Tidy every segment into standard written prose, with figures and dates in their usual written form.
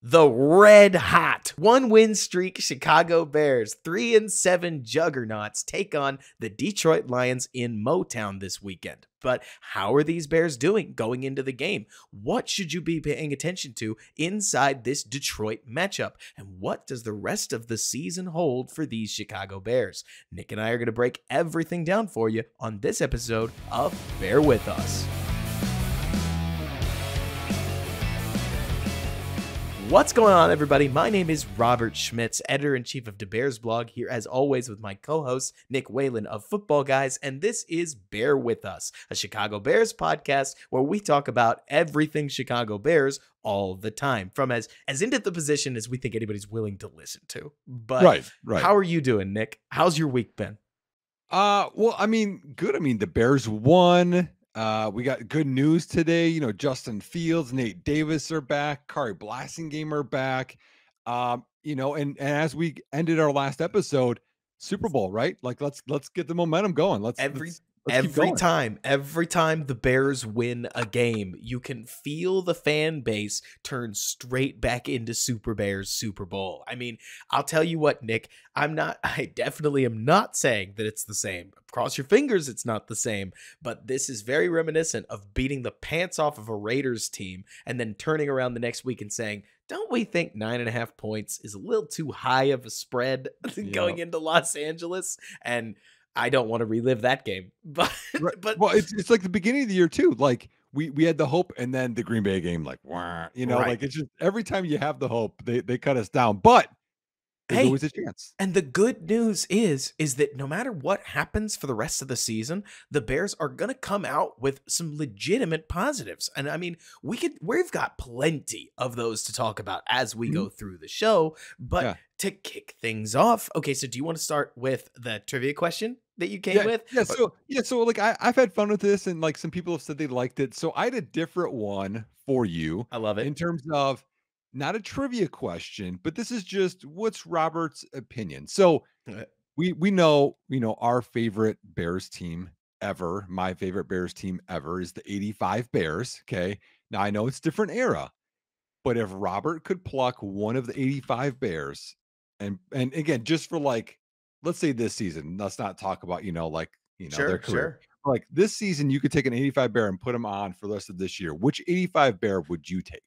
The red hot 1-win streak Chicago Bears 3-7 juggernauts take on the Detroit Lions in Motown this weekend. But how are these Bears doing going into the game? What should you be paying attention to inside this Detroit matchup? And what does the rest of the season hold for these Chicago Bears? Nick and I are going to break everything down for you on this episode of Bear With Us. What's going on, everybody? My name is Robert Schmitz, editor-in-chief of Bears blog, here as always with my co-host Nick Whalen of Football Guys, and this is Bear With Us, a Chicago Bears podcast where we talk about everything Chicago Bears all the time, from as into the position as we think anybody's willing to listen to. But right. How are you doing, Nick? How's your week been? Well, I mean, good. I mean, the Bears won. We got good news today. You know, Justin Fields, Nate Davis are back. Kari Blasingame are back. You know, and as we ended our last episode, Super Bowl, right? Like, let's get the momentum going. Let's Every time the Bears win a game, you can feel the fan base turn straight back into Super Bears Super Bowl. I mean, I'll tell you what, Nick, I definitely am not saying that it's the same. Cross your fingers it's not the same, but this is very reminiscent of beating the pants off of a Raiders team and then turning around the next week and saying, don't we think 9.5 points is a little too high of a spread going into Los Angeles? And I don't want to relive that game, but well, it's like the beginning of the year too. Like we had the hope, and then the Green Bay game, like, wah, you know, like it's just every time you have the hope, they cut us down. But there's always a chance. And the good news is that no matter what happens for the rest of the season, the Bears are going to come out with some legitimate positives. And I mean, we've got plenty of those to talk about as we go through the show. But to kick things off, okay, so do you want to start with the trivia question that you came with? So like I've had fun with this, and like some people have said they liked it. So I had a different one for you. I love it. In terms of not a trivia question, but this is just what's Robert's opinion. So we know, our favorite Bears team ever, my favorite Bears team ever is the 85 Bears. Okay. Now I know it's different era, but if Robert could pluck one of the 85 Bears and again, just for like, let's say this season, let's not talk about, their career. Sure. Like this season, you could take an 85 Bear and put him on for the rest of this year. Which 85 Bear would you take?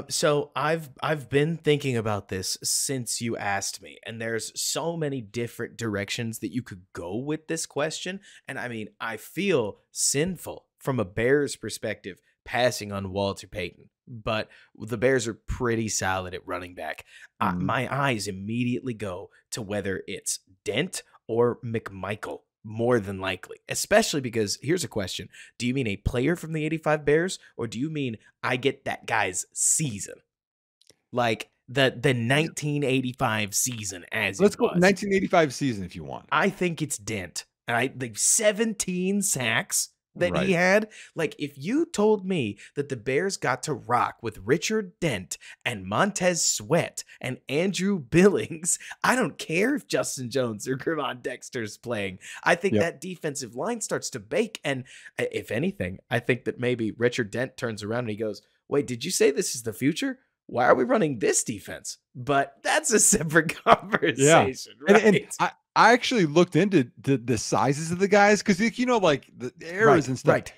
So I've been thinking about this since you asked me, and there's so many different directions that you could go with this question. And I mean, I feel sinful from a Bears perspective passing on Walter Payton, but the Bears are pretty solid at running back. My eyes immediately go to whether it's Dent or McMichael. More than likely, especially because here's a question. Do you mean a player from the 85 Bears, or do you mean I get that guy's season? Like the 1985 season Let's go 1985 season if you want. I think it's Dent. The 17 sacks that he had. Like, if you told me that the Bears got to rock with Richard Dent and Montez Sweat and Andrew Billings, I don't care if Justin Jones or Gervon Dexter's playing. I think that defensive line starts to bake. And if anything, I think that maybe Richard Dent turns around and he goes, wait, did you say this is the future? Why are we running this defense? But that's a separate conversation, right? And I actually looked into the sizes of the guys because, like the eras and stuff. Right.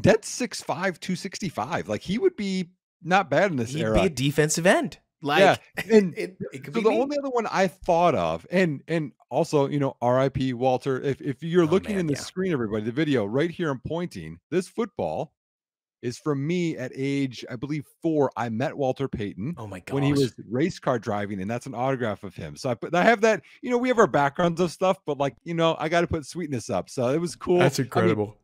Dent's 6'5", 265. Like he would be not bad in this era. He'd be a defensive end. Like, and it could be only other one I thought of, and also, R.I.P. Walter. If you're looking in the screen, everybody, the video right here, I'm pointing. This football is from me at age, I believe 4. I met Walter Payton. Oh my gosh. When he was race car driving, and that's an autograph of him. So I have that, we have our backgrounds of stuff, but like, I got to put sweetness up. So it was cool. That's incredible.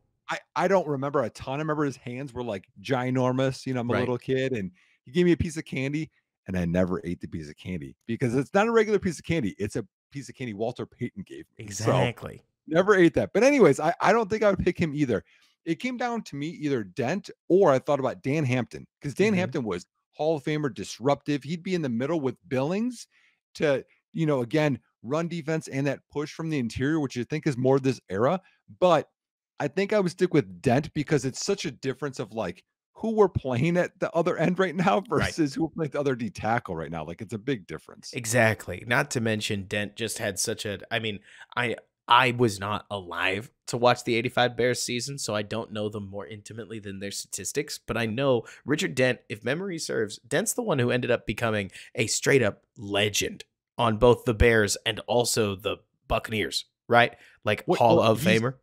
I don't remember a ton. I remember his hands were like ginormous. I'm a little kid, and he gave me a piece of candy, and I never ate the piece of candy because it's not a regular piece of candy. It's a piece of candy Walter Payton gave me. Exactly. So, never ate that. But anyways, I don't think I would pick him either. It came down to me either Dent or I thought about Dan Hampton, because Dan Hampton was Hall of Famer, disruptive. He'd be in the middle with Billings to, again, run defense and that push from the interior, which I think is more this era. But I think I would stick with Dent because it's such a difference of like who we're playing at the other end right now Right. versus who we're playing at the other D tackle right now. Like, it's a big difference. Exactly. Not to mention Dent just had such a I mean, I I was not alive to watch the 85 Bears season, so I don't know them more intimately than their statistics, but I know Richard Dent, if memory serves, Dent's the one who ended up becoming a straight up legend on both the Bears and also the Buccaneers, right? Like What Hall well, of Famer.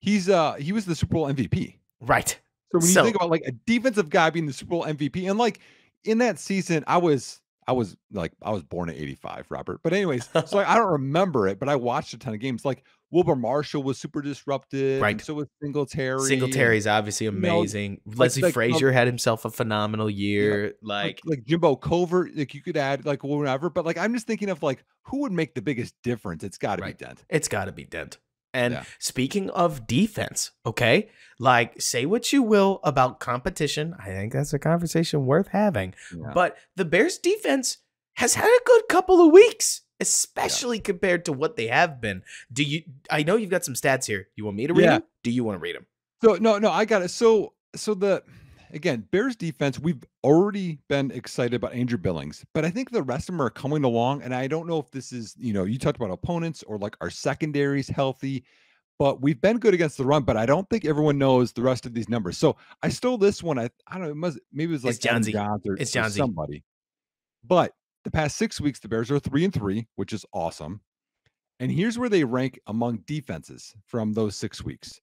he was the Super Bowl MVP. Right. So when you think So, about like a defensive guy being the Super Bowl MVP, and like in that season, I was born in '85, Robert. But anyways, so I don't remember it, but I watched a ton of games. Like Wilbur Marshall was super disruptive, and right. so was Singletary, and Singletary's obviously you know, amazing. Leslie like Frazier had himself a phenomenal yeah, year. Like like Jimbo Covert, like you could add like whatever. But like I'm just thinking of like who would make the biggest difference. It's got to be right. Dent. It's got to be Dent. And Yeah, speaking of defense, okay, like say what you will about competition. I think that's a conversation worth having. yeah, But the Bears defense has had a good couple of weeks, yeah, especially compared to what they have been. I know you've got some stats here. You want me to read yeah. them? Do you want to read them? So no, I got it. So the again, Bears defense, we've already been excited about Andrew Billings, but I think the rest of them are coming along. And I don't know if this is, you talked about opponents or like our secondaries healthy, but we've been good against the run, but I don't think everyone knows the rest of these numbers. So I stole this one. I don't know, maybe it was It's like Adam Johnsy. Johns It's or Johnsy. somebody. But the past 6 weeks, the Bears are 3-3, which is awesome. And here's where they rank among defenses from those 6 weeks.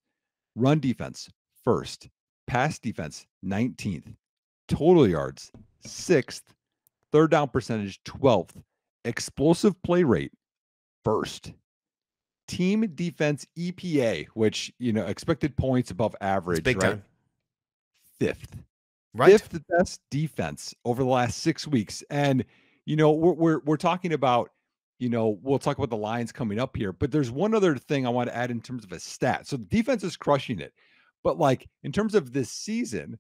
Run defense, first. Pass defense, 19th. Total yards, 6th. Third down percentage, 12th. Explosive play rate, first. Team defense EPA, which, expected points above It's average, big right? time. Fifth. Right? Fifth best defense over the last 6 weeks. And, we're talking about, we'll talk about the lines coming up here, but there's one other thing I want to add in terms of a stat. So the defense is crushing it. But like in terms of this season,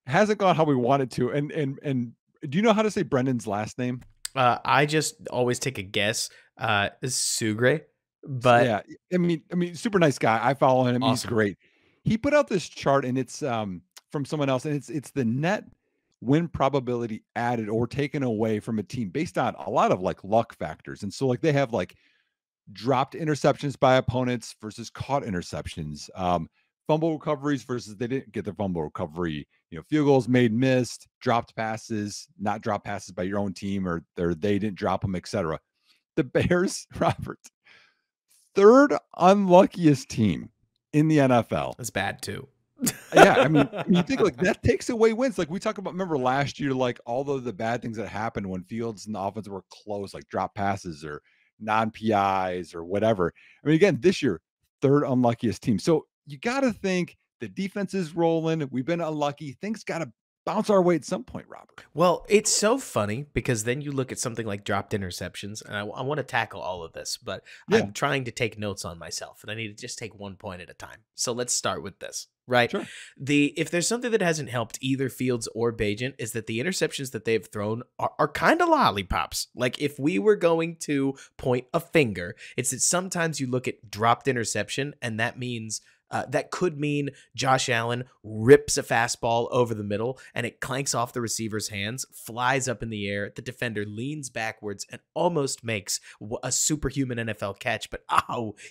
hasn't gone how we wanted to. And do you know how to say Brendan's last name? I just always take a guess. Sugre, but Yeah, I mean, super nice guy. I follow him. He's awesome. great. He put out this chart, and it's from someone else, and it's the net win probability added or taken away from a team based on a lot of like luck factors. And so like they have like dropped interceptions by opponents versus caught interceptions, fumble recoveries versus they didn't get the fumble recovery, field goals made, missed, dropped passes, not dropped passes by your own team, or they didn't drop them, etc. The Bears, Robert, third unluckiest team in the NFL. That's bad too. Yeah, I mean, you think like that takes away wins. Like we talk about, remember last year, like all of the bad things that happened when Fields and the offense were close, like drop passes or non-PIs or whatever. I mean, again, this year, third unluckiest team. So you got to think the defense is rolling. We've been unlucky. Things got to bounce our way at some point, Robert. Well, it's so funny because then you look at something like dropped interceptions, and I want to tackle all of this, but Yeah, I'm trying to take notes on myself, and I need to just take one point at a time. So let's start with this, right? sure. If there's something that hasn't helped either Fields or Bajent is that the interceptions that they've thrown are kind of lollipops. Like if we were going to point a finger, it's that sometimes you look at dropped interception, and that means that could mean Josh Allen rips a fastball over the middle and it clanks off the receiver's hands, flies up in the air. The defender leans backwards and almost makes a superhuman NFL catch, but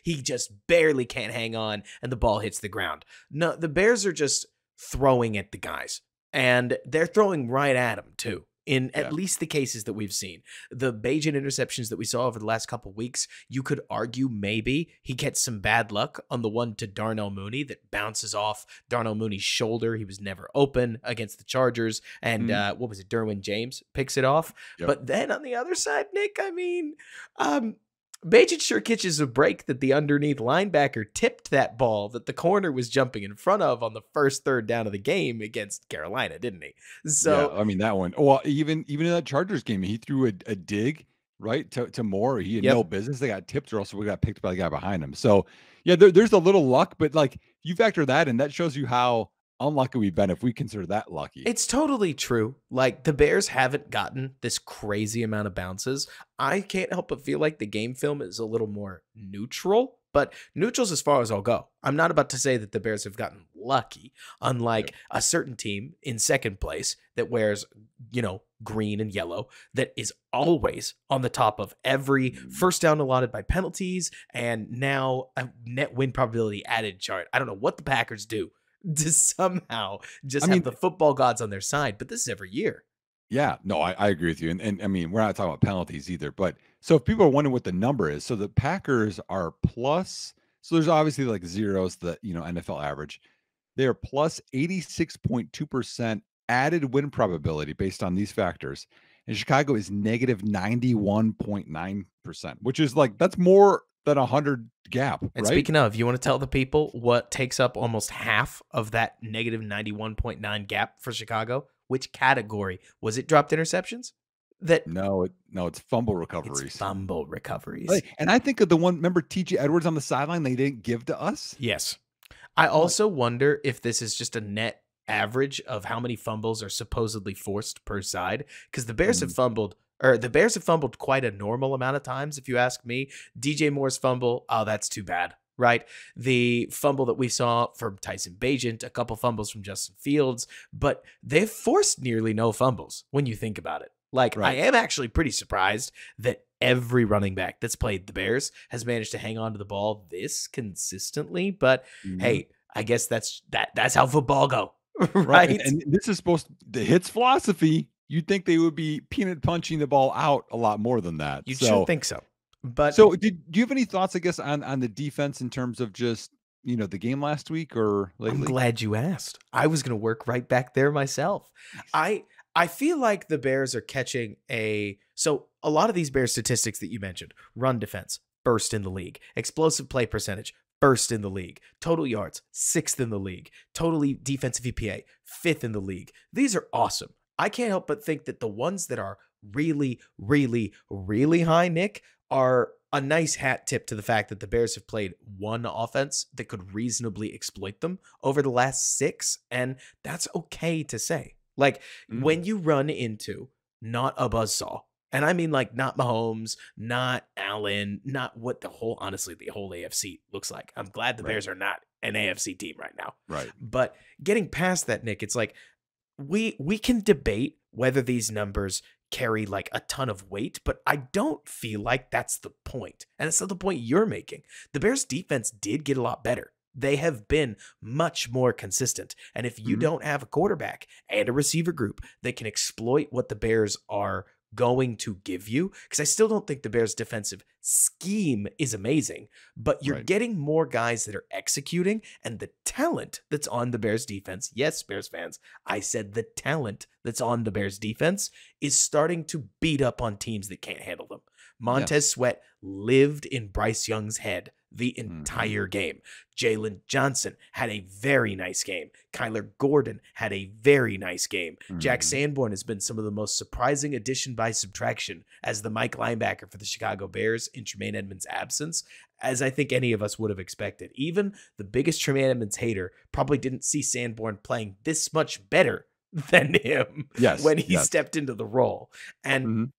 he just barely can't hang on and the ball hits the ground. No, the Bears are just throwing at the guys, and they're throwing right at them too. In Yeah. at least the cases that we've seen, the Bajan interceptions that we saw over the last couple weeks, you could argue maybe he gets some bad luck on the one to Darnell Mooney that bounces off Darnell Mooney's shoulder. He was never open against the Chargers, and what was it? Derwin James picks it off. Yep. But then on the other side, Nick, I mean, Bajan sure catches a break that the underneath linebacker tipped that ball that the corner was jumping in front of on the first third down of the game against Carolina, didn't he? Yeah, So, I mean that one. Well, even in that Chargers game, he threw a dig right to Moore. He had no yep. business. They got tipped, or else we got picked by the guy behind him. So yeah, there's a little luck, but like you factor that in, that shows you how unlucky we've been if we consider that lucky. It's totally true. Like the Bears haven't gotten this crazy amount of bounces. I can't help but feel like the game film is a little more neutral, but neutral's as far as I'll go. I'm not about to say that the Bears have gotten lucky, Yep. unlike a certain team in second place that wears, green and yellow, that is always on the top of every Mhm. first down allotted by penalties and now a net win probability added chart. I don't know what the Packers do to somehow I just have mean, the football gods on their side, but this is every year. yeah, no, I agree with you. And I mean, we're not talking about penalties either. But so if people are wondering what the number is, so the Packers are plus, so there's obviously like zeros, the NFL average. They are plus 86.2% added win probability based on these factors. And Chicago is negative 91.9%, which is like that's more than 100 gap, And right? speaking of, you want to tell the people what takes up almost half of that negative 91.9 gap for Chicago? Which category? Was it dropped interceptions? That No, it's fumble it's recoveries. fumble recoveries. Like, and I think of the one, remember TJ Edwards on the sideline they didn't give to us? Yes. I I'm like, also wonder if this is just a net average of how many fumbles are supposedly forced per side because mm, the Bears have fumbled quite a normal amount of times if you ask me. DJ Moore's fumble, oh that's too bad. Right? The fumble that we saw from Tyson Bagent, a couple fumbles from Justin Fields, but they've forced nearly no fumbles when you think about it. Like, I right. am actually pretty surprised that every running back that's played the Bears has managed to hang on to the ball this consistently. But Mhm. hey, I guess that's how football go, Right, and right? and this is supposed the hits philosophy, you'd think they would be peanut punching the ball out a lot more than that. You'd sure So think so. But so do you have any thoughts, I guess, on the defense in terms of just, the game last week or I'm lately? glad you asked. I was going to work right back there myself. Nice. I feel like the Bears are catching a lot of these Bears statistics that you mentioned, run defense, first in the league, explosive play percentage, first in the league, total yards, sixth in the league, totally defensive EPA, fifth in the league. These are awesome. I can't help but think that the ones that are really, really, really high, Nick, are a nice hat tip to the fact that the Bears have played one offense that could reasonably exploit them over the last six, and that's okay to say. Like, Mm, when you run into not a buzzsaw, and I mean like not Mahomes, not Allen, not what honestly, the whole AFC looks like. I'm glad the right, Bears are not an AFC team right now. right. But getting past that, Nick, it's like we can debate whether these numbers carry like a ton of weight, but I don't feel like that's the point. And it's not the point you're making. The Bears defense did get a lot better. They have been much more consistent. And if you Mhm, don't have a quarterback and a receiver group that can exploit what the Bears are going to give you, because I still don't think the Bears defensive scheme is amazing, but you're right. getting more guys that are executing and the talent that's on the Bears defense. Yes, Bears fans, I said the talent that's on the Bears defense is starting to beat up on teams that can't handle them. Yes. Montez Sweat lived in Bryce Young's head the Mhm, entire game. Jalen Johnson had a very nice game. Kyler Gordon had a very nice game. Jack mhm. Sanborn has been some of the most surprising addition by subtraction as the Mike linebacker for the Chicago Bears in Tremaine Edmonds' absence, as I think any of us would have expected. Even the biggest Tremaine Edmonds hater probably didn't see Sanborn playing this much better than him Yes, when he yes. stepped into the role. And Mhm,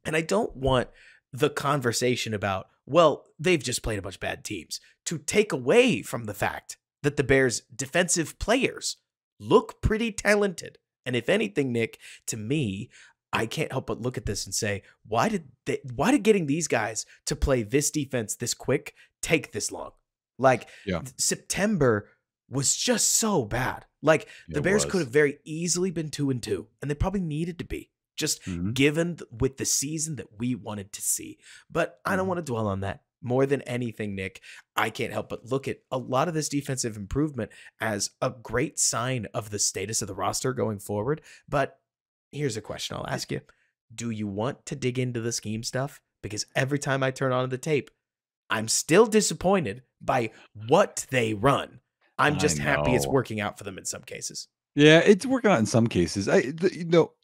and I don't want the conversation about, well, they've just played a bunch of bad teams to take away from the fact that the Bears' defensive players look pretty talented. And if anything, Nick, to me, I can't help but look at this and say, why did getting these guys to play this defense this quick take this long? Like yeah, September was just so bad. Like the it Bears could was. have very easily been 2-2, and they probably needed to be just Mhm, given with the season that we wanted to see. But I don't mhm. want to dwell on that. More than anything, Nick, I can't help but look at a lot of this defensive improvement as a great sign of the status of the roster going forward. But here's a question I'll ask you. Do you want to dig into the scheme stuff? Because every time I turn on the tape, I'm still disappointed by what they run. I'm I just happy it's know. working out for them in some cases. Yeah, it's working out in some cases.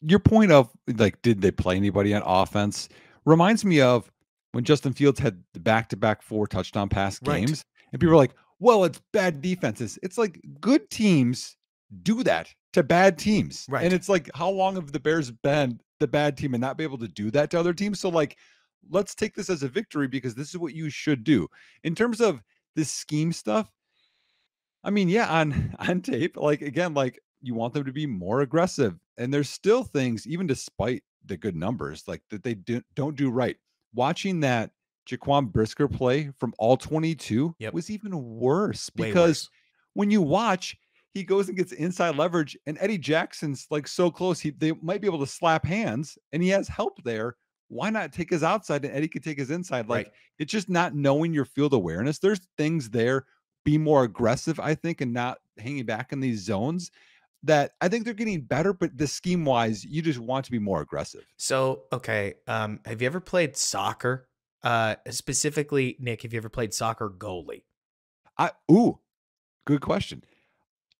Your point of like, did they play anybody on offense reminds me of when Justin Fields had the back-to-back 4 touchdown pass Right. games, and people were like, "Well, it's bad defenses." It's like good teams do that to bad teams, and Right. it's like, how long have the Bears been the bad team and not be able to do that to other teams? So, like, let's take this as a victory because this is what you should do in terms of this scheme stuff. I mean, yeah, on on tape, like again, like you want them to be more aggressive, and there's still things, even despite the good numbers, like that they don't do right. Watching that Jaquan Brisker play from all 22 Yep. was even worse Way because worse. when you watch, he goes and gets inside leverage, and Eddie Jackson's like so close, they might be able to slap hands, and he has help there. Why not take his outside and Eddie could take his inside? Right. Like it's just not knowing your field awareness. There's things there, be more aggressive, I think, and not hanging back in these zones that I think they're getting better, but the scheme wise, you just want to be more aggressive. So, okay, have you ever played soccer? Specifically, Nick, have you ever played soccer goalie? Good question.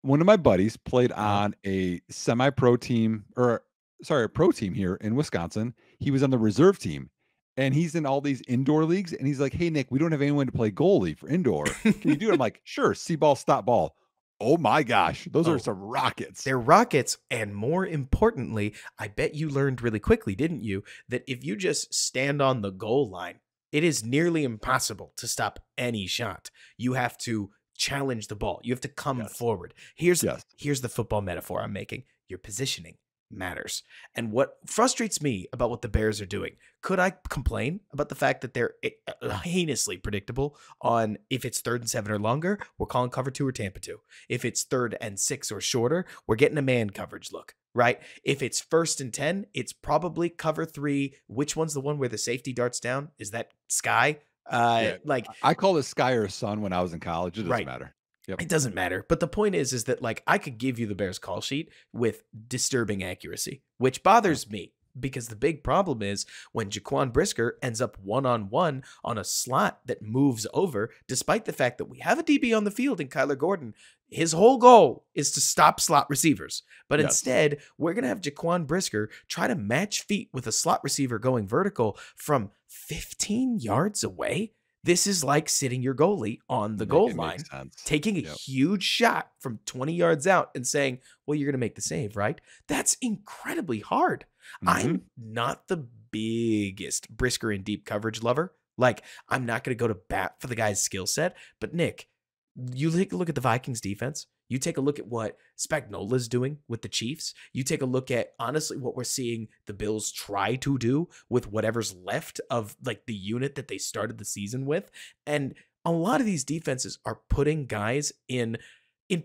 One of my buddies played Uh-huh. on a semi-pro team, or sorry, a pro team here in Wisconsin. He was on the reserve team, and he's in all these indoor leagues. And he's like, "Hey Nick, we don't have anyone to play goalie for indoor. Can you do it?" I'm like, "Sure, see ball, stop ball." Oh my gosh, those are Oh, some rockets. they're rockets, and more importantly, I bet you learned really quickly, didn't you, that if you just stand on the goal line, it is nearly impossible to stop any shot. You have to challenge the ball. You have to come Yes, forward. Here's yes, here's the football metaphor I'm making. Your positioning matters. And what frustrates me about what the Bears are doing, could I complain about the fact that they're heinously predictable on if it's 3rd and 7 or longer, we're calling cover 2 or Tampa 2. If it's 3rd and 6 or shorter, we're getting a man coverage look, right? If it's 1st and 10, it's probably cover 3. Which one's the one where the safety darts down? Is that Sky? yeah. Like, I call it Sky or Sun when I was in college. It doesn't right. matter. Yep. It doesn't matter. But the point is that like I could give you the Bears call sheet with disturbing accuracy, which Yep. bothers me because the big problem is when Jaquan Brisker ends up one-on-one on a slot that moves over, despite the fact that we have a DB on the field in Kyler Gordon, his whole goal is to stop slot receivers. But Yes. instead, we're going to have Jaquan Brisker try to match feet with a slot receiver going vertical from 15 yards away. This is like sitting your goalie on the Make goal it make line, sense. taking a Yep. huge shot from 20 yards out and saying, well, you're going to make the save, right? That's incredibly hard. Mhm. I'm not the biggest Brisker and deep coverage lover. Like, I'm not going to go to bat for the guy's skill set. But, Nick, you take a look at the Vikings defense. You take a look at what Spagnola's doing with the Chiefs. You take a look at, honestly, what we're seeing the Bills try to do with whatever's left of like the unit that they started the season with. And a lot of these defenses are putting guys in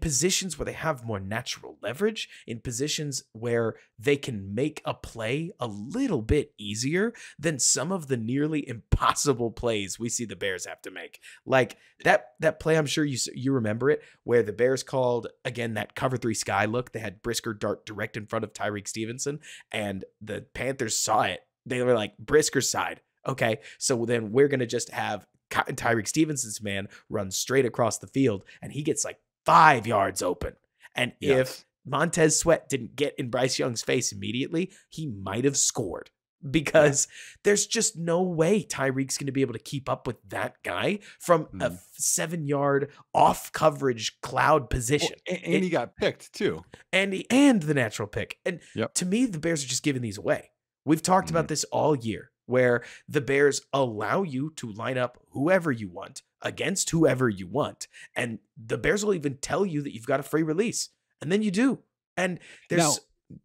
positions where they have more natural leverage, in positions where they can make a play a little bit easier than some of the nearly impossible plays we see the Bears have to make. Like that play, I'm sure you remember it, where the Bears called again that cover 3 sky look. They had Brisker dart direct in front of Tyreek Stevenson, and the Panthers saw it. They were like, Brisker's side. Okay, so then we're gonna just have Tyreek Stevenson's man run straight across the field, and he gets like 5 yards open. And if Yes. Montez Sweat didn't get in Bryce Young's face immediately, he might have scored Yeah. because there's just no way Tyreek's going to be able to keep up with that guy from a Mhm. 7-yard off coverage cloud Well, position. and he got picked too. And the natural pick. And Yep. to me, the Bears are just giving these away. We've talked Mhm. about this all year, where the Bears allow you to line up whoever you want against whoever you want. And the Bears will even tell you that you've got a free release. And then you do. And Now there's,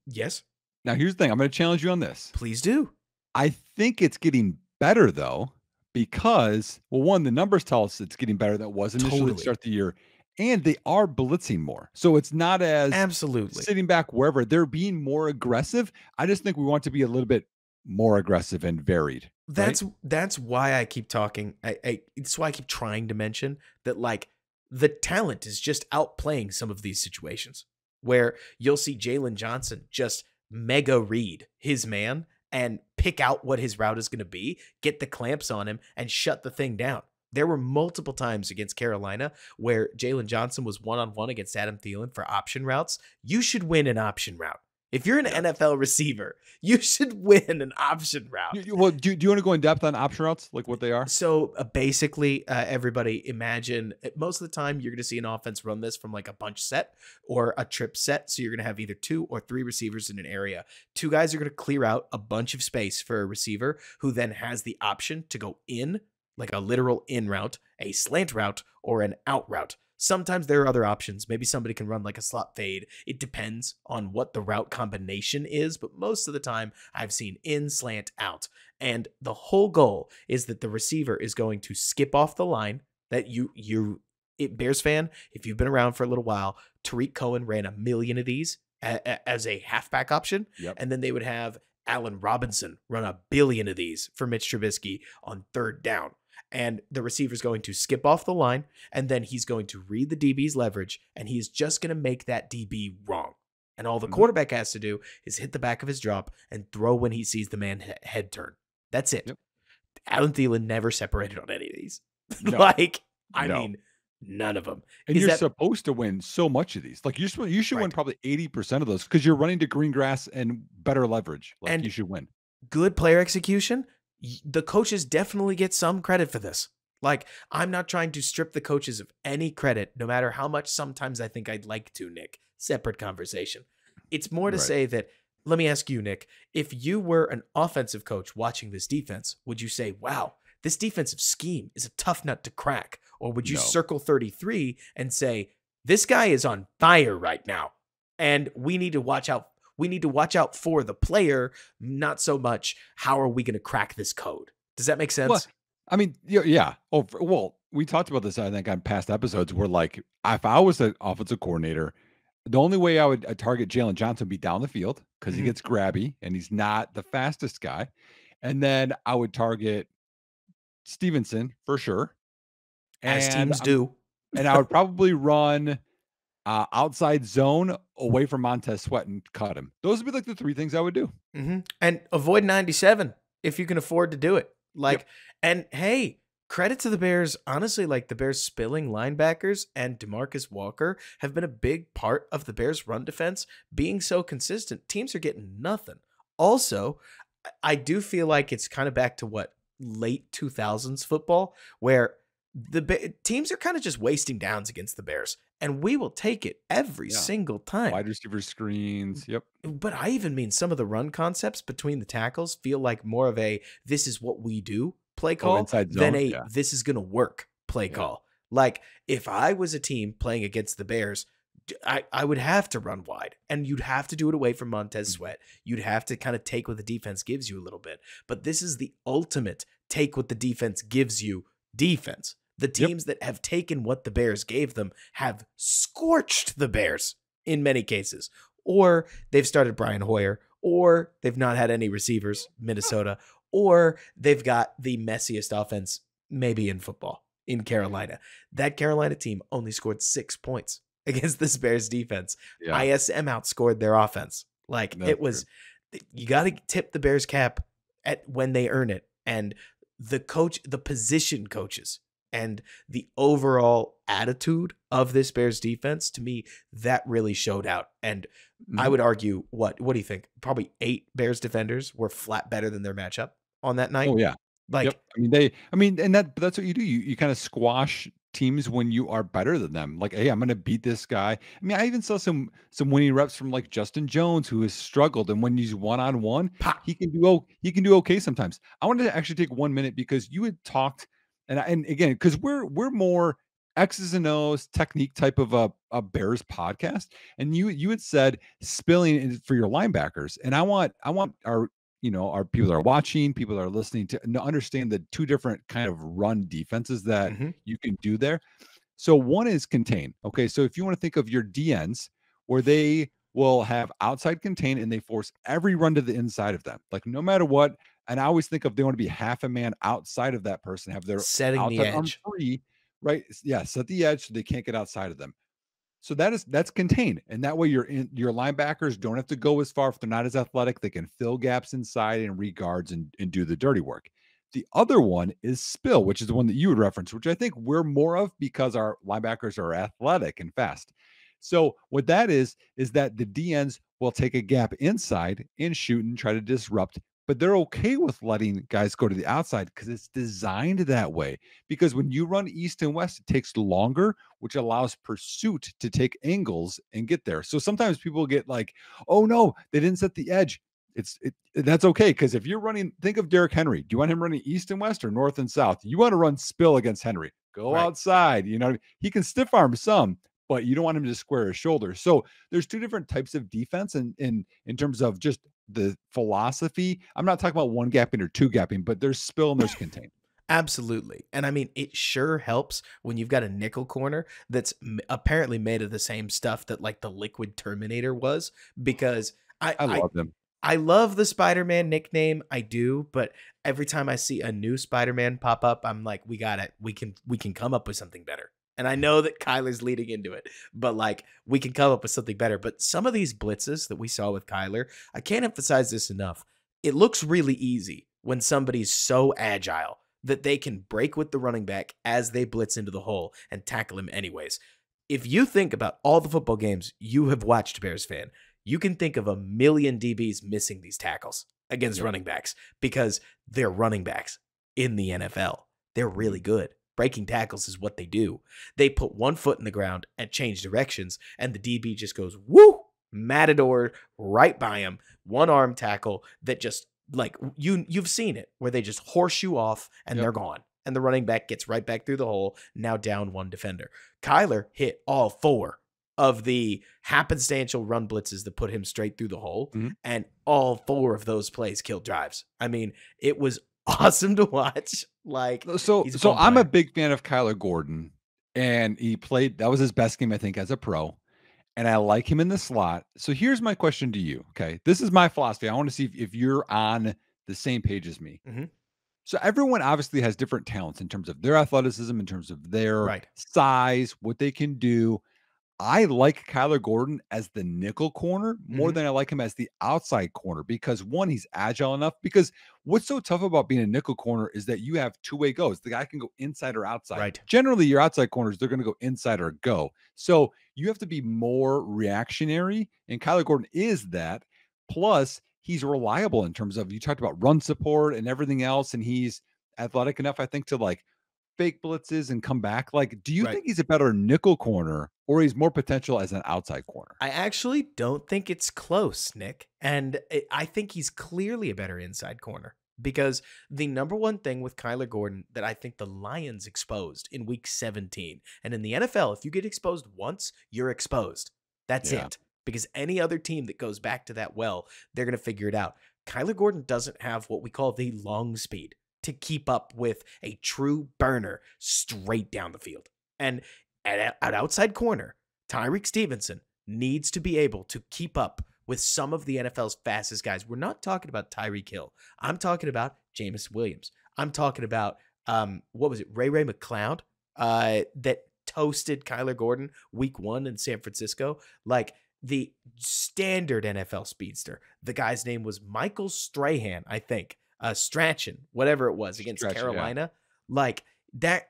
yes, now here's the thing, I'm gonna challenge you on this. please do. I think it's getting better though, because well, one, the numbers tell us it's getting better than it was initially to Totally. start the year, and they are blitzing more. So it's not as Absolutely. sitting back wherever, they're being more aggressive. I just think we want to be a little bit more aggressive and varied, right? That's why I keep talking. It's why I keep trying to mention that like the talent is just outplaying some of these situations where you'll see Jalen Johnson just mega read his man and pick out what his route is going to be, get the clamps on him, and shut the thing down. There were multiple times against Carolina where Jalen Johnson was one-on-one against Adam Thielen for option routes. You should win an option route. If you're an Yeah. NFL receiver, you should win an option route. Well, do you want to go in depth on option routes, like what they are? So basically, everybody imagine most of the time you're going to see an offense run this from like a bunch set or a trip set. So you're going to have either 2 or 3 receivers in an area. 2 guys are going to clear out a bunch of space for a receiver who then has the option to go in, like a literal in route, a slant route, or an out route. Sometimes there are other options. Maybe somebody can run like a slot fade. It depends on what the route combination is, but most of the time I've seen in, slant, out. And the whole goal is that the receiver is going to skip off the line that Bears fan, if you've been around for a little while, Tariq Cohen ran a million of these as a halfback option. Yep. And then they would have Allen Robinson run a billion of these for Mitch Trubisky on third down. And the receiver's going to skip off the line, and then he's going to read the DB's leverage, and he's just going to make that DB wrong. And all the quarterback has to do is hit the back of his drop and throw when he sees the man head turn. That's it. Yep. Alan Thielen never separated on any of these. No. I mean, none of them. And you're supposed to win so much of these. Like you should win probably 80% of those because you're running to green grass and better leverage. Like and you should win. Good player execution. The coaches definitely get some credit for this. Like, I'm not trying to strip the coaches of any credit, no matter how much sometimes I think I'd like to, Nick. Separate conversation. It's more to say that, let me ask you, Nick, if you were an offensive coach watching this defense, would you say, wow, this defensive scheme is a tough nut to crack? Or would you circle 33 and say, this guy is on fire right now, and we need to watch out. We need to watch out for the player, not so much how are we going to crack this code? Does that make sense? Well, I mean, yeah. Oh, well, we talked about this, I think, on past episodes where, like, if I was an offensive coordinator, the only way I would target Jalen Johnson would be down the field because he gets grabby and he's not the fastest guy. And then I would target Stevenson for sure. As teams do. And I would probably run outside zone away from Montez Sweat and cut him. Those would be like the three things I would do. And avoid 97 if you can afford to do it. Like, and hey, credit to the Bears. Honestly, like the Bears spilling linebackers and DeMarcus Walker have been a big part of the Bears run defense being so consistent. Teams are getting nothing. Also, I do feel like it's kind of back to what late 2000s football, where the teams are kind of just wasting downs against the Bears, and we will take it every single time. Wide receiver screens. Yep. But I even mean some of the run concepts between the tackles feel like more of a, this is what we do play call than a, this is going to work play call. Like if I was a team playing against the Bears, I would have to run wide, and you'd have to do it away from Montez Sweat. You'd have to kind of take what the defense gives you a little bit, but this is the ultimate take what the defense gives you defense. The teams that have taken what the Bears gave them have scorched the Bears in many cases, or they've started Brian Hoyer, or they've not had any receivers, Minnesota, or they've got the messiest offense maybe in football in Carolina. That Carolina team only scored 6 points against this Bears defense. ISM outscored their offense. Like you got to tip the Bears cap at when they earn it. And the position coaches, and the overall attitude of this Bears defense, to me, that really showed out. And I would argue, what do you think? Probably 8 Bears defenders were flat better than their matchup on that night. Oh yeah. Like, and that's what you do. You kind of squash teams when you are better than them. Like, hey, I'm going to beat this guy. I mean, I even saw some winning reps from like Justin Jones, who has struggled, and when he's one-on-one, he can do okay sometimes. I wanted to actually take 1 minute because you had talked, and again, because we're more X's and O's technique type of a Bears podcast, and you had said spilling for your linebackers, and I want our people that are watching, people that are listening to understand the two different kind of run defenses that you can do there. So one is contain. Okay. So if you want to think of your DNs where they will have outside contain and they force every run to the inside of them, like no matter what. And I always think of, they want to be half a man outside of that person, have their setting the edge free, right? Yeah. Set the edge so they can't get outside of them. So that's contained. And that way your linebackers don't have to go as far if they're not as athletic. They can fill gaps inside and read guards and do the dirty work. The other one is spill, which is the one that you would reference, which I think we're more of because our linebackers are athletic and fast. So what that is that the DNs will take a gap inside and shoot and try to disrupt, but they're okay with letting guys go to the outside because it's designed that way. Because when you run east and west, it takes longer, which allows pursuit to take angles and get there. So sometimes people get like, oh no, they didn't set the edge. That's okay. Because if you're running, think of Derrick Henry. Do you want him running east and west or north and south? You want to run spill against Henry. Go Right. outside. He can stiff arm some, but you don't want him to square his shoulder. So there's two different types of defense, and in terms of just the philosophy. I'm not talking about one gapping or two gapping, but there's spill and there's contain. Absolutely. And I mean, it sure helps when you've got a nickel corner that's apparently made of the same stuff that like the Liquid Terminator was, because I I I love them. I love the Spider-Man nickname, I do, but every time I see a new Spider-Man pop up, I'm like, we got it. We can come up with something better. And I know that Kyler's leading into it, but like we can come up with something better. But some of these blitzes that we saw with Kyler, I can't emphasize this enough. It looks really easy when somebody's so agile that they can break with the running back as they blitz into the hole and tackle him anyways. If you think about all the football games you have watched, Bears fan, you can think of a million DBs missing these tackles against Yep. running backs because they're running backs in the NFL. They're really good. Breaking tackles is what they do. They put one foot in the ground and change directions, and the DB just goes, woo, matador right by him. One arm tackle that just like you've seen it where they just horseshoe off and Yep. they're gone. And the running back gets right back through the hole, now down one defender. Kyler hit all four of the happenstantial run blitzes that put him straight through the hole, Mhm. and all four of those plays killed drives. I mean, it was awesome to watch. Like, So he's a so fun I'm a player. big fan of Kyler Gordon, and that was his best game, I think, as a pro. And I like him in the slot. So here's my question to you. Okay. This is my philosophy. I want to see if you're on the same page as me. Mhm. So everyone obviously has different talents in terms of their athleticism, in terms of their Right. size, what they can do. I like Kyler Gordon as the nickel corner more Mhm. than I like him as the outside corner because one, he's agile enough. Because what's so tough about being a nickel corner is that you have two-way goes. The guy can go inside or outside. Right. Generally, your outside corners, they're going to go inside or go. So you have to be more reactionary, and Kyler Gordon is that. Plus, he's reliable in terms of you talked about run support and everything else, and he's athletic enough, I think, to like fake blitzes and come back? Like, do you Right. think he's a better nickel corner or he's more potential as an outside corner? I actually don't think it's close, Nick. And I think he's clearly a better inside corner because the number one thing with Kyler Gordon that I think the Lions exposed in week 17, and in the NFL, if you get exposed once, you're exposed. That's Yeah. it. Because any other team that goes back to that well, they're going to figure it out. Kyler Gordon doesn't have what we call the long speed to keep up with a true burner straight down the field. And at outside corner, Tyreek Stevenson needs to be able to keep up with some of the NFL's fastest guys. We're not talking about Tyreek Hill. I'm talking about Jameis Williams. I'm talking about what was it, Ray McLeod, that toasted Kyler Gordon week 1 in San Francisco. Like the standard NFL speedster. The guy's name was Michael Strahan, I think. Strachan, whatever it was, against Stretch, yeah. Carolina. Like that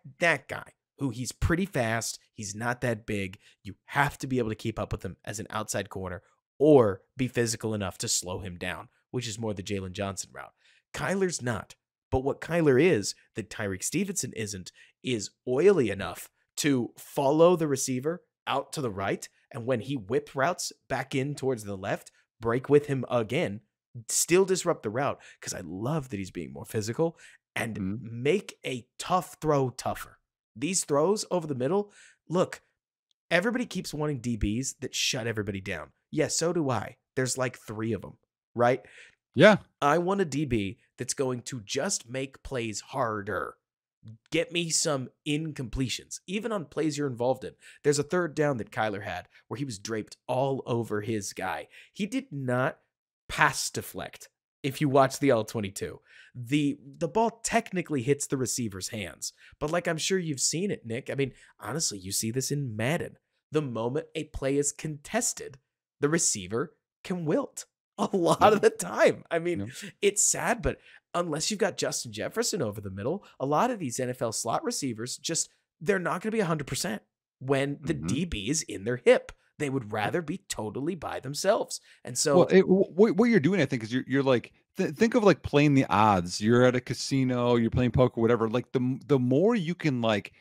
guy who he's pretty fast. He's not that big. You have to be able to keep up with him as an outside corner or be physical enough to slow him down, which is more the Jalen Johnson route. Kyler's not. But what Kyler is that Tyreek Stevenson isn't is oily enough to follow the receiver out to the right. And when he whip routes back in towards the left, break with him again, still disrupt the route because I love that he's being more physical and Mhm. make a tough throw tougher. These throws over the middle, look, everybody keeps wanting DBs that shut everybody down. Yes, so do I. There's like 3 of them, right? Yeah. I want a DB that's going to just make plays harder. Get me some incompletions, even on plays you're involved in. There's a third down that Kyler had where he was draped all over his guy. He did not pass deflect. If you watch the All-22, the ball technically hits the receiver's hands. But like I'm sure you've seen it, Nick. I mean, honestly, you see this in Madden. The moment a play is contested, the receiver can wilt a lot Yep. of the time. I mean, Yep. it's sad, but unless you've got Justin Jefferson over the middle, a lot of these NFL slot receivers they're not going to be 100% when the Mhm. DB is in their hip. They would rather be totally by themselves. And Well, so, what you're doing, I think, is you're like think of like playing the odds. You're at a casino, you're playing poker, whatever. Like the more you can like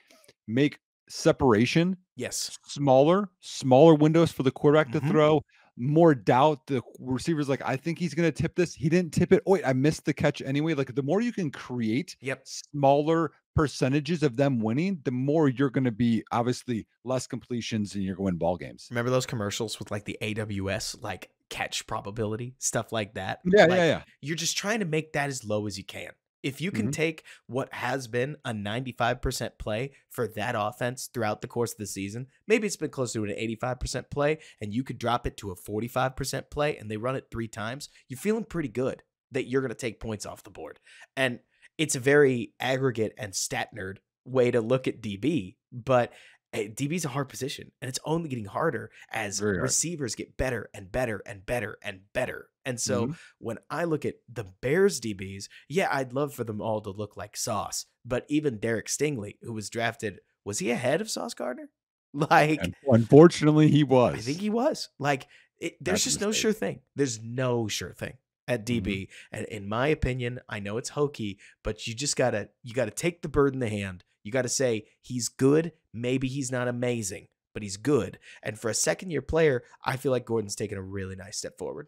make separation yes. smaller windows for the quarterback to Mhm. throw, more doubt. The receiver's like, I think he's going to tip this. He didn't tip it. Oh, wait, I missed the catch anyway. Like the more you can create Yep. smaller percentages of them winning, the more you're going to be obviously less completions and you're going to win ball games. Remember those commercials with like the AWS like catch probability, stuff like that? Yeah, yeah, Like yeah. you're just trying to make that as low as you can. If you can Mhm. take what has been a 95% play for that offense throughout the course of the season, maybe it's been closer to an 85% play, and you could drop it to a 45% play and they run it 3 times, you're feeling pretty good that you're going to take points off the board. And it's a very aggregate and stat nerd way to look at DB, but DB is a hard position, and it's only getting harder as Very hard. receivers get better and better and better and better. And so Mhm. when I look at the Bears DBs, yeah, I'd love for them all to look like Sauce, but even Derek Stingley, who was drafted, was he ahead of Sauce Gardner? Like, And unfortunately, he I think was. he was. Like, there's That's a just no mistake. sure thing. There's no sure thing at Mhm. DB. And in my opinion, I know it's hokey, but you gotta take the bird in the hand. You gotta say he's good. Maybe he's not amazing, but he's good. And for a second year player, I feel like Gordon's taken a really nice step forward.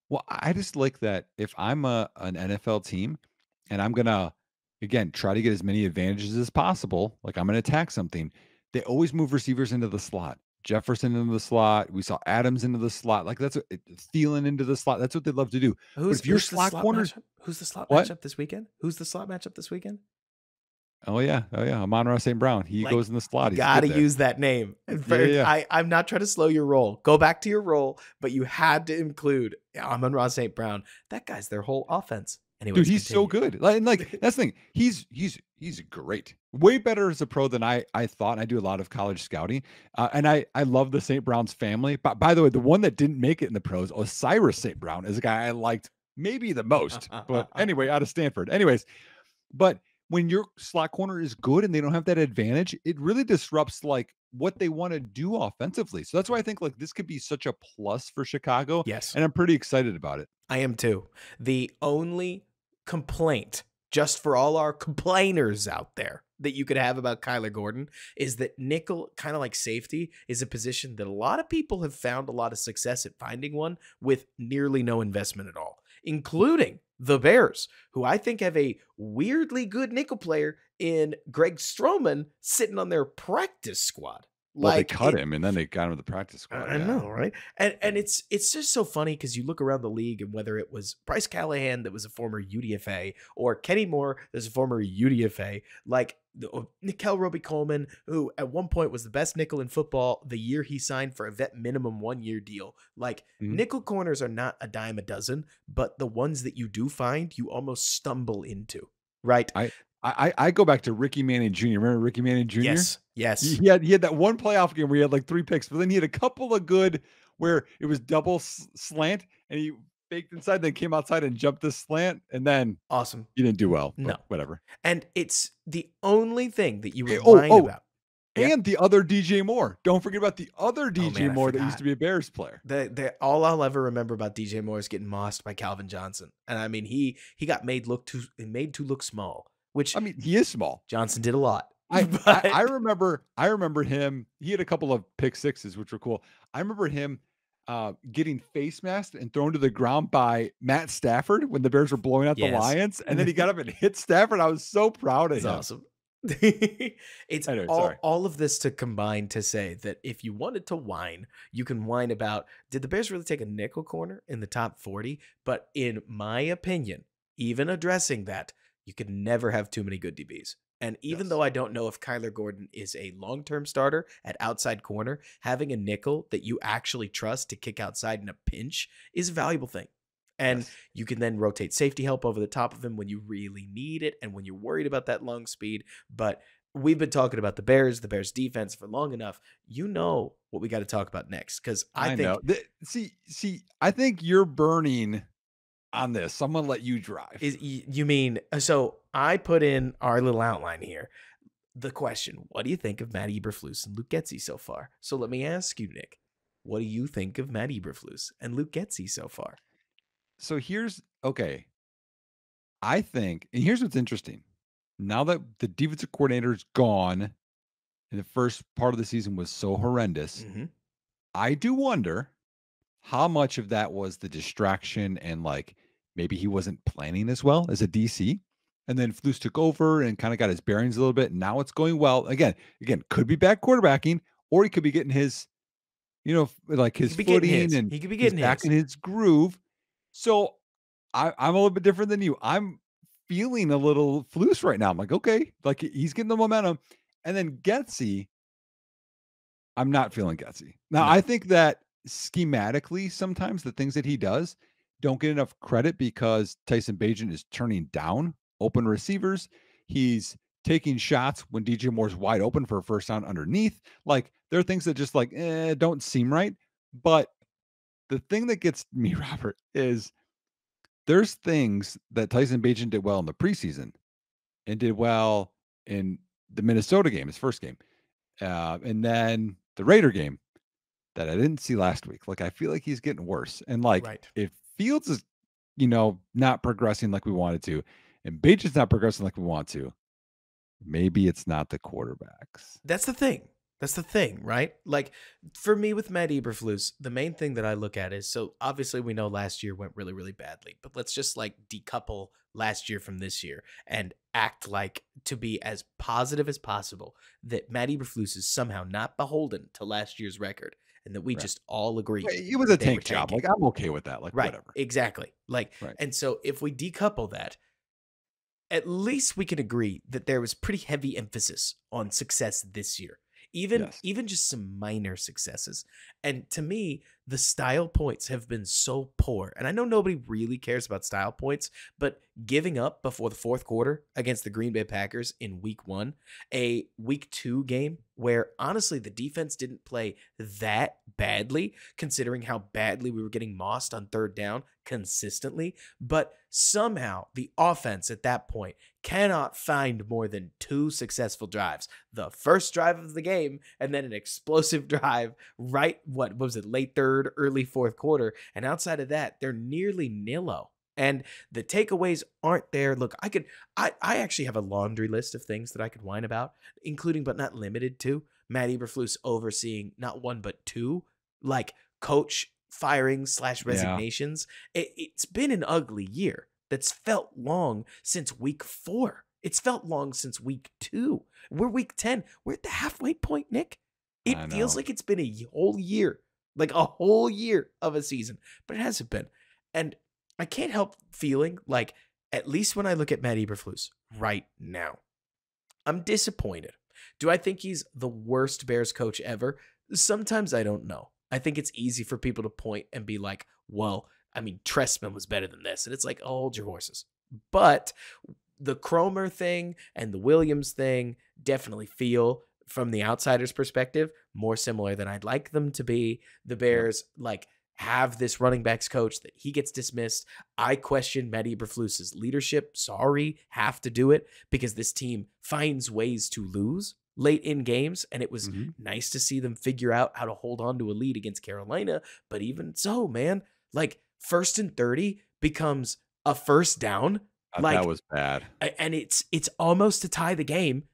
Well, I just like that if I'm an NFL team and I'm gonna again try to get as many advantages as possible, like I'm gonna attack something, they always move receivers into the slot. Jefferson into the slot. We saw Adams into the slot. Like that's what Thielen into the slot. That's what they love to do. But Who's if your who's the slot slot corners, matchup? Who's the slot what? matchup this weekend? Who's the slot matchup this weekend? Oh yeah, oh yeah. Amon-Ra St. Brown. He Like, goes in the you slot. He's gotta good there. use that name. And Yeah, yeah, yeah. I'm not trying to slow your roll. Go back to your roll, but you had to include Amon-Ra St. Brown. That guy's their whole offense. Dude, Anyways, he's so continue. good. Like, and like that's the thing. He's great. Way better as a pro than I thought. And I do a lot of college scouting, and I love the St. Brown's family. But by the way, the one that didn't make it in the pros, Osiris St. Brown, is a guy I liked maybe the most. But anyway, out of Stanford. Anyways, but when your slot corner is good and they don't have that advantage, it really disrupts like what they want to do offensively. So that's why I think like this could be such a plus for Chicago, Yes. and I'm pretty excited about it. I am too. The only complaint, just for all our complainers out there, that you could have about Kyler Gordon is that nickel, kind of like safety, is a position that a lot of people have found a lot of success at finding one with nearly no investment at all, including the Bears, who I think have a weirdly good nickel player in Greg Stroman sitting on their practice squad. Well, they Like cut him and then they got him to the practice squad. I Yeah. know, right? And it's just so funny because you look around the league and whether it was Bryce Callahan that was a former UDFA or Kenny Moore that's a former UDFA, like Nickel Roby Coleman, who at one point was the best nickel in football the year he signed for a vet minimum 1 year deal. Like Mhm. nickel corners are not a dime a dozen, but the ones that you do find, you almost stumble into, right? I go back to Ricky Manning Jr. Remember Ricky Manning Jr.? Yes, yes. He had that one playoff game where he had like 3 picks, but then he had a couple of good where it was double slant and he faked inside, then came outside and jumped the slant, and then Awesome. he didn't do well, No. but whatever. And it's the only thing that you Eh, would whine about. Yeah. and the other DJ Moore. Don't forget about the other Oh, DJ man, I Moore that used forgot. to be a Bears player. The all I'll ever remember about DJ Moore is getting mossed by Calvin Johnson. And I mean he got made to look small, which I mean, he is small. Johnson did a lot. I But remember him. He had a couple of pick sixes, which were cool. I remember him getting face masked and thrown to the ground by Matt Stafford when the Bears were blowing out the yes. Lions, and then he got up and hit Stafford. I was so proud of It's him. awesome. It's Anyway, sorry. all of this to combine to say that if you wanted to whine, you can whine about did the Bears really take a nickel corner in the top 40? But in my opinion, even addressing that, you could never have too many good DBs. And even Yes. though I don't know if Kyler Gordon is a long-term starter at outside corner, having a nickel that you actually trust to kick outside in a pinch is a valuable thing. And Yes. you can then rotate safety help over the top of him when you really need it and when you're worried about that lung speed. But we've been talking about the Bears defense for long enough. You know what we got to talk about next because I think know. See, I think you're burning on this. So I'm gonna let you drive. you mean so I put in our little outline here. The question, what do you think of Matt Eberflus and Luke Getsy so far? So let me ask you, Nick, what do you think of Matt Eberflus and Luke Getsy so far? So here's okay. I think, and here's what's interesting. Now that the defensive coordinator is gone, and the first part of the season was so horrendous, Mhm. I do wonder how much of that was the distraction and, like, maybe he wasn't planning as well as a DC, and then Flus took over and kinda got his bearings a little bit, and now it's going well. Again, could be bad quarterbacking, or he could be getting his, like, He his could be getting footing, his. and He could be he's getting back his. in his groove. So, I'm a little bit different than you. I'm feeling a little Flus right now. I'm like, "Okay," like, he's getting the momentum, and then Getsy, I'm not feeling Getsy. Now, No. I think that schematically, sometimes the things that he does don't get enough credit because Tyson Bagent is turning down open receivers. He's taking shots when DJ Moore's wide open for a first down underneath. Like, there are things that just like don't seem right. But the thing that gets me, Robert, is there's things that Tyson Bagent did well in the preseason and did well in the Minnesota game, his first game, and then the Raider game that I didn't see last week. Like, I feel like he's getting worse. And like, Right. if Fields is, not progressing like we wanted to, and Bates is not progressing like we want to, maybe it's not the quarterbacks. That's the thing. That's the thing, right? Like for me with Matt Eberflus, the main thing that I look at is so obviously we know last year went really, really badly, but let's just like decouple last year from this year and act like to be as positive as possible that Matt Eberflus is somehow not beholden to last year's record and that we Right. just all agree It was a that they were tank job. tanking. Like, I'm okay with that. Like, Right. whatever. Exactly. Like, Right. and so if we decouple that, at least we can agree that there was pretty heavy emphasis on success this year. Even Yes. even just some minor successes. And to me, the style points have been so poor. And I know nobody really cares about style points, but giving up before the fourth quarter against the Green Bay Packers in week 1, a week 2 game where honestly the defense didn't play that badly considering how badly we were getting mossed on third down consistently, but somehow the offense at that point cannot find more than 2 successful drives. The first drive of the game and then an explosive drive right what was it, late third, early fourth quarter, and outside of that, they're nearly nillo. And the takeaways aren't there. Look, I actually have a laundry list of things that I could whine about, including but not limited to Matt Eberflus overseeing not one but two like coach firings slash Yeah. resignations. It's been an ugly year that's felt long since week 4. It's felt long since week 2. We're week 10. We're at the halfway point, Nick. I It feels know. like it's been a whole year, like a whole year of a season, but it hasn't been. And I can't help feeling like, at least when I look at Matt Eberflus right now, I'm disappointed. Do I think he's the worst Bears coach ever? Sometimes I don't know. I think it's easy for people to point and be like, well, I mean, Trestman was better than this. And it's like, oh, hold your horses. But the Cromer thing and the Williams thing definitely feel, from the outsider's perspective, more similar than I'd like them to be. The Yep. Bears, like, have this running backs coach that he gets dismissed. I question Matt Eberflus's leadership. Sorry, have to do it because this team finds ways to lose late in games, and it was Mhm. nice to see them figure out how to hold on to a lead against Carolina. But even so, man, like 1st and 30 becomes a first down. That Like, was bad. and it's almost to tie the game,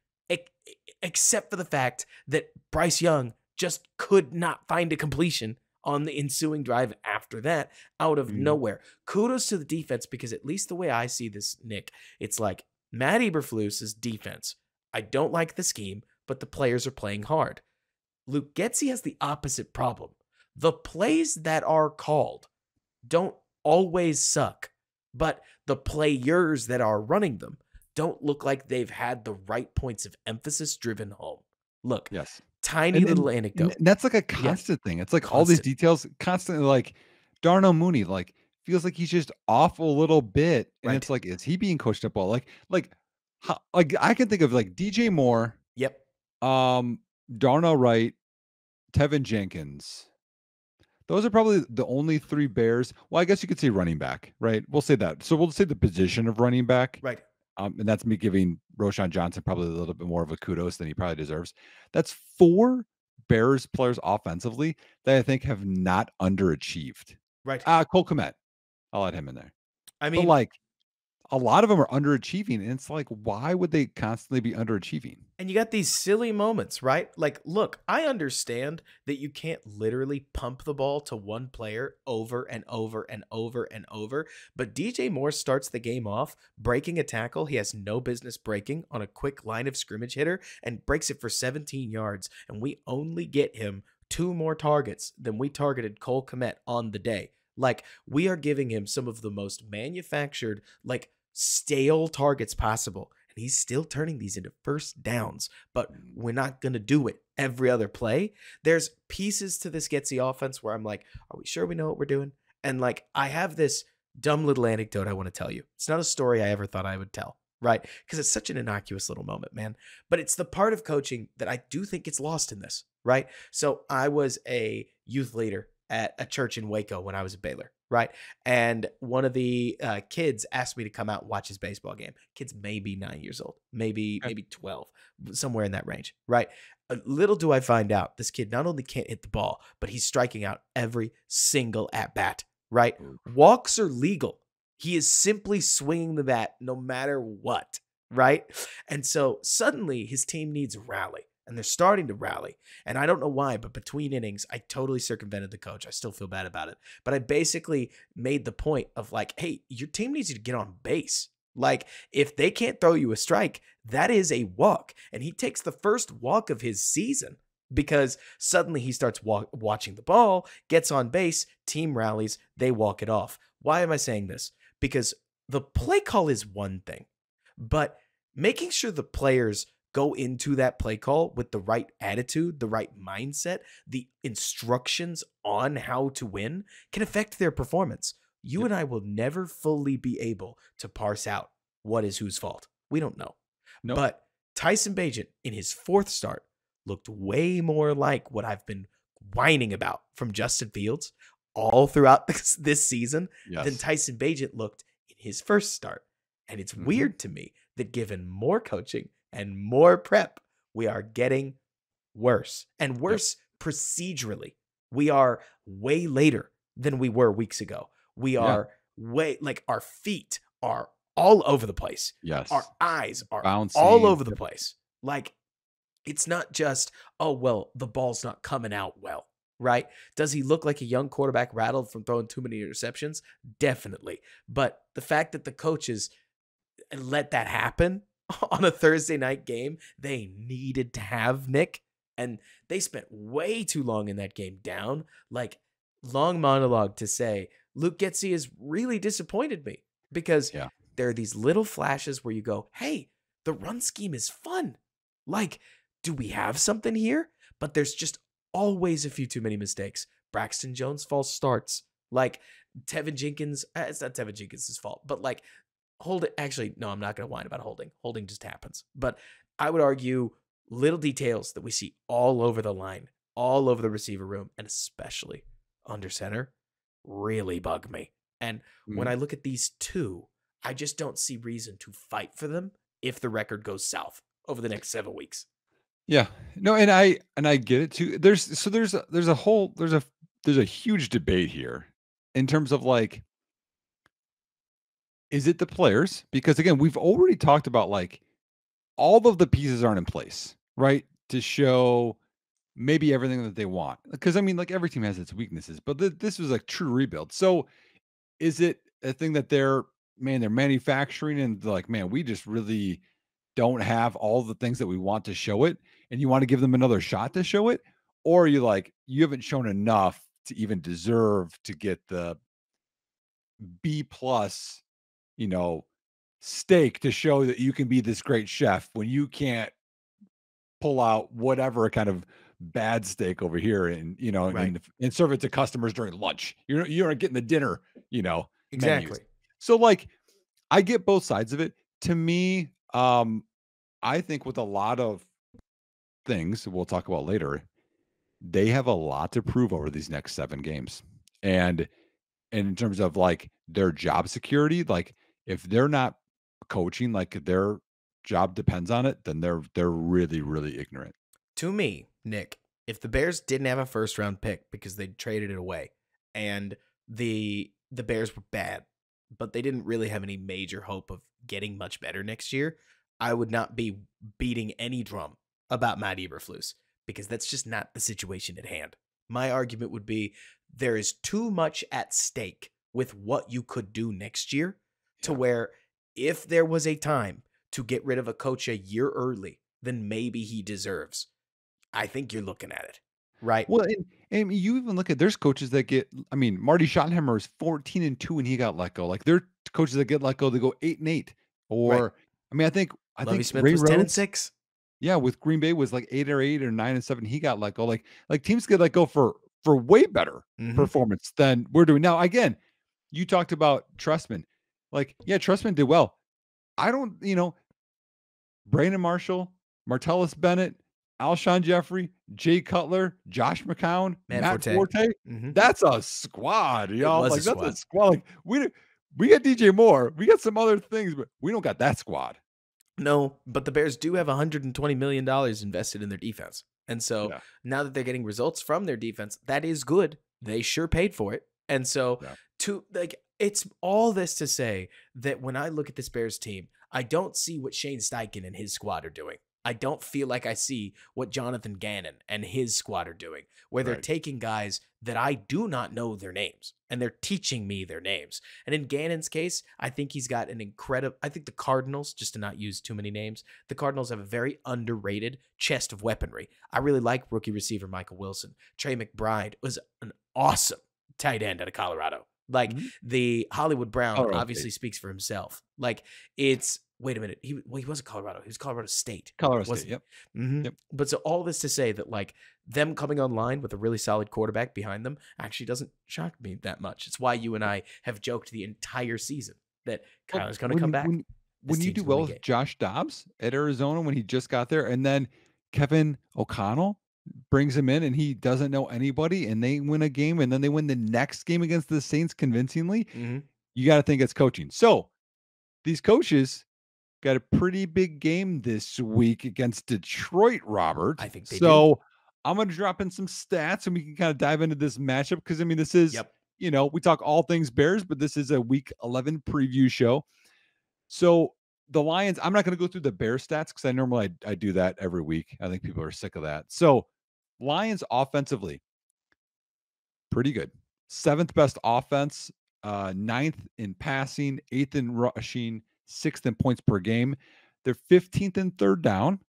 except for the fact that Bryce Young just could not find a completion on the ensuing drive after that out of Mhm. nowhere. Kudos to the defense because at least the way I see this, Nick, it's like Matt Eberflus's defense. I don't like the scheme, but the players are playing hard. Luke Getsy has the opposite problem. The plays that are called don't always suck, but the players that are running them don't look like they've had the right points of emphasis driven home. Look, Yes. tiny And little and and anecdote. that's like a Yeah, constant thing. It's like all these constant. details constantly, like, Darnell Mooney, like, feels like he's just off a little bit, and Right. it's like, is he being coached up well? Like, I can think of, like, DJ Moore, Yep. um, Darnell Wright, Tevin Jenkins. Those are probably the only 3 Bears, well, I guess you could say running back, right? We'll say that. So we'll say the position of running back, Right. and that's me giving Roshan Johnson probably a little bit more of a kudos than he probably deserves. That's 4 Bears players offensively that I think have not underachieved. Right. Cole Kmet, I'll add him in there. I But, mean, like, a lot of them are underachieving, and it's like, why would they constantly be underachieving? And you got these silly moments, right? Like, look, I understand that you can't literally pump the ball to one player over and over and over and over, but DJ Moore starts the game off breaking a tackle he has no business breaking on a quick line of scrimmage hitter and breaks it for 17 yards, and we only get him 2 more targets than we targeted Cole Kmet on the day. Like, we are giving him some of the most manufactured, like, stale targets possible. And he's still turning these into first downs, but we're not going to do it every other play. There's pieces to this Getsy offense where I'm like, are we sure we know what we're doing? And like, I have this dumb little anecdote I want to tell you. It's not a story I ever thought I would tell, right? Because it's such an innocuous little moment, man. But it's the part of coaching that I do think gets lost in this, right? So I was a youth leader at a church in Waco when I was at Baylor, right? And one of the kids asked me to come out and watch his baseball game. Kid's maybe 9 years old, maybe 12, somewhere in that range, right? Little do I find out, this kid not only can't hit the ball, but he's striking out every single at bat, right? Walks are legal. He is simply swinging the bat no matter what, right? And so suddenly his team needs a rally. And they're starting to rally. And I don't know why, but between innings, I totally circumvented the coach. I still feel bad about it. But I basically made the point of like, hey, your team needs you to get on base. Like, if they can't throw you a strike, that is a walk. And he takes the first walk of his season because suddenly he starts watching the ball, gets on base, team rallies, they walk it off. Why am I saying this? Because the play call is one thing, but making sure the players go into that play call with the right attitude, the right mindset, the instructions on how to win can affect their performance. You and I will never fully be able to parse out what is whose fault. We don't know. Nope. But Tyson Bagent in his 4th start looked way more like what I've been whining about from Justin Fields all throughout this season than Tyson Bagent looked in his 1st start. And it's weird to me that given more coaching and more prep, we are getting worse and worse procedurally. We are way later than we were weeks ago. We are way, like, our feet are all over the place. Yes. Our eyes are Bouncing. all over the place. Like, it's not just, oh, well, the ball's not coming out well, right? Does he look like a young quarterback rattled from throwing too many interceptions? Definitely. But the fact that the coaches let that happen on a Thursday night game they needed to have, Nick, and they spent way too long in that game down, like, long monologue to say Luke Getsy has really disappointed me because there are these little flashes where you go, hey, the run scheme is fun. Like, do we have something here? But there's just always a few too many mistakes. Braxton Jones false starts. Like, Tevin Jenkins, it's not Tevin Jenkins' fault, but like, Holding, actually, no, I'm not going to whine about holding. Holding just happens. But I would argue little details that we see all over the line, all over the receiver room, and especially under center, really bug me. And when I look at these two, I just don't see reason to fight for them if the record goes south over the next 7 weeks. Yeah. No, and I get it too. There's a huge debate here in terms of like, is it the players? Because again, we've already talked about like all of the pieces aren't in place, right? To show maybe everything that they want. Because I mean, like every team has its weaknesses, but this was a true rebuild. So is it a thing that they're manufacturing and like, man, we just really don't have all the things that we want to show it, and you want to give them another shot to show it? Or are you like, you haven't shown enough to even deserve to get the B plus, steak to show that you can be this great chef when you can't pull out whatever kind of bad steak over here and, and serve it to customers during lunch. You aren't getting the dinner, Exactly. menus. So like, I get both sides of it. To me, I think with a lot of things we'll talk about later, they have a lot to prove over these next 7 games. And in terms of like their job security, like if they're not coaching, like their job depends on it, then they're really, really ignorant. To me, Nick, if the Bears didn't have a 1st round pick because they traded it away and the Bears were bad, but they didn't really have any major hope of getting much better next year, I would not be beating any drum about Matt Eberflus because that's just not the situation at hand. My argument would be there is too much at stake with what you could do next year to Yeah. where if there was a time to get rid of a coach a year early, then maybe he deserves. I think you're looking at it, right? Well, and you even look at there's coaches that get I mean, Marty Schottenheimer is 14-2 and he got let go. Like there are coaches that get let go, they go 8-8. Right. Or I mean, I Lovey think Smith Ray was 10 and Rhodes, 6. yeah, with Green Bay was like 8 or 9-7. He got let go. Like teams get let go for way better Mm-hmm. performance than we're doing. Now, again, you talked about Trustman. Like, yeah, Trustman did well. I don't, Brandon Marshall, Martellus Bennett, Alshon Jeffrey, Jay Cutler, Josh McCown, Matt Forte. Mm-hmm. That's a squad, It y'all. was a Like that's a squad. squad. Like we got DJ Moore. We got some other things, but we don't got that squad. No, but the Bears do have $120 million invested in their defense. And so Yeah. now that they're getting results from their defense, that is good. They sure paid for it. And so Yeah. it's all this to say that when I look at this Bears team, I don't see what Shane Steichen and his squad are doing. I don't feel like I see what Jonathan Gannon and his squad are doing, where they're Right. taking guys that I do not know their names and they're teaching me their names. And in Gannon's case, I think he's got an incredible, I think the Cardinals, just to not use too many names, the Cardinals have a very underrated chest of weaponry. I really like rookie receiver Michael Wilson. Trey McBride was an awesome tight end out of Colorado. Like Mhm. the Hollywood Brown Colorado obviously State. speaks for himself. Like it's wait a minute. He wasn't Colorado. He was Colorado State. Colorado Wasn't State. Yep. he? Mm-hmm. Yep. But so all this to say that like them coming online with a really solid quarterback behind them actually doesn't shock me that much. It's why you and I have joked the entire season that Well, Kyler's going to come back. When you do well with Josh Dobbs at Arizona when he just got there, and then Kevin O'Connell brings him in and he doesn't know anybody, and they win a game, and then they win the next game against the Saints convincingly. Mm-hmm. You got to think it's coaching. So these coaches got a pretty big game this week against Detroit, Robert. I think they do. I'm going to drop in some stats and we can kind of dive into this matchup because, I mean, this is, we talk all things Bears, but this is a week 11 preview show. So the Lions, I'm not going to go through the Bear stats because I normally I do that every week. I think people are sick of that. So Lions offensively, pretty good. 7th best offense, 9th in passing, 8th in rushing, 6th in points per game. They're 15th in third down.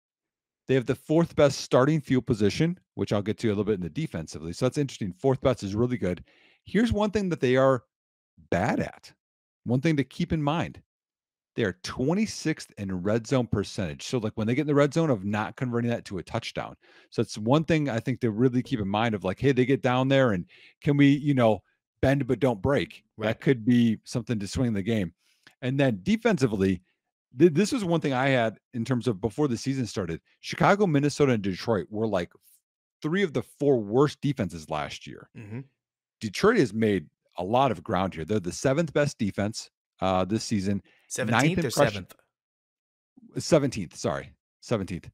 They have the 4th best starting field position, which I'll get to a little bit in the defensively. So that's interesting. 4th best is really good. Here's one thing that they are bad at. One thing to keep in mind. They are 26th in red zone percentage. So like when they get in the red zone of not converting that to a touchdown. So it's one thing I think to really keep in mind of like, hey, they get down there and can we, bend but don't break. Right. That could be something to swing the game. And then defensively, this was one thing I had in terms of before the season started. Chicago, Minnesota, and Detroit were like 3 of the 4 worst defenses last year. Mm-hmm. Detroit has made a lot of ground here. They're the 7th best defense this season. 17th or 7th? 17th, sorry. 17th.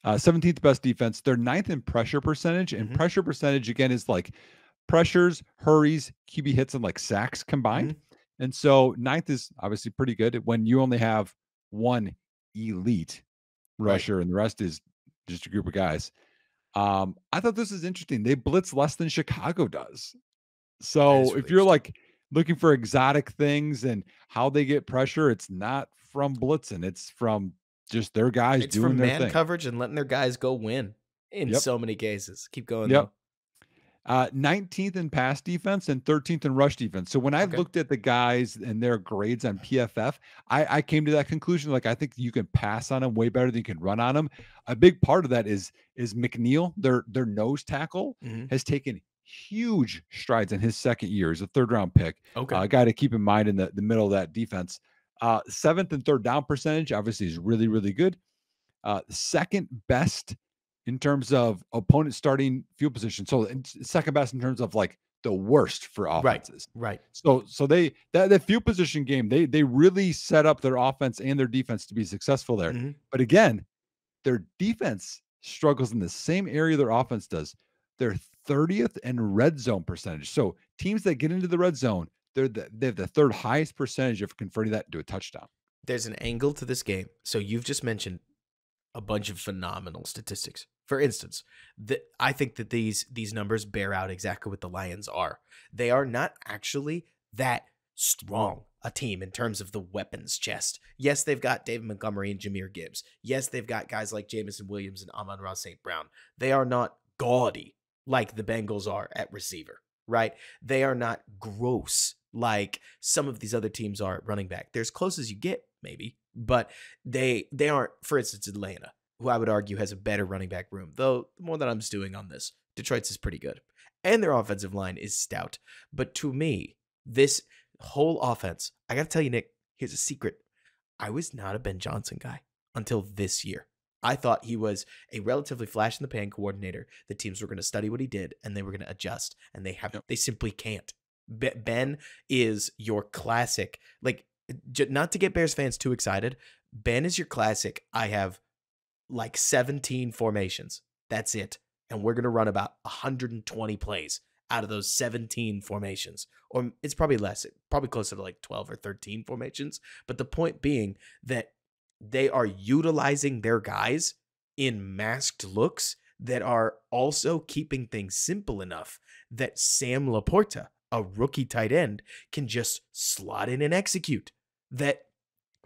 17th best defense. They're 9th in pressure percentage. And pressure percentage, again, is like pressures, hurries, QB hits, and like sacks combined. And so 9th is obviously pretty good when you only have one elite rusher and the rest is just a group of guys. I thought this is interesting. They blitz less than Chicago does. So if you're like looking for exotic things and how they get pressure, it's not from blitzing. It's from just their guys doing their thing. It's from man coverage and letting their guys go win in so many cases. Keep going though. 19th in pass defense and 13th in rush defense. So when I looked at the guys and their grades on PFF, I came to that conclusion. Like, I think you can pass on them way better than you can run on them. A big part of that is McNeil, their nose tackle, has taken huge strides in his second year. He's a 3rd round pick. A guy to keep in mind in the middle of that defense. 7th and 3rd down percentage, obviously, is really, really good. 2nd best in terms of opponent starting field position. So 2nd best in terms of like the worst for offenses. Right. So they that field position game, they really set up their offense and their defense to be successful there. But again, their defense struggles in the same area their offense does. They're 30th in red zone percentage. So teams that get into the red zone, they have the third highest percentage of converting that into a touchdown. There's an angle to this game. So you've just mentioned a bunch of phenomenal statistics. For instance, I think that these numbers bear out exactly what the Lions are. They are not actually that strong a team in terms of the weapons chest. Yes, they've got David Montgomery and Jahmyr Gibbs. Yes, they've got guys like Jameson Williams and Amon-Ra St. Brown. They are not gaudy like the Bengals are at receiver, right? They are not gross like some of these other teams are at running back. They're as close as you get, maybe, but they aren't, for instance, Atlanta, who I would argue has a better running back room, though the more that I'm stewing on this, Detroit's is pretty good. And their offensive line is stout. But to me, this whole offense, I got to tell you, Nick, here's a secret. I was not a Ben Johnson guy until this year. I thought he was a relatively flash in the pan coordinator. The teams were going to study what he did and they were going to adjust, and they simply can't. Ben is your classic, like, not to get Bears fans too excited, Ben is your classic. I have like 17 formations. That's it. And we're going to run about 120 plays out of those 17 formations. Or it's probably less, probably closer to like 12 or 13 formations. But the point being that they are utilizing their guys in masked looks that are also keeping things simple enough that Sam Laporta, a rookie tight end, can just slot in and execute. That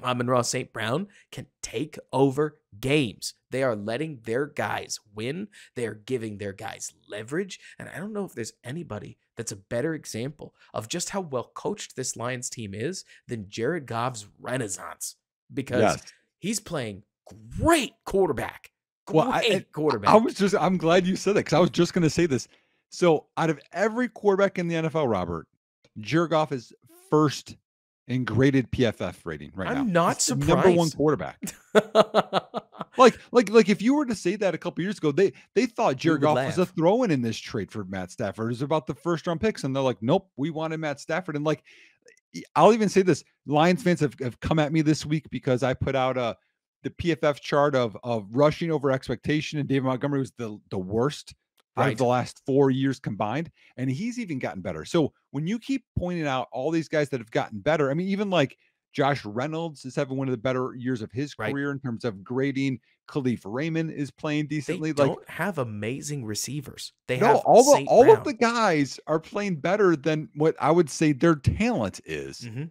Amon-Ra St. Brown can take over games. They are letting their guys win. They are giving their guys leverage. And I don't know if there's anybody that's a better example of just how well coached this Lions team is than Jared Goff's renaissance. Because he's playing great quarterback. Quarterback. I'm glad you said that, because I was just going to say this. So out of every quarterback in the NFL, Robert, Jared Goff is first in graded PFF rating right now. I'm not surprised. Number one quarterback. like if you were to say that a couple years ago, they thought Jared Goff was a throw-in in this trade for Matt Stafford. It was about the first round picks, and they're like, nope, we wanted Matt Stafford. And like, I'll even say this: Lions fans have come at me this week because I put out the PFF chart of rushing over expectation, and David Montgomery was the worst out of the last 4 years combined, and he's even gotten better. So when you keep pointing out all these guys that have gotten better, I mean, even like Josh Reynolds is having one of the better years of his career in terms of grading. Khalif Raymond is playing decently. They don't have amazing receivers. They have all of the guys are playing better than what I would say their talent is. Mm-hmm.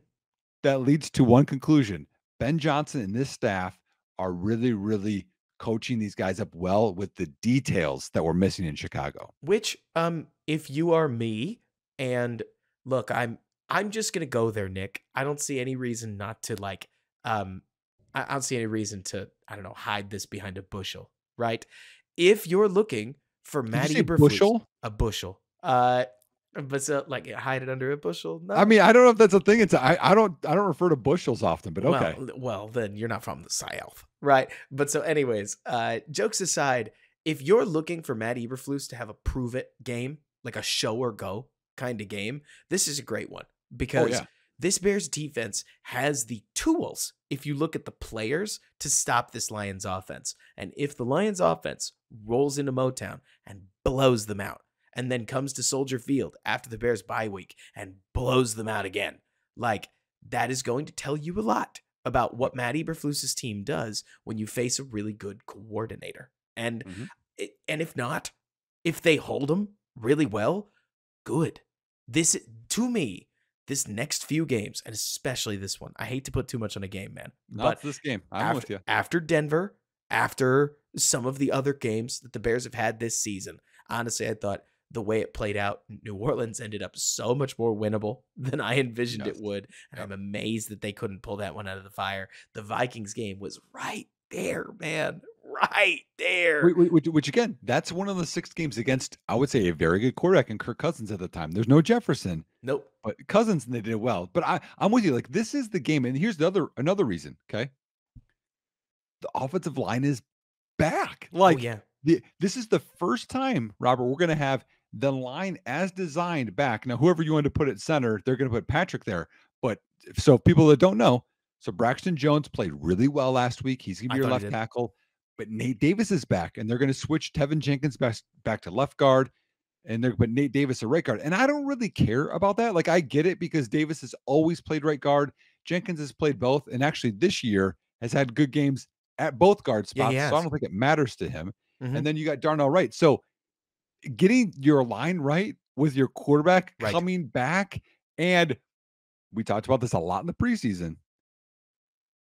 That leads to one conclusion: Ben Johnson and this staff are really, really coaching these guys up well with the details that we're missing in Chicago. Which, if you are me, and look, I'm just gonna go there, Nick. I don't see any reason not to I don't see any reason to, I don't know, hide this behind a bushel, right? If you're looking for Matt Eberflus, a bushel, but so like hide it under a bushel. No. I mean, I don't know if that's a thing. I don't refer to bushels often, but okay. Well, then you're not from the South, right? But so, anyways, jokes aside, if you're looking for Matt Eberflus to have a prove it game, like a show or go kind of game, this is a great one because this Bears defense has the tools, if you look at the players, to stop this Lions offense. And if the Lions offense rolls into Motown and blows them out, and then comes to Soldier Field after the Bears bye week and blows them out again, like, that is going to tell you a lot about what Matt Eberflus's team does when you face a really good coordinator. And and if not, if they hold them really well, good. This, to me, this next few games, and especially this one, I hate to put too much on a game, man. Not this game. I'm with you. After Denver, after some of the other games that the Bears have had this season, honestly, I thought the way it played out, New Orleans ended up so much more winnable than I envisioned it would. And I'm amazed that they couldn't pull that one out of the fire. The Vikings game was right there, man. Right there. Which again, that's one of the 6 games against, I would say, a very good quarterback in Kirk Cousins at the time. There's no Jefferson. Nope. But Cousins, and they did well. But I'm with you. Like, this is the game. And here's another reason, okay? The offensive line is back. Like, this is the first time, Robert, we're going to have the line as designed back. Now, whoever you want to put at center, they're going to put Patrick there. But so people that don't know, so Braxton Jones played really well last week. He's going to be your left tackle. But Nate Davis is back, and they're going to switch Tevin Jenkins back to left guard. and they're but Nate Davis a right guard. And I don't really care about that. Like I get it because Davis has always played right guard. Jenkins has played both, and actually this year has had good games at both guard Yeah, he spots. So I has. don't think it matters to him. Hmm. And then you got Darnell Wright. So getting your line right with your quarterback Right. coming back, and we talked about this a lot in the preseason.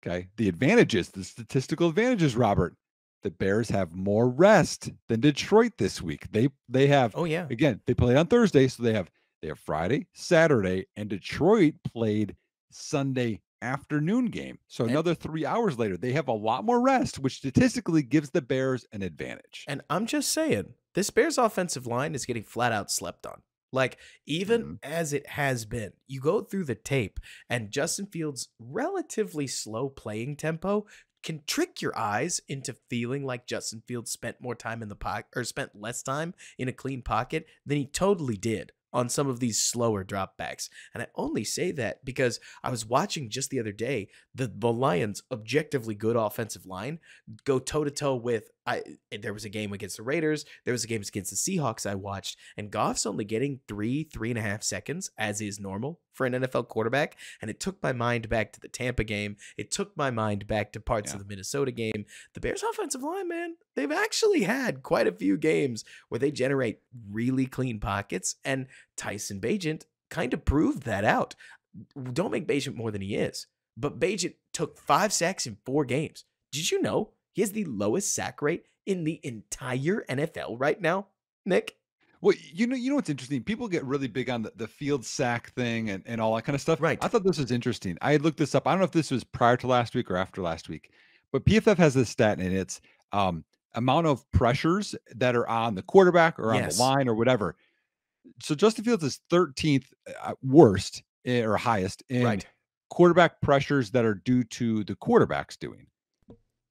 Okay. The advantages, the statistical advantages, Robert. The Bears have more rest than Detroit this week. They have Oh yeah. again, they played on Thursday, so they have Friday, Saturday, and Detroit played Sunday afternoon game. So And another 3 hours later, they have a lot more rest, which statistically gives the Bears an advantage. And I'm just saying, this Bears offensive line is getting flat out slept on. Like, even Mhm. as it has been, you go through the tape, and Justin Fields' relatively slow playing tempo can trick your eyes into feeling like Justin Fields spent more time in the pocket or spent less time in a clean pocket than he totally did on some of these slower dropbacks. And I only say that because I was watching just the other day the Lions' objectively good offensive line go toe to toe with there was a game against the Raiders, there was a game against the Seahawks I watched, and Goff's only getting 3.5 seconds, as is normal for an NFL quarterback. And it took my mind back to the Tampa game. It took my mind back to parts Yeah. of the Minnesota game. The Bears offensive line, man, they've actually had quite a few games where they generate really clean pockets, and Tyson Bagent kind of proved that out. Don't make Bagent more than he is, but Bagent took 5 sacks in 4 games. Did you know he has the lowest sack rate in the entire NFL right now, Nick? Well, you know what's interesting? People get really big on the field sack thing and all that kind of stuff. I Right. thought this was interesting. I had looked this up. I don't know if this was prior to last week or after last week, but PFF has this stat and it's amount of pressures that are on the quarterback or on the Yes. line or whatever. So Justin Fields is 13th worst or highest in Right. quarterback pressures that are due to the quarterback's doing.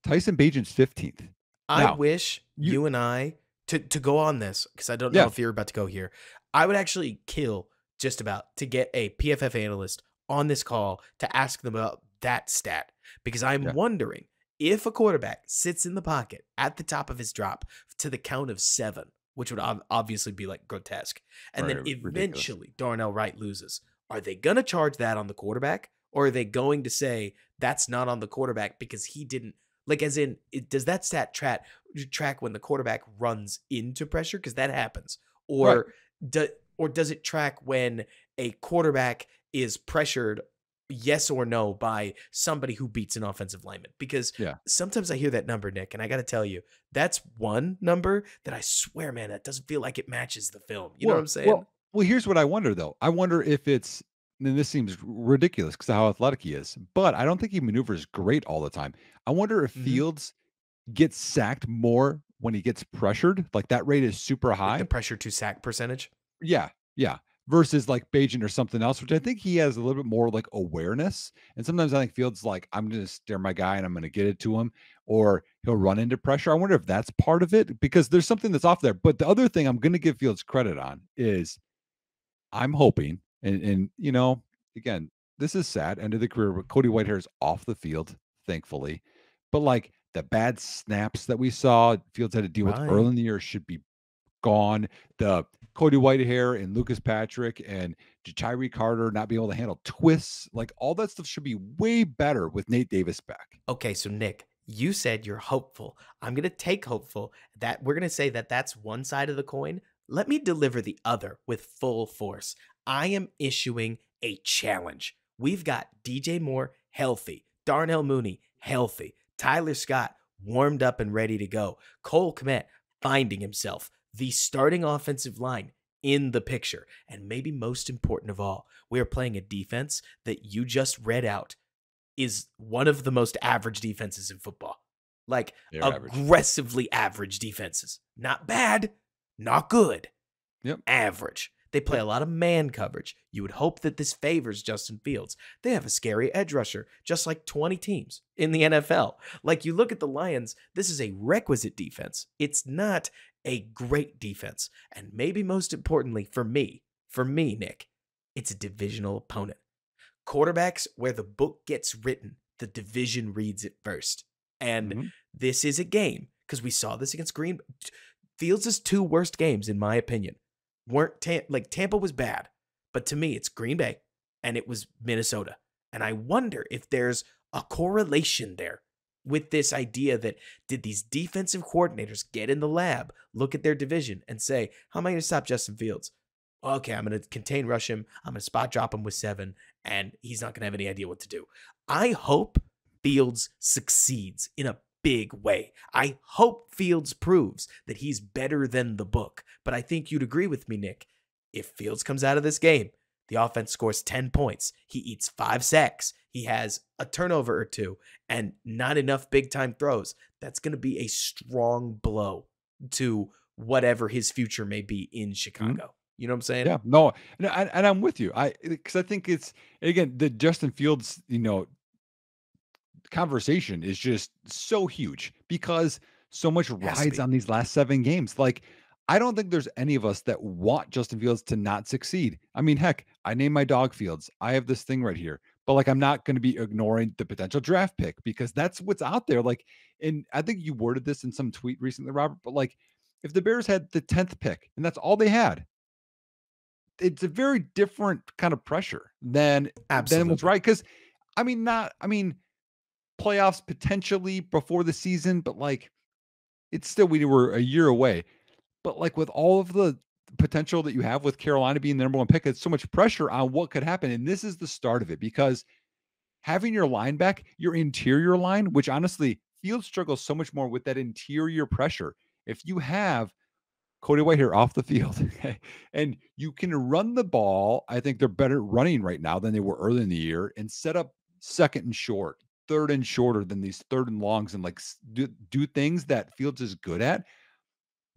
Tyson Bagent's 15th. I Now, wish you you and I to go on this because I don't know yeah, if you're about to go here. I would actually kill just about to get a PFF analyst on this call to ask them about that stat because I'm yeah, wondering if a quarterback sits in the pocket at the top of his drop to the count of 7, which would obviously be like grotesque, and then right, ridiculous. eventually Darnell Wright loses. Are they going to charge that on the quarterback, or are they going to say that's not on the quarterback because he didn't? Like, as in, does that stat track when the quarterback runs into pressure? Because that happens. Right. Do, or does it track when a quarterback is pressured, yes or no, by somebody who beats an offensive lineman? Because Yeah. sometimes I hear that number, Nick, and I got to tell you, that's one number that I swear, man, that doesn't feel like it matches the film. You know what Well I'm saying? well well, here's what I wonder, though. I wonder if it's and this seems ridiculous because of how athletic he is, but I don't think he maneuvers great all the time. I wonder if Hmm. Fields gets sacked more when he gets pressured, like, that rate is super Like the high. pressure to sack percentage. Yeah, yeah, versus, like, Bagent or something else, which I think he has a little bit more, like, awareness, and sometimes I think Fields like, "I'm gonna stare my guy and I'm gonna get it to him," or he'll run into pressure. I wonder if that's part of it because there's something that's off there, but the other thing I'm gonna give Fields credit on is I'm hoping, and again, this is sad, end of the career, but Cody Whitehair's off the field, thankfully. But like the bad snaps that we saw Fields had to deal with early Right. in the year should be gone. The Cody Whitehair and Lucas Patrick and Jachiri Carter not being able to handle twists, like all that stuff should be way better with Nate Davis back. Okay, so Nick, you said you're hopeful. I'm going to take hopeful. That we're going to say that that's one side of the coin. Let me deliver the other with full force. I am issuing a challenge. We've got DJ Moore healthy, Darnell Mooney healthy, Tyler Scott warmed up and ready to go, Cole Kmet finding himself, the starting offensive line in the picture. And maybe most important of all, we are playing a defense that you just read out is one of the most average defenses in football. Like They're average. aggressively average defenses. Not bad, not good, Yep. average. They play Yep. a lot of man coverage. You would hope that this favors Justin Fields. They have a scary edge rusher, just like 20 teams in the NFL. Like you look at the Lions, this is a requisite defense. It's not a great defense. And maybe most importantly for me, Nick, it's a divisional opponent. Quarterbacks where the book gets written, the division reads it first. And Mhm. this is a game because we saw this against Green. Fields' 2 worst games, in my opinion. weren't like Tampa was bad, but to me, it's Green Bay and it was Minnesota. And I wonder if there's a correlation there with this idea that did these defensive coordinators get in the lab, look at their division, and say, how am I going to stop Justin Fields? Okay, I'm going to contain rush him. I'm going to spot drop him with 7, and he's not going to have any idea what to do. I hope Fields succeeds in a big way. I hope Fields proves that he's better than the book. But I think you'd agree with me, Nick. If Fields comes out of this game, the offense scores 10 points. He eats 5 sacks. He has a turnover or 2 and not enough big time throws. That's going to be a strong blow to whatever his future may be in Chicago. Mm-hmm. You know what I'm saying? Yeah, no, and I'm with you. Because I think it's, again, the Justin Fields, conversation is just so huge because so much rides on these last 7 games. Like, I don't think there's any of us that want Justin Fields to not succeed. I mean, heck, I named my dog Fields. I have this thing right here, but like, I'm not going to be ignoring the potential draft pick because that's what's out there. Like, and I think you worded this in some tweet recently, Robert, but like, if the Bears had the 10th pick and that's all they had, it's a very different kind of pressure than what's right. Cause I mean, playoffs potentially before the season, but like, it's still, we were a year away. But like, with all of the potential that you have with Carolina being the number 1 pick, it's so much pressure on what could happen. And this is the start of it, because having your line back, your interior line, which honestly, Fields struggles so much more with that interior pressure. If you have Cody Whitehair off the field, and you can run the ball, I think they're better running right now than they were early in the year, and set up 2nd and short, 3rd and shorter than these 3rd and longs, and like do things that Fields is good at.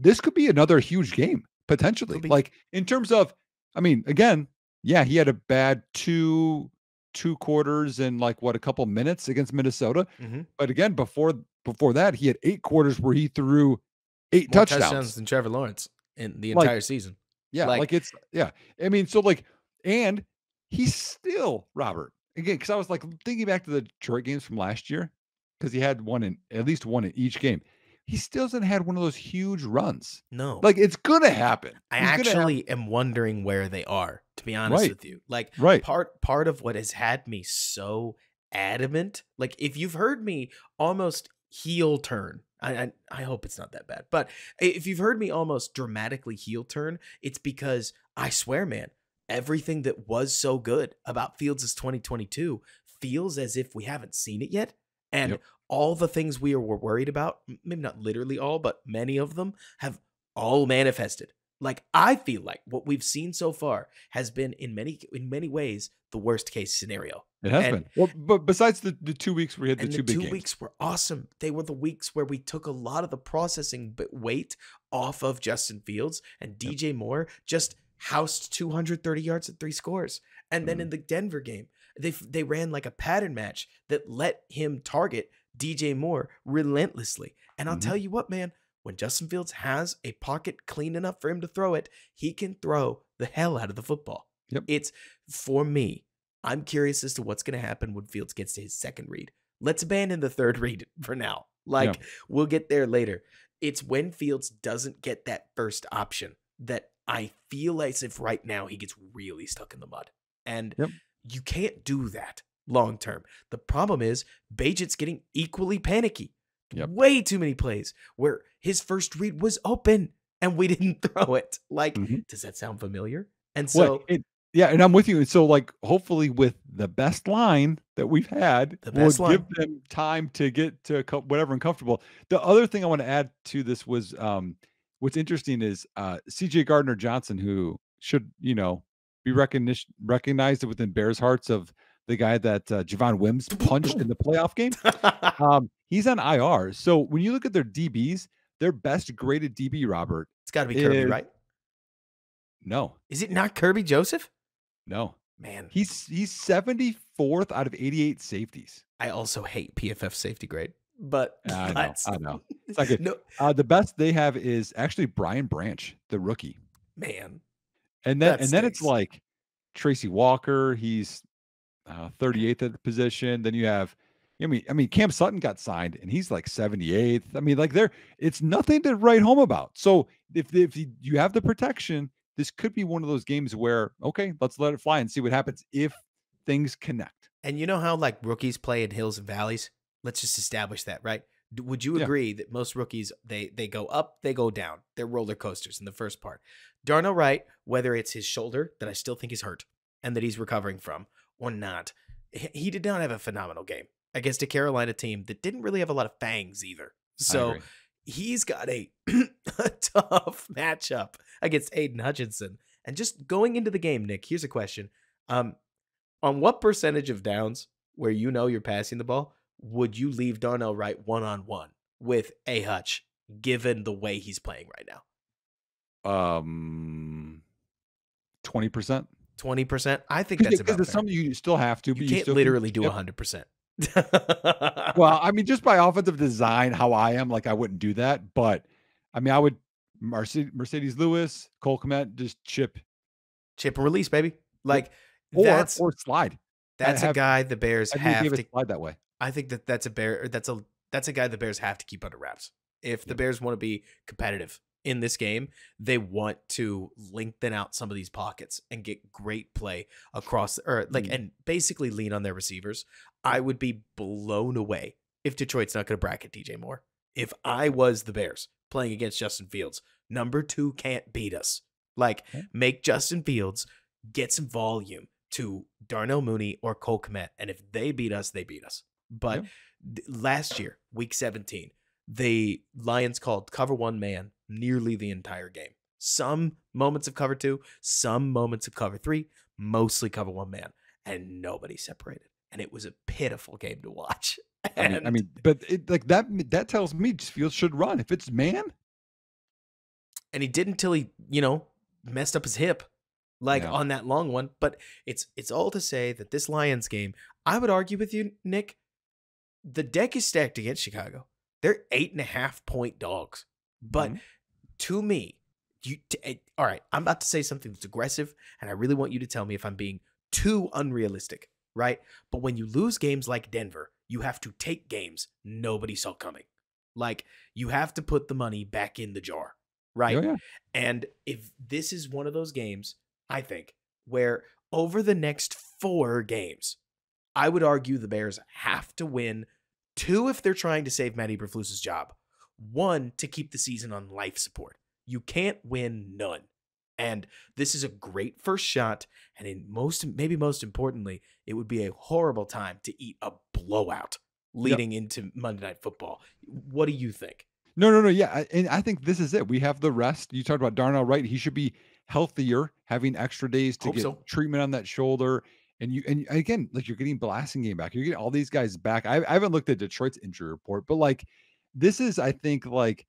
This could be another huge game potentially. Like, in terms of, I mean, again, yeah, he had a bad two quarters and like a couple minutes against Minnesota. Mm-hmm. But again, before that, he had 8 quarters where he threw 8 touchdowns than Trevor Lawrence in the entire season. Yeah, it's, yeah. I mean, so like, and he's still, Robert, again, because I was like thinking back to the Detroit games from last year, because he had at least one in each game. He still hasn't had one of those huge runs. No. Like, it's going to happen. I actually am wondering where they are, to be honest with you. Like, part of what has had me so adamant, like, if you've heard me almost heel turn, I hope it's not that bad, but if you've heard me almost dramatically heel turn, it's because I swear, man, everything that was so good about Fields' 2022 feels as if we haven't seen it yet. And all the things we were worried about, maybe not literally all, but many of them have all manifested. Like, I feel like what we've seen so far has been in many ways the worst case scenario. It has been. Well, but besides the 2 weeks we had the 2 big games. The 2 weeks were awesome. They were the weeks where we took a lot of the processing weight off of Justin Fields, and DJ Moore just housed 230 yards and 3 scores. And then in the Denver game, they ran like a pattern match that let him target DJ Moore relentlessly. And I'll tell you what, man, when Justin Fields has a pocket clean enough for him to throw it, he can throw the hell out of the football. It's, for me, I'm curious as to what's going to happen when Fields gets to his 2nd read. Let's abandon the 3rd read for now. We'll get there later. It's when Fields doesn't get that first option that I feel as if right now he gets really stuck in the mud. And you can't do that long term. The problem is Bagent's getting equally panicky. Way too many plays where his first read was open and we didn't throw it. Like, does that sound familiar? And so, and I'm with you. And so, like, hopefully with the best line that we've had, we'll give them time to get to whatever uncomfortable. The other thing I want to add to this was, what's interesting is CJ Gardner-Johnson, who should, be recognized within Bears hearts of the guy that Javon Wims punched in the playoff game. He's on IR. So when you look at their DBs, their best graded DB, Robert, it's got to be Kirby, right? No. Is it not Kirby Joseph? No. Man. He's 74th out of 88 safeties. I also hate PFF safety grade, but I know. It's like no. The best they have is actually Brian Branch, the rookie. Man. And then it's like Tracy Walker, he's 38th at the position. Then you have, I mean, Cam Sutton got signed and he's like 78th. I mean, like, it's nothing to write home about. So if you have the protection, this could be one of those games where, okay, let's let it fly and see what happens if things connect. And you know how like rookies play in hills and valleys? Let's just establish that, right? Would you Yeah. agree that most rookies they go up, they go down. They're roller coasters in the first part. Darnell Wright, whether it's his shoulder that I still think is hurt and that he's recovering from or not, he did not have a phenomenal game against a Carolina team that didn't really have a lot of fangs either. I So agree. he's got a, a tough matchup against Aiden Hutchinson. And just going into the game, Nick, here's a question. Um, on what percentage of downs where you know you're passing the ball would you leave Darnell Wright one-on-one with A Hutch, given the way he's playing right now? 20%. 20%? I think that's Because about there's fair. some you still have to, You but you can't still can literally do chip. 100%. Well, I mean, just by offensive design, how I am, like I wouldn't do that. But I mean, I would Mercedes Lewis, Cole Kmet, just chip. Chip and release, baby. Yep. Like that's Or slide. that's a Have guy the Bears Anthony have Davis to. slide that way. I think that's a bear. That's a guy the Bears have to keep under wraps. If the Yep. Bears want to be competitive in this game, they want to lengthen out some of these pockets and get great play across, or like, Mm. and basically lean on their receivers. I would be blown away if Detroit's not going to bracket DJ Moore. If I was the Bears playing against Justin Fields, number 2 can't beat us. Like, Okay. make Justin Fields get some volume to Darnell Mooney or Cole Kmet, and if they beat us, they beat us. But last year, week 17, the Lions called cover 1 man nearly the entire game. Some moments of cover 2, some moments of cover 3, mostly cover 1 man, and nobody separated. And it was a pitiful game to watch. I mean, but it, like that tells me Fields should run if it's man. And he didn't until he, messed up his hip, like Yeah. on that long one. But it's all to say that this Lions game, I would argue with you, Nick, the deck is stacked against Chicago. They're 8.5-point dogs. But Mhm. to me, all right, I'm about to say something that's aggressive, and I really want you to tell me if I'm being too unrealistic, right? But when you lose games like Denver, you have to take games nobody saw coming. Like, you have to put the money back in the jar, right? Oh, yeah. And if this is one of those games, I think, where over the next 4 games, I would argue the Bears have to win 2 if they're trying to save Matt Eberflus's job, 1 to keep the season on life support. You can't win none. And this is a great first shot. And maybe most importantly, it would be a horrible time to eat a blowout leading into Monday Night Football. What do you think? No. Yeah. And I think this is it. We have the rest. You talked about Darnell Wright. He should be healthier, having extra days to Hope get so. treatment on that shoulder. And again, like you're getting Blasingame back. You're getting all these guys back. I haven't looked at Detroit's injury report, but like this is, I think, like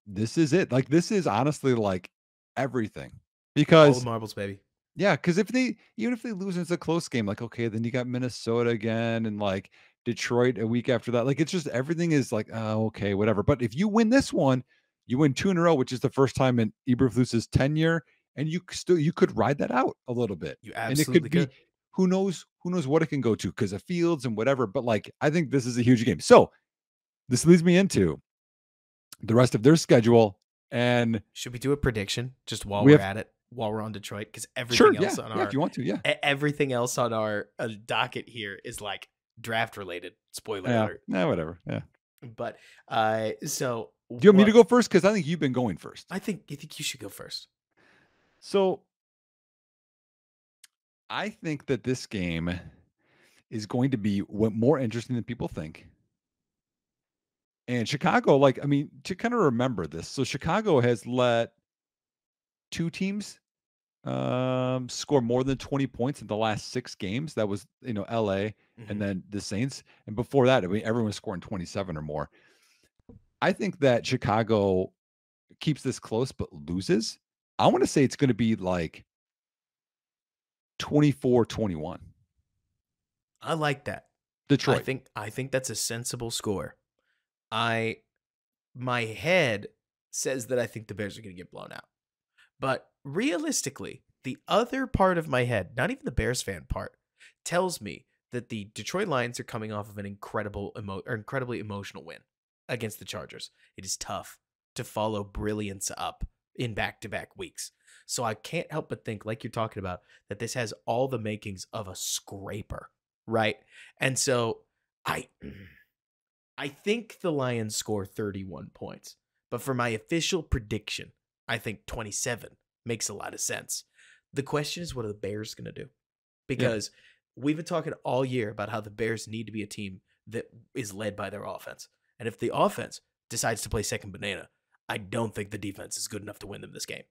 this is it. Like this is honestly like everything. All Because the marbles, baby. yeah, because even if they lose, and it's a close game. Like, okay, then you got Minnesota again, and like Detroit a week after that. Like, it's just everything is like, oh, okay, whatever. But if you win this one, you win 2 in a row, which is the first time in Eberflus's tenure, and you could ride that out a little bit, You and it absolutely could be could. who knows what it can go to because of Fields and whatever. But like, I think this is a huge game. So this leads me into the rest of their schedule, and Should we do a prediction just while we we're have at it, while we're on Detroit? Because sure, everything else on yeah, if you want to, yeah. everything else on our docket here is like draft related. Spoiler Yeah, alert. whatever. Yeah. But so Do you want me to go first? Because I think you've been going first. I think you should go first. So I think that this game is going to be more interesting than people think. And Chicago, like, I mean, to kind of remember this. So Chicago has let 2 teams score more than 20 points in the last 6 games. That was, LA and then the Saints. And before that, I mean, everyone was scoring 27 or more. I think that Chicago keeps this close but loses. I want to say it's going to be like 24-21. I like that. Detroit. I think that's a sensible score. My head says that I think the Bears are going to get blown out. But realistically, the other part of my head, not even the Bears fan part, tells me that the Detroit Lions are coming off of an incredibly emotional win against the Chargers. It is tough to follow brilliance up in back-to-back weeks. So I can't help but think, like you're talking about, that this has all the makings of a scraper, right? And so I I think the Lions score 31 points. But for my official prediction, I think 27 makes a lot of sense. The question is, what are the Bears going to do? Yeah. Because we've been talking all year about how the Bears need to be a team that is led by their offense. And if the offense decides to play second banana, I don't think the defense is good enough to win them this game.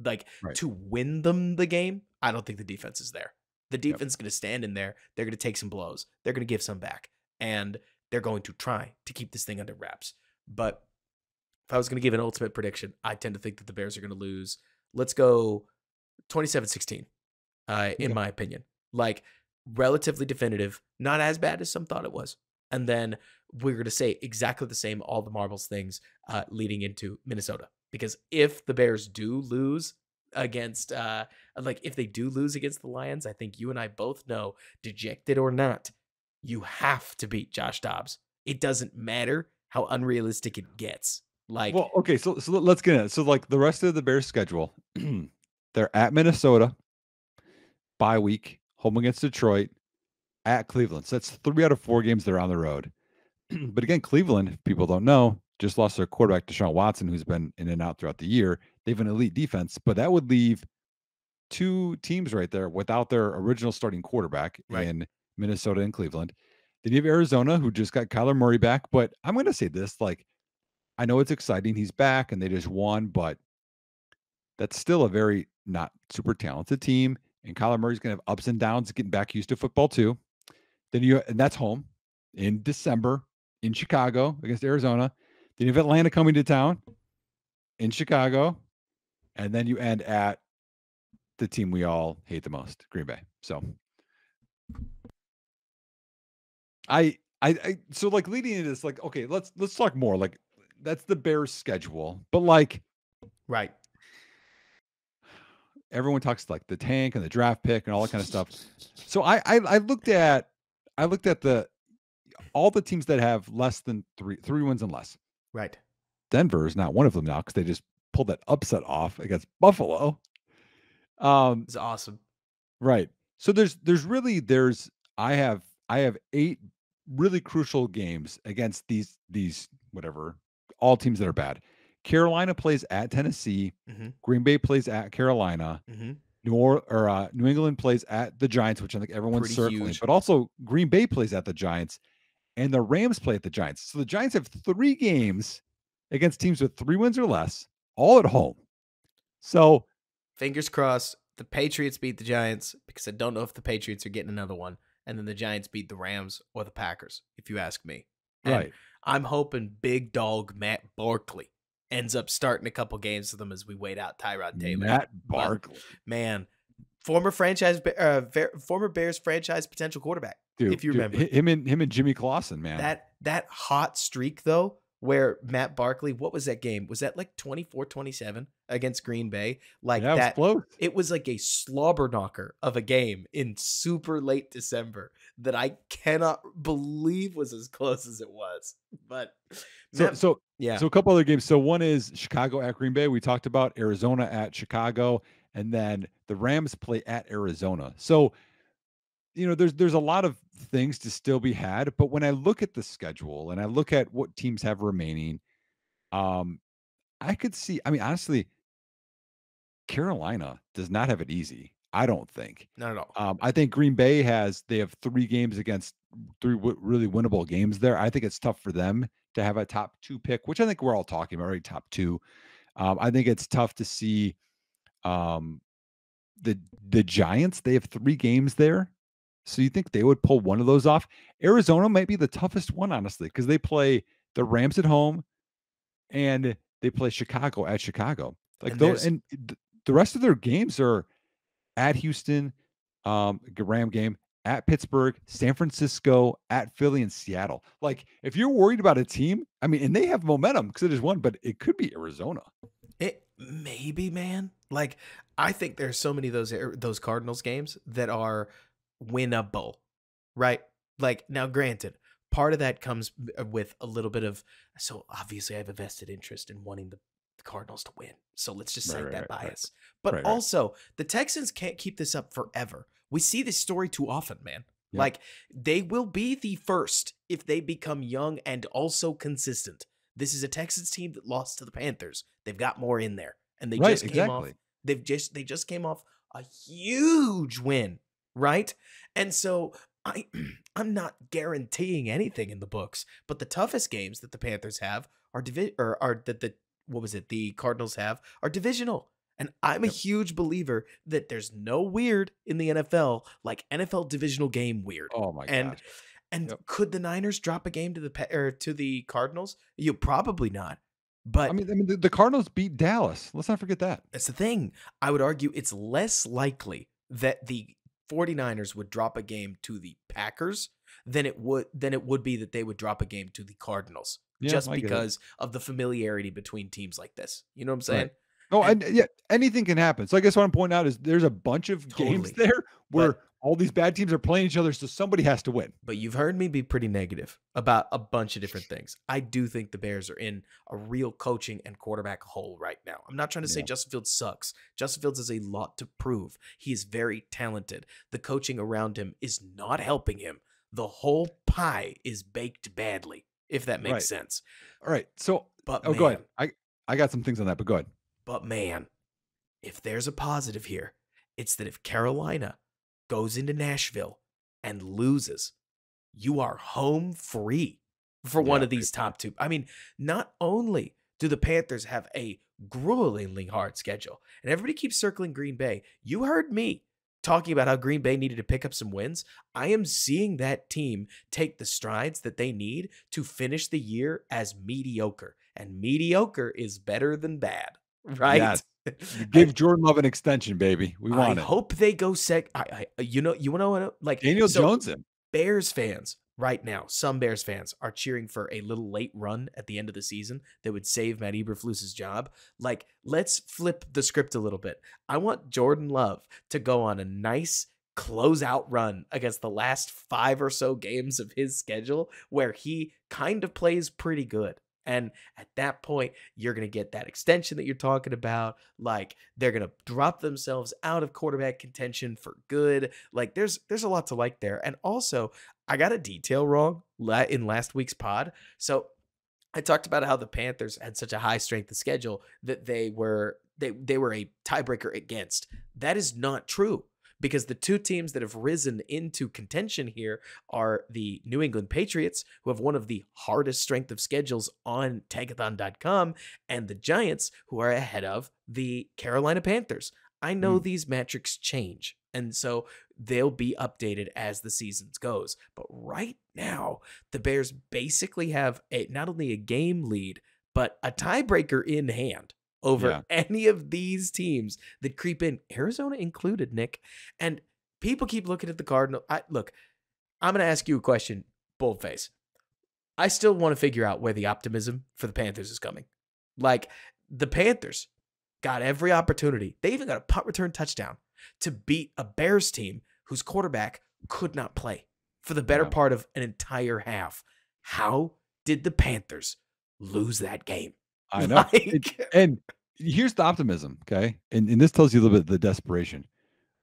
Like, Right. to win them the game, I don't think the defense is there. The Yep. defense is going to stand in there. They're going to take some blows. They're going to give some back. And they're going to try to keep this thing under wraps. But if I was going to give an ultimate prediction, I tend to think that the Bears are going to lose. Let's go 27-16, in Okay. my opinion. Like, relatively definitive, not as bad as some thought it was. And then we're going to say exactly the same, all the marbles things leading into Minnesota. Because if the Bears do lose against, if they do lose against the Lions, I think you and I both know, dejected or not, you have to beat Josh Dobbs. It doesn't matter how unrealistic it gets. Like, Well, okay, so let's get in it. So like the rest of the Bears schedule, they're at Minnesota, bye week, home against Detroit, at Cleveland. So that's 3 out of 4 games they're on the road. But again, Cleveland, if people don't know, just lost their quarterback, Deshaun Watson, who's been in and out throughout the year. They have an elite defense, but that would leave 2 teams right there without their original starting quarterback right, in Minnesota and Cleveland. Then you have Arizona, who just got Kyler Murray back. But I'm going to say this, like, I know it's exciting. He's back and they just won, but that's still a very not super talented team. And Kyler Murray's going to have ups and downs getting back used to football too. And that's home in December in Chicago against Arizona. Then you have Atlanta coming to town in Chicago. And then you end at the team we all hate the most, Green Bay. So so like leading into this, like, okay, let's talk more. Like that's the Bears schedule. But like right. everyone talks like the tank and the draft pick and all that kind of stuff. So I looked at the all the teams that have less than three wins and less. Right. Denver is not one of them now because they just pulled that upset off against Buffalo. It's awesome. Right. So there's I have 8 really crucial games against these whatever all teams that are bad. Carolina plays at Tennessee. Mm-hmm. Green Bay plays at Carolina. Mm-hmm. New England plays at the Giants, which I think everyone's Pretty circling. huge. But also Green Bay plays at the Giants, and the Rams play at the Giants. So the Giants have 3 games against teams with 3 wins or less, all at home. So fingers crossed, the Patriots beat the Giants, because I don't know if the Patriots are getting another one. And then the Giants beat the Rams or the Packers, if you ask me. And right. I'm hoping big dog Matt Barkley ends up starting a couple games with them as we wait out Tyrod Taylor. Matt Barkley. But, man, former Bears franchise potential quarterback, Dude, if you remember. Him and Jimmy Clausen, man. That hot streak, though, where Matt Barkley, what was that game? Was that like 24-27 against Green Bay? Like yeah, that. close. It was like a slobber knocker of a game in super late December that I cannot believe was as close as it was. But so yeah. So a couple other games. So one is Chicago at Green Bay. We talked about Arizona at Chicago, and then the Rams play at Arizona. So there's a lot of things to still be had, but when I look at the schedule and I look at what teams have remaining, I could see. I mean, honestly, Carolina does not have it easy. I don't think. Not at all. I think Green Bay they have 3 games against 3 really winnable games there. I think it's tough for them to have a top 2 pick, which I think we're all talking about, right? Top 2. I think it's tough to see the Giants. They have 3 games there. So you think they would pull one of those off? Arizona might be the toughest one, honestly, because they play the Rams at home and they play Chicago at Chicago. Like the rest of their games are at Houston, Ram game, at Pittsburgh, San Francisco, at Philly, and Seattle. Like, if you're worried about a team, I mean, and they have momentum because it is one, but it could be Arizona. It maybe, man. Like, I think there's so many of those Cardinals games that are winnable, right? Like, now granted, part of that comes with a little bit of, so obviously I have a vested interest in wanting the Cardinals to win. So let's just Right, cite right, that right, right, bias. But right, right. also, the Texans can't keep this up forever. We see this story too often, man. Yep. Like, they will be the first if they become young and also consistent. This is a Texans team that lost to the Panthers. They've got more in there. And Right, exactly. they just came off a huge win, right? And so I I'm not guaranteeing anything in the books, but the toughest games that the Panthers have are that the what was it? The Cardinals have are divisional. And I'm a Yep. huge believer that there's no weird in the NFL like NFL divisional game weird. Oh my And gosh. and Yep. could the Niners drop a game to to the Cardinals? You probably not. I But mean I mean, the Cardinals beat Dallas. Let's not forget that. that's the thing. I would argue it's less likely that the 49ers would drop a game to the Packers than it would be that they would drop a game to the Cardinals Yeah, just I get it. because of the familiarity between teams like this. You know what I'm Right. saying? Oh, And and yeah, anything can happen. So I guess what I'm pointing out is there's a bunch of games totally. there where But all these bad teams are playing each other, so somebody has to win. But you've heard me be pretty negative about a bunch of different things. I do think the Bears are in a real coaching and quarterback hole right now. I'm not trying to say Yeah. Justin Fields sucks. Justin Fields has a lot to prove. He is very talented. The coaching around him is not helping him. The whole pie is baked badly, if that makes Right. sense. All right. So But oh, go ahead. man, I got some things on that, but go ahead. but man, if there's a positive here, it's that if Carolina goes into Nashville and loses, you are home free for one Yeah, of these top two. I mean, not only do the Panthers have a gruelingly hard schedule, and everybody keeps circling Green Bay. You heard me talking about how Green Bay needed to pick up some wins. I am seeing that team take the strides that they need to finish the year as mediocre, and mediocre is better than bad, right? yes. Give Jordan Love an extension, baby. We I want it. hope they go you know, you want to like Daniel so Jones him. Bears fans right now, some Bears fans are cheering for a little late run at the end of the season that would save Matt Eberflus's job. Like, let's flip the script a little bit. I want Jordan Love to go on a nice closeout run against the last 5 or so games of his schedule where he kind of plays pretty good. And at that point, you're going to get that extension that you're talking about. Like, they're going to drop themselves out of quarterback contention for good. Like, there's a lot to like there. And also, I got a detail wrong in last week's pod. So I talked about how the Panthers had such a high strength of schedule that they were a tiebreaker against. That is not true, because the two teams that have risen into contention here are the New England Patriots, who have one of the hardest strength of schedules on Tankathon.com, and the Giants, who are ahead of the Carolina Panthers. I know these metrics change, and so they'll be updated as the season goes. But right now, the Bears basically have not only a game lead, but a tiebreaker in hand over Yeah. any of these teams that creep in, Arizona included, Nick. And people keep looking at the Cardinals. Look, I'm going to ask you a question, boldface. I still want to figure out where the optimism for the Panthers is coming. Like, the Panthers got every opportunity. They even got a punt return touchdown to beat a Bears team whose quarterback could not play for the better Yeah. part of an entire half. How did the Panthers lose that game? I know. Like, And here's the optimism, okay? And this tells you a little bit of the desperation.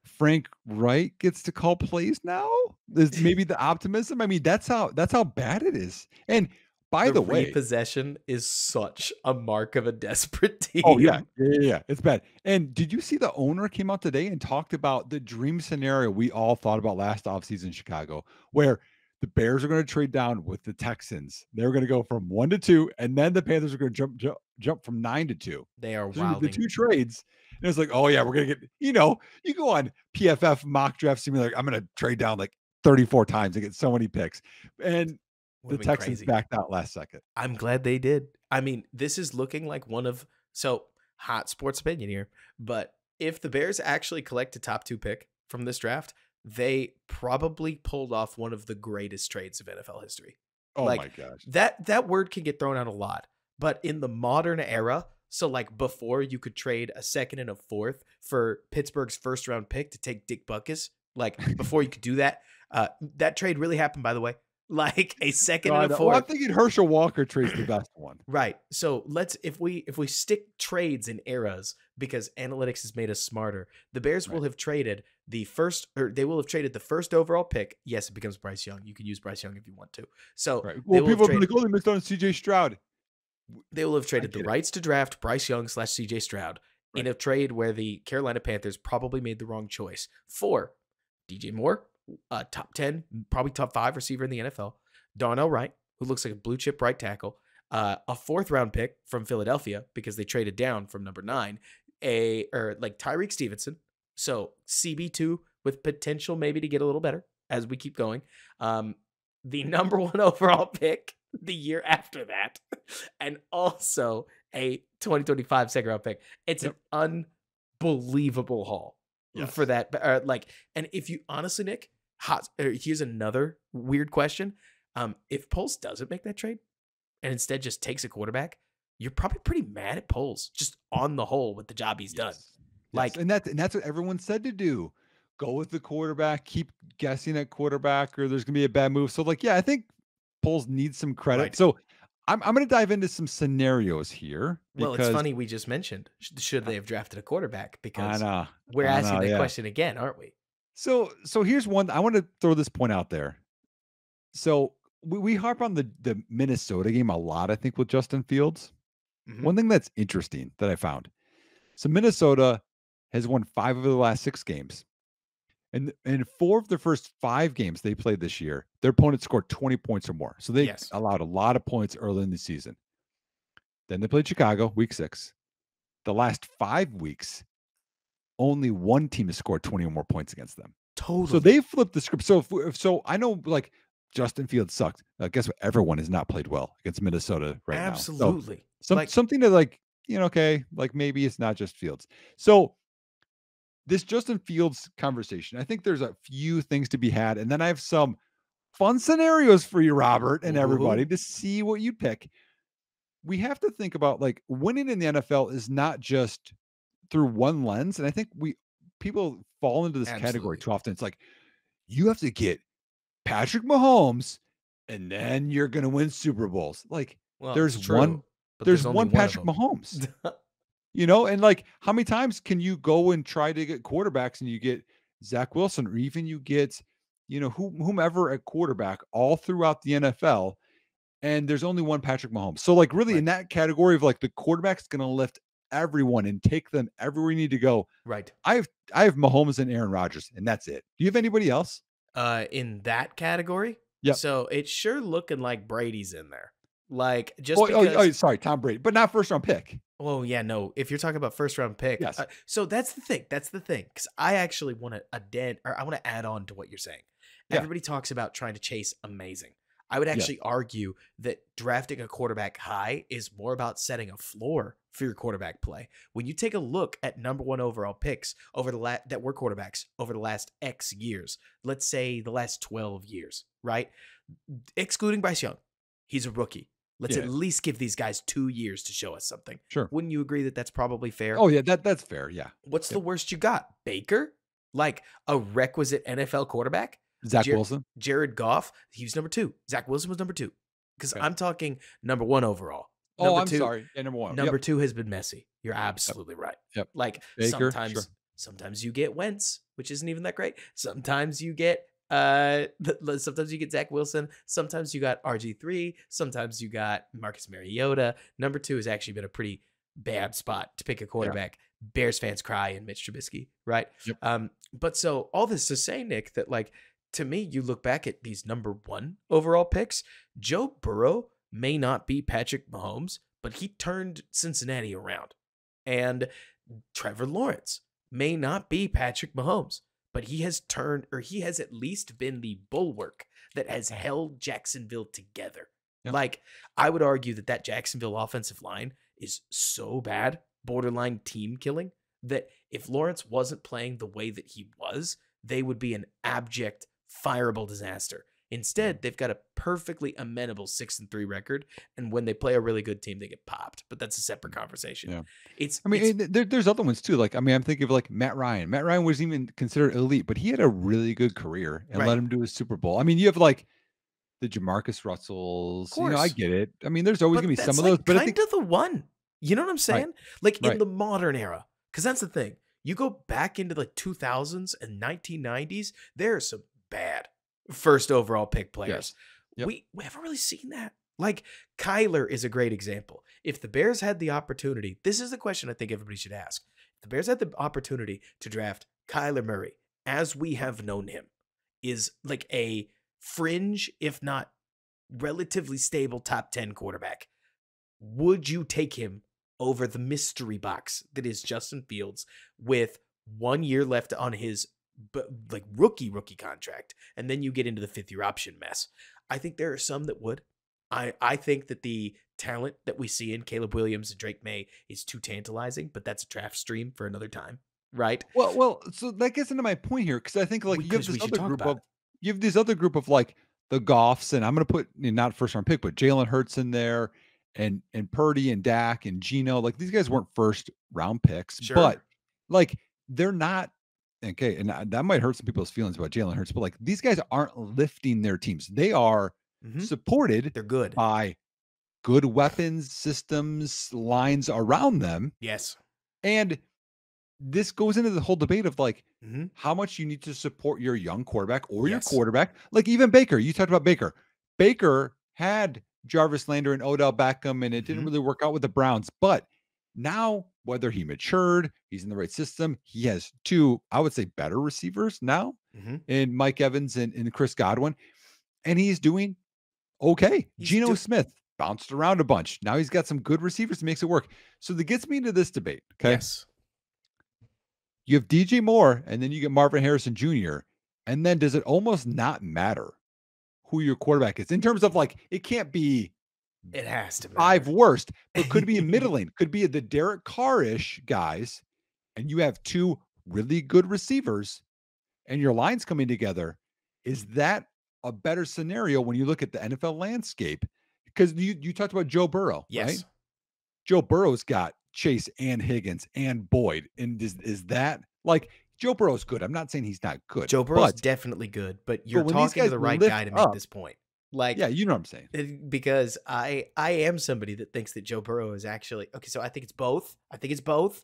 Frank Wright gets to call plays now? Is maybe the optimism? I mean, that's how bad it is. And by the way, repossession is such a mark of a desperate team. oh yeah, yeah, it's bad. And did you see the owner came out today and talked about the dream scenario we all thought about last offseason in Chicago, where the Bears are going to trade down with the Texans. They're going to go from 1 to 2, and then the Panthers are going to jump from 9 to 2. They are So the wilding. 2 trades. And it's like, oh yeah, we're gonna get, you go on PFF mock draft simulator. I'm gonna trade down like 34 times and get so many picks. And the Would've been Texans crazy. backed out last second. I'm glad they did. I mean, this is looking like hot sports opinion here, but if the Bears actually collect a top 2 pick from this draft, they probably pulled off one of the greatest trades of NFL history. Oh Like, my gosh. that word can get thrown out a lot, but in the modern era, so like before you could trade a second and a fourth for Pittsburgh's first round pick to take Dick Butkus, like before you could do that, that trade really happened, by the way. like a second and a God, well, I'm fourth. thinking Herschel Walker trade's the best one. Right. So let's if we stick trades in eras because analytics has made us smarter, the Bears will Right, have traded the first or they will have traded the first overall pick. Yes, it becomes Bryce Young. You can use Bryce Young if you want to. So right. they Well, will have people have been traded like, "Oh, they missed out on CJ Stroud." they will have I traded the get it. rights to draft Bryce Young slash CJ Stroud in Right. a trade where the Carolina Panthers probably made the wrong choice for DJ Moore, top 10, probably top 5 receiver in the NFL, Darnell Wright, who looks like a blue chip right tackle, a fourth round pick from Philadelphia because they traded down from number 9, like Tyreek Stevenson. So CB2 with potential maybe to get a little better as we keep going. Um, the number 1 overall pick the year after that, and also a 2025 second round pick. It's Yep. an unbelievable haul for Yes. that. Like, and if you honestly, Nick, here's another weird question. If Poles doesn't make that trade and instead just takes a quarterback, you're probably pretty mad at Poles just on the whole with the job he's done. Yes. Yes, Like, and that's what everyone said to do. Go with the quarterback, keep guessing at quarterback, or there's gonna be a bad move. So, like, yeah, I think Poles needs some credit. right. So I'm gonna dive into some scenarios here Well, it's because funny we just mentioned should they have drafted a quarterback I because know, we're I asking know, that yeah. question again, aren't we? So here's one. I want to throw this point out there. So we harp on the Minnesota game a lot, I think, with Justin Fields. Hmm. One thing that's interesting that I found. So Minnesota has won 5 of the last 6 games. And in 4 of the first 5 games they played this year, their opponent scored 20 points or more. So they Yes. allowed a lot of points early in the season. Then they played Chicago week 6. The last 5 weeks, only one team has scored 20 or more points against them. So Totally. they flipped the script. So I know, like, Justin Fields sucked. Guess what? Everyone has not played well against Minnesota right now. So Absolutely. Like, something to, like, okay, like maybe it's not just Fields. So this Justin Fields conversation, I think there's a few things to be had, and then I have some fun scenarios for you, Robert, and everybody ooh, to see what you'd pick. We have to think about, like, winning in the NFL is not just through one lens, and I think people fall into this category absolutely. too often. It's like you have to get Patrick Mahomes, and then you're gonna win Super Bowls. Like, Well, it's there's true, one but there's there's only one one of Patrick them. Mahomes, and, like, how many times can you go and try to get quarterbacks and you get Zach Wilson, or even you get, whomever at quarterback all throughout the NFL, and there's only one Patrick Mahomes. So, like, really in Right. that category of, like, the quarterback's gonna lift everyone and take them everywhere you need to go. Right. I have Mahomes and Aaron Rodgers, and that's it. Do you have anybody else? In that category, Yep. so it's sure looking like Brady's in there. Like, just Oh, because sorry, Tom Brady, but not first round pick. well, yeah, no, if you're talking about first round pick, Yes. so that's the thing. That's the thing. Because I actually want to I want to add on to what you're saying. Yeah. Everybody talks about trying to chase amazing. I would Yes. actually argue that drafting a quarterback high is more about setting a floor for your quarterback play. When you take a look at number 1 overall picks over that were quarterbacks over the last X years, let's say the last 12 years, right? Excluding Bryce Young, he's a rookie. Let's at Yes. least give these guys 2 years to show us something. Sure. Wouldn't you agree that that's probably fair? Oh, yeah, that's fair, yeah. What's the Yep. worst you got? Baker? Like a requisite NFL quarterback? Zach Jer- Wilson? Jared Goff, he was number 2. Zach Wilson was number 2. Because Okay. I'm talking number 1 overall. Oh, Number I'm 2, sorry. Yeah, number 1. number Yep. 2 has been messy. You're Yep. absolutely right. Yep. Like Baker, sure. sometimes you get Wentz, which isn't even that great. Sometimes you get sometimes you get Zach Wilson, sometimes you got RG3, sometimes you got Marcus Mariota. Number 2 has actually been a pretty bad spot to pick a Yeah. quarterback. Bears fans cry in Mitch Trubisky, right? Yep. But so all this to say, Nick, that like to me, you look back at these number 1 overall picks, Joe Burrow may not be Patrick Mahomes, but he turned Cincinnati around. And Trevor Lawrence may not be Patrick Mahomes, but he has at least been the bulwark that has held Jacksonville together. Yep. Like, I would argue that Jacksonville offensive line is so bad, borderline team killing, that if Lawrence wasn't playing the way that he was, they would be an abject, fireable disaster. Instead, they've got a perfectly amenable 6-3 record, and when they play a really good team, they get popped. But that's a separate conversation. Yeah. It's I mean, it's there's other ones too. Like, I mean, I'm thinking of, like, Matt Ryan. Matt Ryan was even considered elite, but he had a really good career and let right. him do his Super Bowl. I mean, you have, like, the Jamarcus Of Russells, I course. get it. I mean, there's always gonna But be some that's of those, like but I kind think of the one. You know what I'm right, saying? Like in right. the modern era. Because that's the thing. You go back into the 2000s and 1990s, there are some bad first overall pick players. Yes. Yep. We haven't really seen that. Like Kyler is a great example. If the Bears had the opportunity, this is the question I think everybody should ask. If the Bears had the opportunity to draft Kyler Murray as we have known him, is like a fringe, if not relatively stable top 10 quarterback. Would you take him over the mystery box that is Justin Fields with 1 year left on his like rookie contract, and then you get into the fifth year option mess? I think there are some that would. I think that the talent that we see in Caleb Williams and Drake May is too tantalizing, but that's a draft stream for another time, right? Well, so that gets into my point here because I think like you have Because this we should other talk group about of it. like the Goffs, and I'm gonna put not first round pick, but Jalen Hurts in there, and Purdy and Dak and Gino. Like these guys weren't first round picks, but Sure. like they're not okay, and that might hurt some people's feelings about Jalen Hurts, but like these guys aren't lifting their teams. They are Hmm. supported They're good. by good weapons, systems, lines around them, Yes. and this goes into the whole debate of like Hmm. how much you need to support your young quarterback or your Yes. quarterback. Like even Baker, you talked about Baker. Baker had Jarvis Landry and Odell Beckham, and it didn't Hmm. really work out with the Browns. But now, whether he matured, he's in the right system, he has two, I would say, better receivers now Hmm. in Mike Evans and Chris Godwin, and he's doing okay. He's Geno do Smith bounced around a bunch. Now he's got some good receivers, makes it work. So that gets me into this debate. Okay. Yes. You have DJ Moore, and then you get Marvin Harrison Jr. And then does it almost not matter who your quarterback is in terms of like it can't be It has to five matter. worst, but could be a middling, could be the Derek Carr-ish guys, and you have two really good receivers, and your lines coming together. Is that a better scenario when you look at the NFL landscape? Because you talked about Joe Burrow, right? Yes. Joe Burrow's got Chase and Higgins and Boyd. And is that like Joe Burrow's good? I'm not saying he's not good, Joe Burrow's but definitely good, but but you're when these talking to guys the right guy lift to make up, this point. yeah, Like, you know what I'm saying. because I am somebody that thinks that Joe Burrow is actually okay. So I think it's both. I think it's both.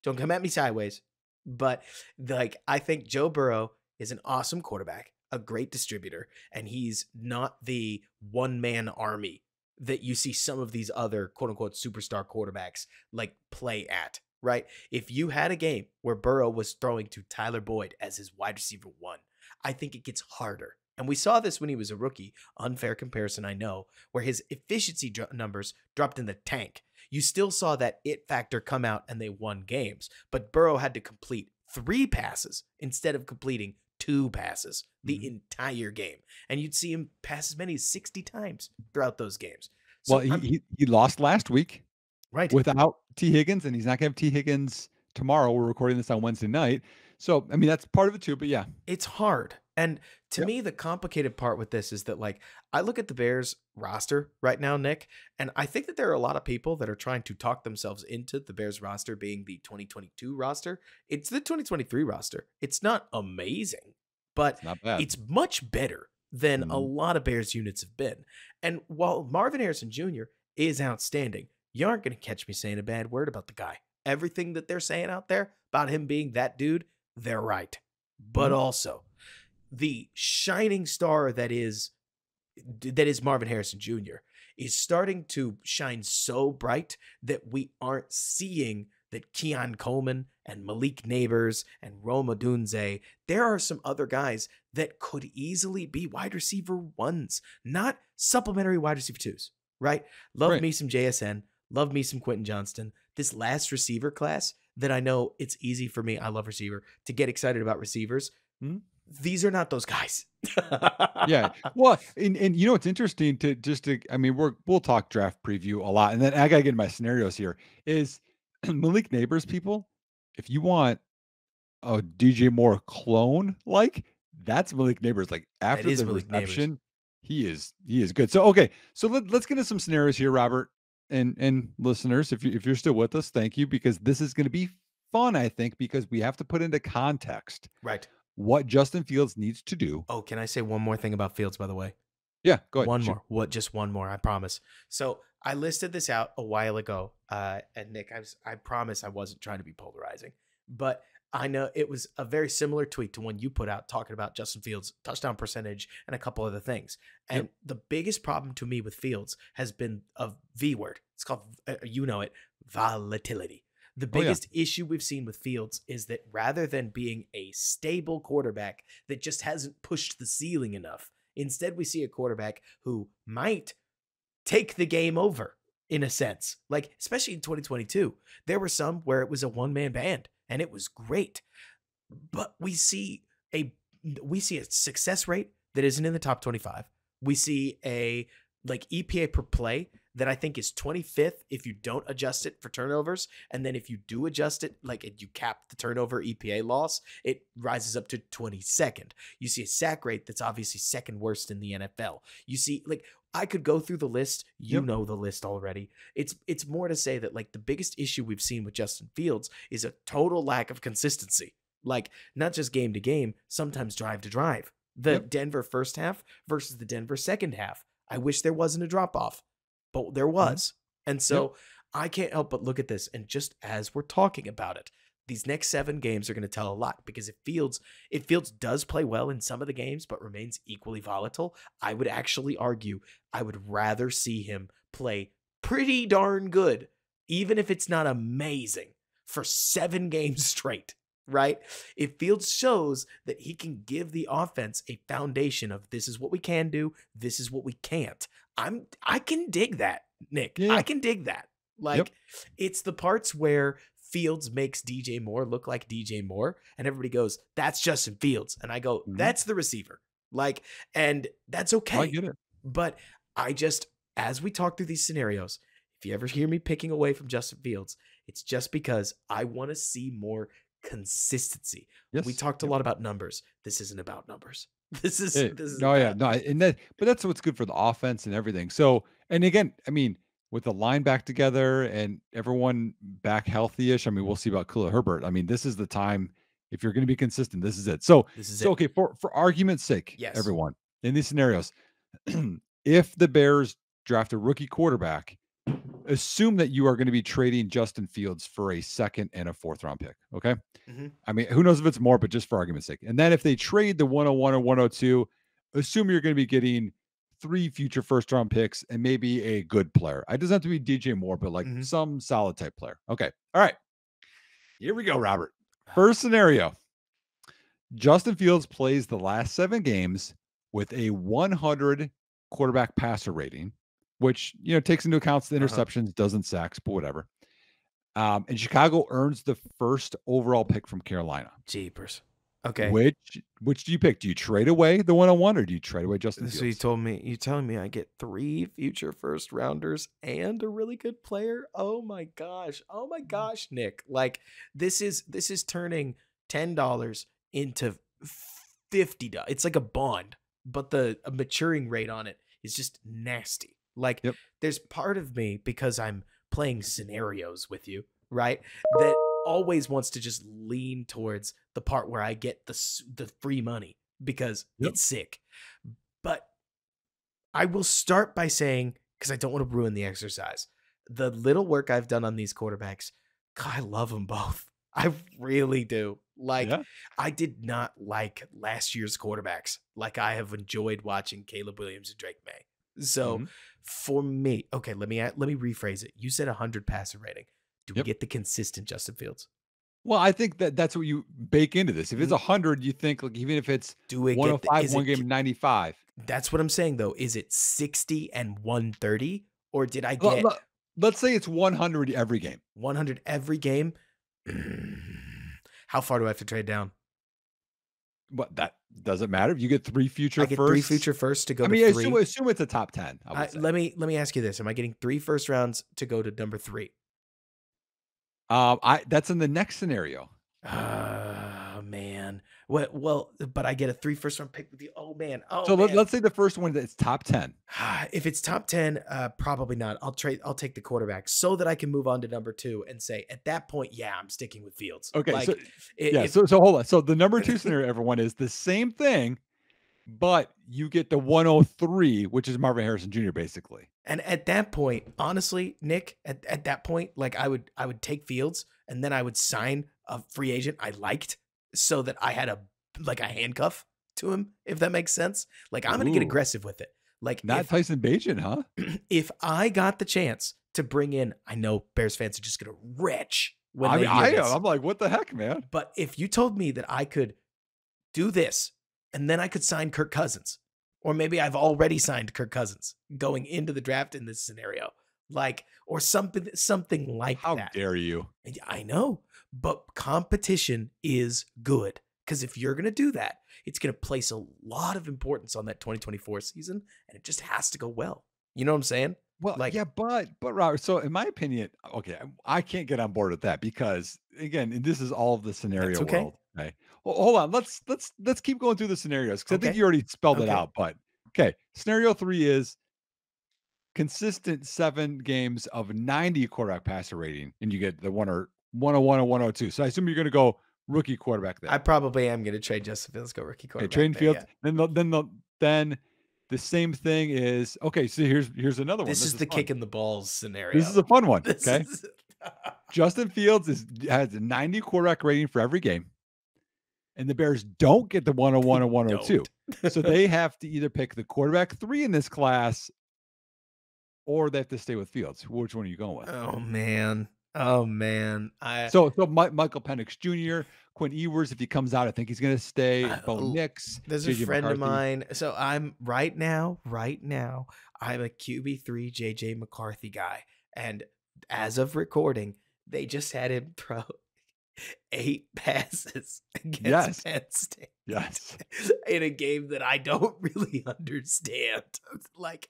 Don't come at me sideways. But like, I think Joe Burrow is an awesome quarterback, a great distributor, and he's not the one man army that you see some of these other quote unquote superstar quarterbacks like play at. Right? If you had a game where Burrow was throwing to Tyler Boyd as his wide receiver one, I think it gets harder. And we saw this when he was a rookie. Unfair comparison, I know, where his efficiency numbers dropped in the tank. You still saw that it factor come out and they won games. But Burrow had to complete 3 passes instead of completing 2 passes the Mhm. entire game. And you'd see him pass as many as 60 times throughout those games. Well, So I'm he lost last week right. without T. Higgins, and he's not gonna have T. Higgins tomorrow. We're recording this on Wednesday night. So I mean that's part of it too. But yeah. It's hard. And to Yep. me, the complicated part with this is that, like, I look at the Bears roster right now, Nick, and I think that there are a lot of people that are trying to talk themselves into the Bears roster being the 2022 roster. It's the 2023 roster. It's not amazing, but It's not bad. it's much better than a Mhm. lot of Bears units have been. And while Marvin Harrison Jr. is outstanding, you aren't going to catch me saying a bad word about the guy. Everything that they're saying out there about him being that dude, they're right. But Mhm. also, the shining star that is Marvin Harrison Jr. is starting to shine so bright that we aren't seeing that Keon Coleman and Malik Neighbors and Rome Odunze, there are some other guys that could easily be wide receiver ones, not supplementary wide receiver twos, right? Love Right. me some JSN, love me some Quentin Johnston. This last receiver class that I know it's easy for me, I love receiver, to get excited about receivers. Mhm. These are not those guys. Yeah. Well, and it's interesting to just to I mean, we'll talk draft preview a lot. And then I gotta get in my scenarios here is Malik Neighbors people, if you want a DJ Moore clone, like that's Malik Neighbors. Like That after is the Malik Neighbors. reception, he is good. So okay, so let's get into some scenarios here, Robert and listeners. If you're still with us, thank you because this is going to be fun. I think because we have to put into context Right. what Justin Fields needs to do. Oh, can I say one more thing about Fields, by the way? Yeah, go ahead. One Shoot. more. What? Just one more. I promise. So I listed this out a while ago. And Nick, I promise I wasn't trying to be polarizing, but I know it was a very similar tweet to one you put out talking about Justin Fields' touchdown percentage and a couple other things. Yep. And the biggest problem to me with Fields has been a V word. It's called, you know it, volatility. The Oh yeah. biggest issue we've seen with Fields is that rather than being a stable quarterback that just hasn't pushed the ceiling enough, instead we see a quarterback who might take the game over in a sense. Like, especially in 2022, there were some where it was a one-man band and it was great. But a we see a success rate that isn't in the top 25. We see a like EPA per play that I think is 25th if you don't adjust it for turnovers. And then if you do adjust it, like you cap the turnover EPA loss, it rises up to 22nd. You see a sack rate that's obviously second worst in the NFL. You see, like, I could go through the list. You Yep. know the list already. It's more to say that like the biggest issue we've seen with Justin Fields is a total lack of consistency. Like not just game to game, sometimes drive to drive. The Yep. Denver first half versus the Denver second half. I wish there wasn't a drop off, but there Mhm. was. And Yep. so I can't help but look at this. And just as we're talking about it, these next 7 games are going to tell a lot because if Fields does play well in some of the games, but remains equally volatile, I would actually argue I would rather see him play pretty darn good, even if it's not amazing, for 7 games straight. Right? If Fields shows that he can give the offense a foundation of this is what we can do, this is what we can't. I can dig that, Nick. Yeah. I can dig that. Like it's the parts where Fields makes DJ Moore look like DJ Moore and everybody goes, "That's Justin Fields." And I go, Mhm. "That's the receiver." Like and that's Oh, I okay. get it. But I just as we talk through these scenarios, if you ever hear me picking away from Justin Fields, it's just because I want to see more consistency. Yes. We talked a Yep. lot about numbers. This isn't about numbers. This is No, yeah, about no, and but that's what's good for the offense and everything. So, and again, I mean, with the line back together and everyone back healthy-ish, I mean, we'll see about Khalil Herbert. I mean, this is the time if you're going to be consistent, this is it. So, this is so it. okay, for argument's sake, Yes. everyone in these scenarios, if the Bears draft a rookie quarterback, assume that you are going to be trading Justin Fields for a second and a fourth round pick. Okay. Mhm. I mean, who knows if it's more, but just for argument's sake. And then if they trade the 101 or 102, assume you're going to be getting 3 future first round picks and maybe a good player. It doesn't have to be DJ Moore, but like Mhm. some solid type player. Okay. All right. Here we go, Robert. First scenario. Justin Fields plays the last 7 games with a 100 quarterback passer rating, which, takes into account the interceptions, doesn't sacks, but whatever. And Chicago earns the first overall pick from Carolina. Jeepers. Okay. Which do you pick? Do you trade away the 101 or do you trade away Justin So Fields? you're telling me I get 3 future first rounders and a really good player? Oh my gosh. Oh my gosh, Nick. Like this is turning $10 into $50. It's like a bond, but the maturing rate on it is just nasty. Like Yep. there's part of me because I'm playing scenarios with you, right? That always wants to just lean towards the part where I get the free money because Yep. it's sick. But I will start by saying, because I don't want to ruin the exercise, the little work I've done on these quarterbacks, God, I love them both. I really do. Like, Yeah. I did not like last year's quarterbacks like I have enjoyed watching Caleb Williams and Drake May. So Mhm. for me, okay, let me rephrase it. You said 100 passer rating. Do we Yep. get the consistent Justin Fields? Well, I think that's what you bake into this. If it's Mm. 100, you think like even if it's Do it get 105, is one it game 95. That's what I'm saying though. Is it 60 and 130 or did I Well, get let's say it's 100 every game. 100 every game? How far do I have to trade down? But that doesn't matter. If you get 3 future I get 3 firsts. future firsts to go I to mean, 3. assume it's a top 10. I would say. Let me ask you this. Am I getting 3 first rounds to go to number 3? That's in the next scenario. Oh man. Well, but I get a 3 first round pick with you. Oh man. Oh So man. let's say the first one that's top 10. If it's top 10, probably not. I'll take the quarterback so that I can move on to number 2 and say at that point, yeah, I'm sticking with Fields. Okay. Like, So hold on. So the number 2 scenario, everyone, is the same thing, but you get the 103, which is Marvin Harrison Jr. basically. And at that point, honestly, Nick, at that point, like I would take Fields and then I would sign a free agent I liked so that I had a like a handcuff to him, if that makes sense. Like I'm gonna get Ooh, aggressive with it. Like not Tyson Bagent, huh? if I got the chance to bring in, I know Bears fans are just gonna retch when I they mean, hear I am. this. I'm like, what the heck, man? But if you told me that I could do this and then I could sign Kirk Cousins, or maybe I've already signed Kirk Cousins going into the draft in this scenario, like, or something like How that. dare you? I know, but competition is good because if you're going to do that, it's going to place a lot of importance on that 2024 season, and it just has to go well. You know what I'm saying? Well, Like, yeah, but Robert, so in my opinion, okay, I can't get on board with that because again, and this is all of the that's scenario okay. world. Okay. Well, hold on. Let's keep going through the scenarios because I think Okay. you already spelled it Okay. out. But okay, scenario 3 is consistent 7 games of 90 quarterback passer rating, and you get the 101 or 102. So I assume you're going to go rookie quarterback I there. probably am going to trade Justin Fields, go rookie Okay, quarterback trading there. Yeah. fields. Then the same thing is okay. So here's another one. This This is is the fun. kick in the balls This is scenario. a fun one. This Okay. is. Justin Fields has a 90 quarterback rating for every game, and the Bears don't get the 101 They or 102. don't. So they have to either pick the quarterback 3 in this class or they have to stay with Fields. Which one are you going with? Oh man. Oh man. So Michael Penix Jr., Quinn Ewers, if he comes out, I think he's going to stay. I Bo Nix, there's a JJ friend of McCarthy. mine. So I'm right now, I'm a QB3 JJ McCarthy guy. And as of recording, they just had him throw 8 passes against Yes. Penn State Yes. in a game that I don't really understand. Like,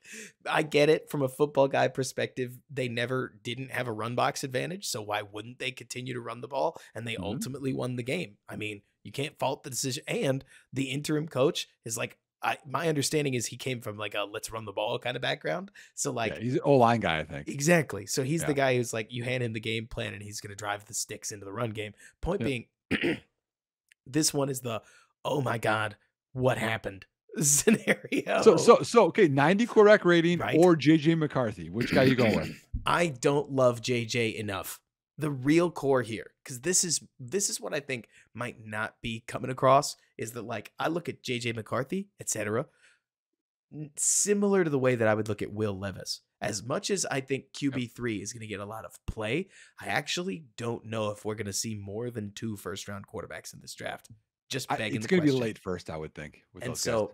I get it from a football guy perspective. They never didn't have a run box advantage, so why wouldn't they continue to run the ball? And they Mhm. ultimately won the game. I mean, you can't fault the decision. And the interim coach is like, my understanding is he came from like a let's run the ball kind of background. So Yeah, like he's an O-line guy, I think. exactly. So he's the Yeah. guy who's like, you hand him the game plan and he's going to drive the sticks into the run game. Point Yep. being, this one is the, oh my God, what happened scenario. So okay, 90 quarterback rating Right? or JJ McCarthy. Which guy you going with? I don't love JJ enough. The real core here, because this is what I think might not be coming across, is that like I look at JJ McCarthy, etc., similar to the way that I would look at Will Levis. As much as I think Yep. QB3 is going to get a lot of play, I actually don't know if we're going to see more than 2 first-round quarterbacks in this draft. Just begging It's the going to be question. late first, I would think, with And those guys. so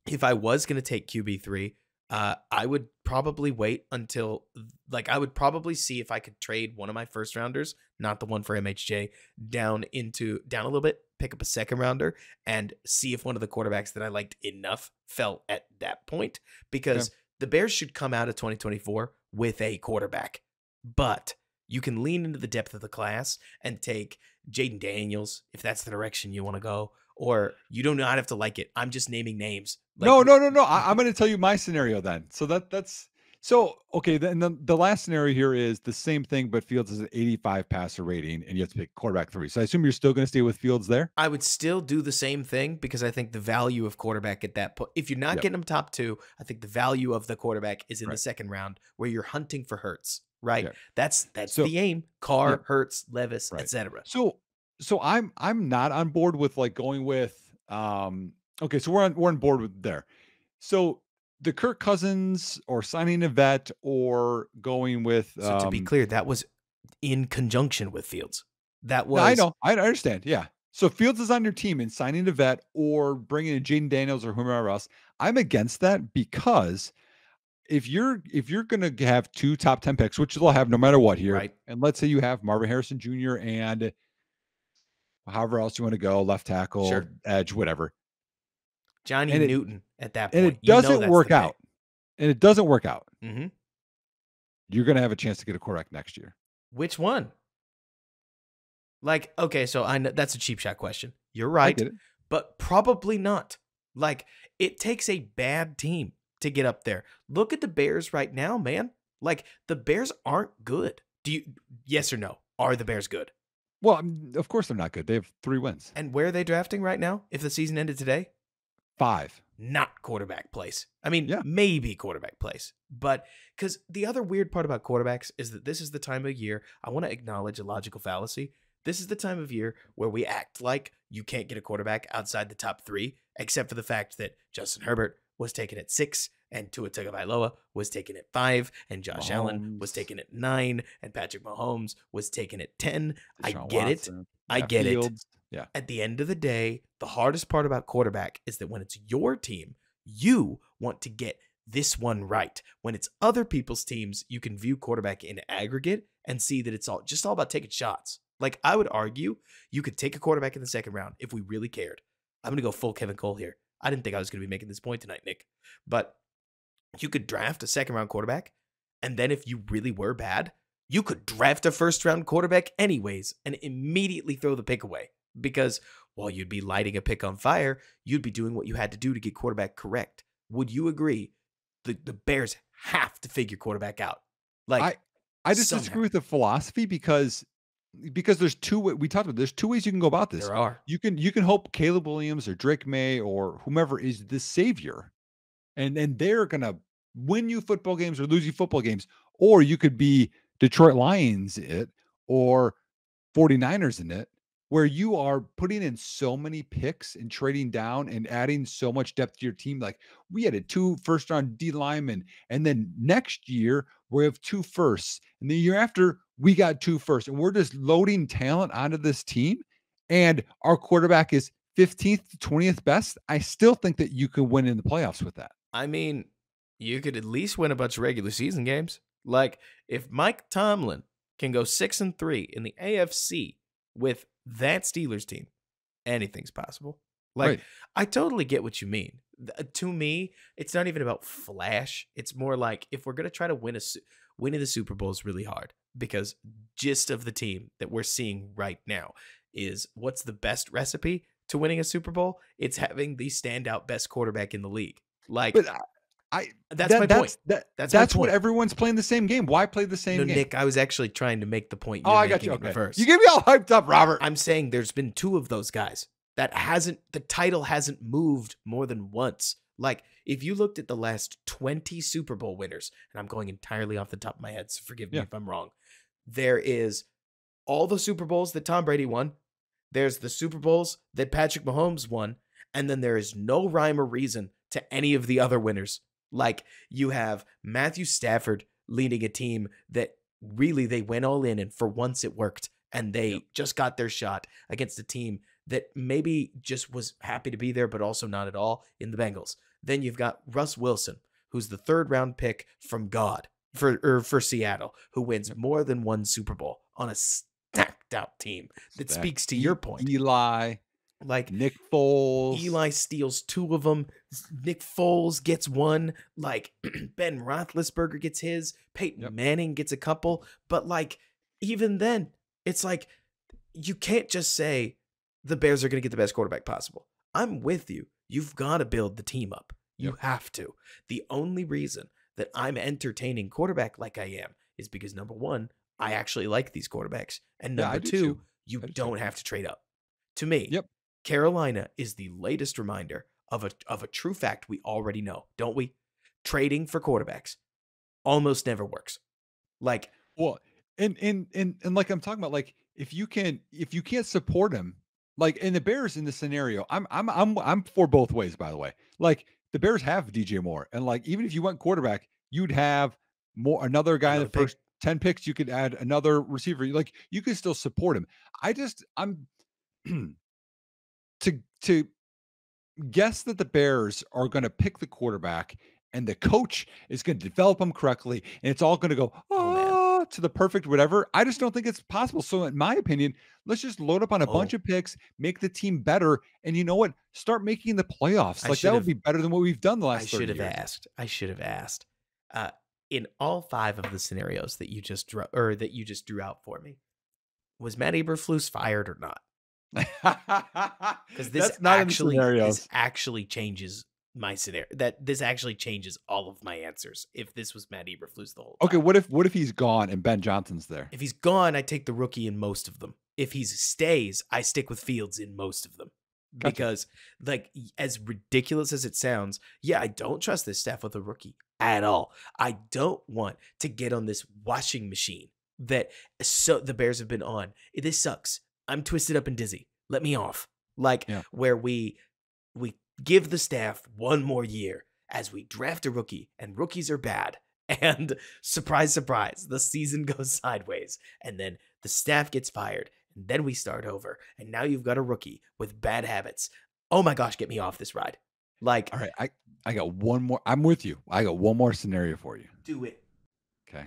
if I was going to take QB3, I would probably wait until like I would probably see if I could trade one of my first rounders, not the one for MHJ, down a little bit, pick up a second rounder and see if one of the quarterbacks that I liked enough fell at that point because the Bears should come out of 2024 with a quarterback. But you can lean into the depth of the class and take Jaden Daniels if that's the direction you want to go, or you do not have to like it. I'm just naming names. Like, No. I'm going to tell you my scenario then. So that's so okay. Then the last scenario here is the same thing, but Fields is an 85 passer rating, and you have to pick quarterback 3. So I assume you're still going to stay with Fields there. I would still do the same thing because I think the value of quarterback at that point, if you're not Yep. getting them top 2, I think the value of the quarterback is in the Right. second round where you're hunting for Hurts, right? Yep. That's So the aim. Carr, yep. Hurts, Levis, Right. etc. So I'm not on board with like going with okay, so we're on board with there. So the Kirk Cousins or signing a vet or going with So to be clear, that was in conjunction with Fields. That no, I was know. I understand. Yeah. So Fields is on your team and signing a vet or bringing in Jaden Daniels or whomever else. I'm against that because if you're going to have 2 top 10 picks, which they'll have no matter what here, right. and let's say you have Marvin Harrison Jr. and however else you want to go, left tackle, Sure. edge, whatever. Johnny And it Newton at that and point. it doesn't work out. And it doesn't work out. Mm-hmm. You're going to have a chance to get a quarterback next year. Which one? Like, okay, so I know that's a cheap shot question. You're I right, get it. but probably not. Like, it takes a bad team to get up there. Look at the Bears right now, man. Like, the Bears aren't good. Yes or no? Are the Bears good? Well, of course they're not good. They have 3 wins. And where are they drafting right now? If the season ended today? 5. not quarterback place. I mean, Yeah. maybe quarterback place. But because the other weird part about quarterbacks is that this is the time of year, I want to acknowledge a logical fallacy. This is the time of year where we act like you can't get a quarterback outside the top 3, except for the fact that Justin Herbert was taken at 6, and Tua Tagovailoa was taken at 5, and Josh Allen was taken at 9, and Patrick Mahomes was taken at 10. I Deshaun get it. Watson. I Yeah, get it. Fields. Yeah. At the end of the day, the hardest part about quarterback is that when it's your team, you want to get this one right. When it's other people's teams, you can view quarterback in aggregate and see that it's all about taking shots. Like, I would argue you could take a quarterback in the second round if we really cared. I'm going to go full Kevin Cole here. I didn't think I was going to be making this point tonight, Nick. But you could draft a second round quarterback, and then if you really were bad, you could draft a first round quarterback anyways and immediately throw the pick away. Because while you'd be lighting a pick on fire, you'd be doing what you had to do to get quarterback correct. Would you agree? The Bears have to figure quarterback out. Like, I just disagree with the philosophy because there's we talked about there's 2 ways you can go about this. There are. You can hope Caleb Williams or Drake May or whomever is the savior, and they're gonna win you football games or lose you football games, or you could be Detroit Lions or 49ers in it, where you are putting in so many picks and trading down and adding so much depth to your team. Like, we added 2 first-round D linemen, and then next year we have 2 firsts, and the year after we got 2 firsts, and we're just loading talent onto this team, and our quarterback is 15th to 20th best. I still think that you could win in the playoffs with that. I mean, you could at least win a bunch of regular season games. Like, if Mike Tomlin can go 6-3 in the AFC with that Steelers team, anything's possible. Like, right. I totally get what you mean. To me, it's not even about flash. It's more like, if we're going to try to winning the Super Bowl is really hard, because gist of the team that we're seeing right now is, what's the best recipe to winning a Super Bowl? It's having the standout best quarterback in the league. Like, but that's my point. That's what everyone's playing the same game. Why play the same game? Nick, I was actually trying to make the point. I got you. Okay. You get me all hyped up, Robert. I'm saying there's been 2 of those guys that the title hasn't moved more than once. Like, if you looked at the last 20 Super Bowl winners, and I'm going entirely off the top of my head, so forgive me if I'm wrong. There is all the Super Bowls that Tom Brady won. There's the Super Bowls that Patrick Mahomes won. And then there is no rhyme or reason to any of the other winners. Like, you have Matthew Stafford leading a team that really they went all in, and for once it worked, and they just got their shot against a team that maybe just was happy to be there, but also not at all, in the Bengals. Then you've got Russ Wilson, who's the 3rd round pick from God for Seattle, who wins more than 1 Super Bowl on a stacked out team. That speaks to your point. Eli. Like Nick Foles. Eli steals 2 of them. Nick Foles gets 1. Like, Ben Roethlisberger gets his. Peyton Manning gets a couple. But, like, even then, it's like, you can't just say the Bears are going to get the best quarterback possible. I'm with you. You've got to build the team up. You have to. The only reason that I'm entertaining quarterback like I am is because, number 1, I actually like these quarterbacks. And number 2, you don't have to trade up. To me, Carolina is the latest reminder of a true fact we already know, don't we? Trading for quarterbacks almost never works. Like, well, and like I'm talking about, like, if you can't support him, like in the Bears in this scenario, I'm for both ways, by the way. Like, the Bears have DJ Moore, and like, even if you went quarterback, you'd have another guy in the first 10 picks. You could add another receiver. Like, you could still support him. I'm to guess that the Bears are going to pick the quarterback and the coach is going to develop them correctly, and it's all going to go to the perfect whatever. I just don't think it's possible. So in my opinion, let's just load up on a bunch of picks, make the team better, and you know what? Start making the playoffs. Like, that would be better than what we've done the last 30 years. I should have asked. In all 5 of the scenarios that you just drew out for me, was Matt Eberflus fired or not? Because this actually changes my scenario. This actually changes all of my answers if this was Matt Eberflus the whole time. Okay, what if he's gone and Ben Johnson's there? If he's gone, I take the rookie in most of them. If he stays, I stick with Fields in most of them. Gotcha. because like as ridiculous as it sounds, yeah, I don't trust this staff with a rookie at all. I don't want to get on this washing machine that so the Bears have been on. This sucks. I'm twisted up and dizzy. Let me off. Like Yeah. where we give the staff one more year as we draft a rookie, and rookies are bad. And surprise, surprise, the season goes sideways, and then the staff gets fired, and then we start over. And now you've got a rookie with bad habits. Oh my gosh, get me off this ride. Like, All right. I got one more. I'm with you. I got one more scenario for you. do it. Okay.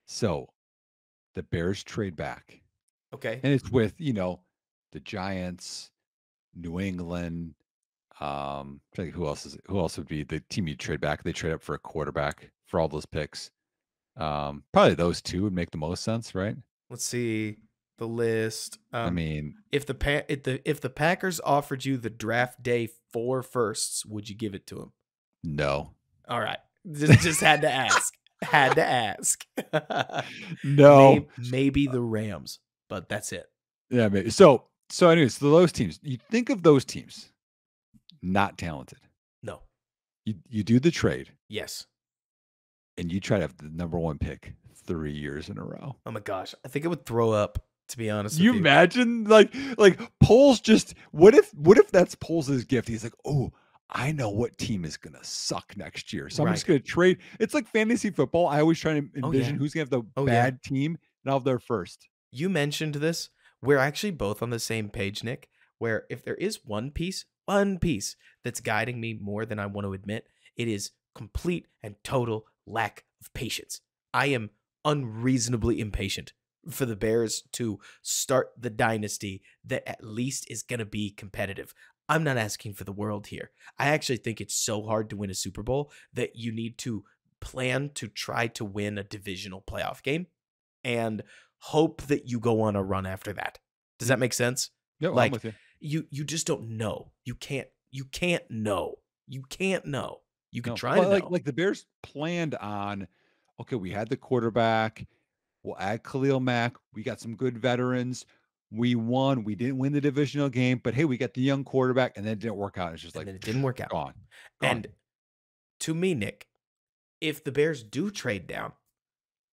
So the Bears trade back, Okay. and it's with, the Giants, New England. Trying to think who else would be the team you trade back? They trade up for a quarterback for all those picks. Probably those two would make the most sense, right? Let's see the list. I mean, If the Packers offered you the draft day 4 firsts, would you give it to them? no. All right. Just had to ask. Had to ask. No. Maybe the Rams, but that's it. Yeah, maybe. So anyways, those teams, you think of those teams, not talented. No. You do the trade Yes. and you try to have the number 1 pick 3 years in a row. Oh my gosh. I think I would throw up, to be honest You with you. imagine like Poles just what if that's Poles' gift? He's like, oh, I know what team is gonna suck next year. So I'm just Right. gonna trade. It's like fantasy football. I always try to envision who's gonna have the Oh, yeah. bad team and I'll have their first. You mentioned this. We're actually both on the same page, Nick, where if there is one piece that's guiding me more than I want to admit, it is complete and total lack of patience. I am unreasonably impatient for the Bears to start the dynasty that at least is going to be competitive. I'm not asking for the world here. I actually think it's so hard to win a Super Bowl that you need to plan to try to win a divisional playoff game and hope that you go on a run after that. Does that make sense? Yeah, well, I'm Like with you. you just don't know. You can't know. You can't know. You can No. try Well, to like know. like the Bears planned on, okay, we had the quarterback, we'll add Khalil Mack, we got some good veterans. We won. We didn't win the divisional game, but hey, we got the young quarterback, and then it didn't work out. It's just And like then it didn't work out. gone. And to me, Nick, if the Bears do trade down,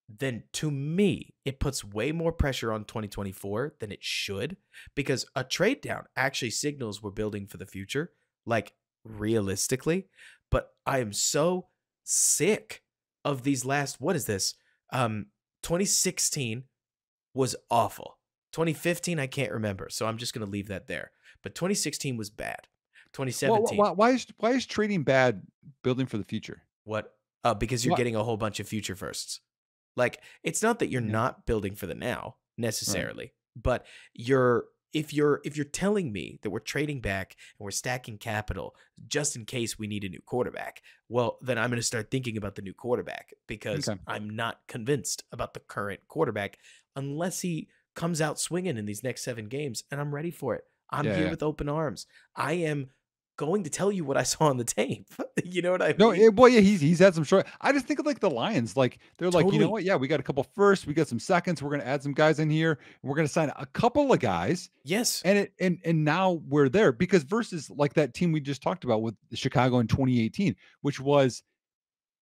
then to me, it puts way more pressure on 2024 than it should, because a trade down actually signals we're building for the future, like realistically. But I am so sick of these last, what is this? 2016 was awful. 2015, I can't remember. So I'm just going to leave that there. But 2016 was bad. Well, 2017, why is trading bad building for the future? what? Because you're What? getting a whole bunch of future firsts. Like, it's not that you're Yeah. not building for the now necessarily, but if you're telling me that we're trading back and we're stacking capital just in case we need a new quarterback, well, then I'm going to start thinking about the new quarterback, because Okay. I'm not convinced about the current quarterback unless he comes out swinging in these next 7 games, and I'm ready for it. I'm Yeah, here yeah. with open arms. I am going to tell you what I saw on the tape. You know what I No, mean? well, yeah, he's had some short. I just think of like the Lions, like they're like, you know Totally. what? Yeah, we got a couple firsts, we got some seconds. We're gonna add some guys in here. And we're gonna sign a couple of guys, Yes. and now we're there because versus like that team we just talked about with Chicago in 2018, which was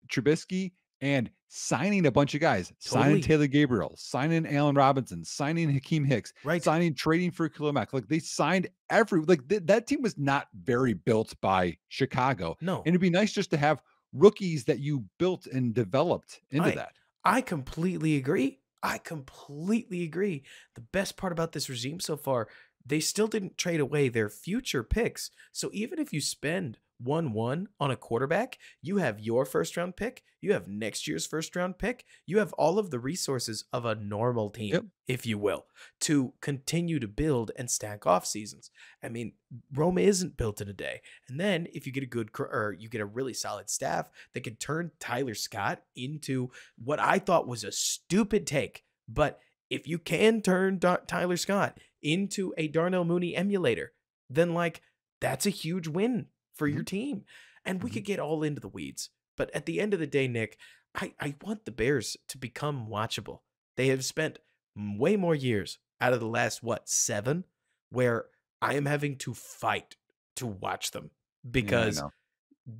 Trubisky and signing a bunch of guys, signing Totally. Taylor Gabriel, signing Allen Robinson, signing Hakeem Hicks, Right. signing trading for Khalil Mack. Like they signed that team was not very built by Chicago. No. And it'd be nice just to have rookies that you built and developed into I that. I completely agree. I completely agree. The best part about this regime so far, they still didn't trade away their future picks. So even if you spend 1-1 on a quarterback, you have your first round pick, you have next year's first round pick, you have all of the resources of a normal team, Yep. if you will, to continue to build and stack off seasons. I mean, Rome isn't built in a day. And then if you get you get a really solid staff that can turn Tyler Scott into what I thought was a stupid take, but if you can turn Tyler Scott into a Darnell Mooney emulator, then like that's a huge win for your team. And we Mhm. could get all into the weeds. But at the end of the day, Nick, I want the Bears to become watchable. They have spent way more years out of the last, 7, where I am having to fight to watch them Yeah, I because know.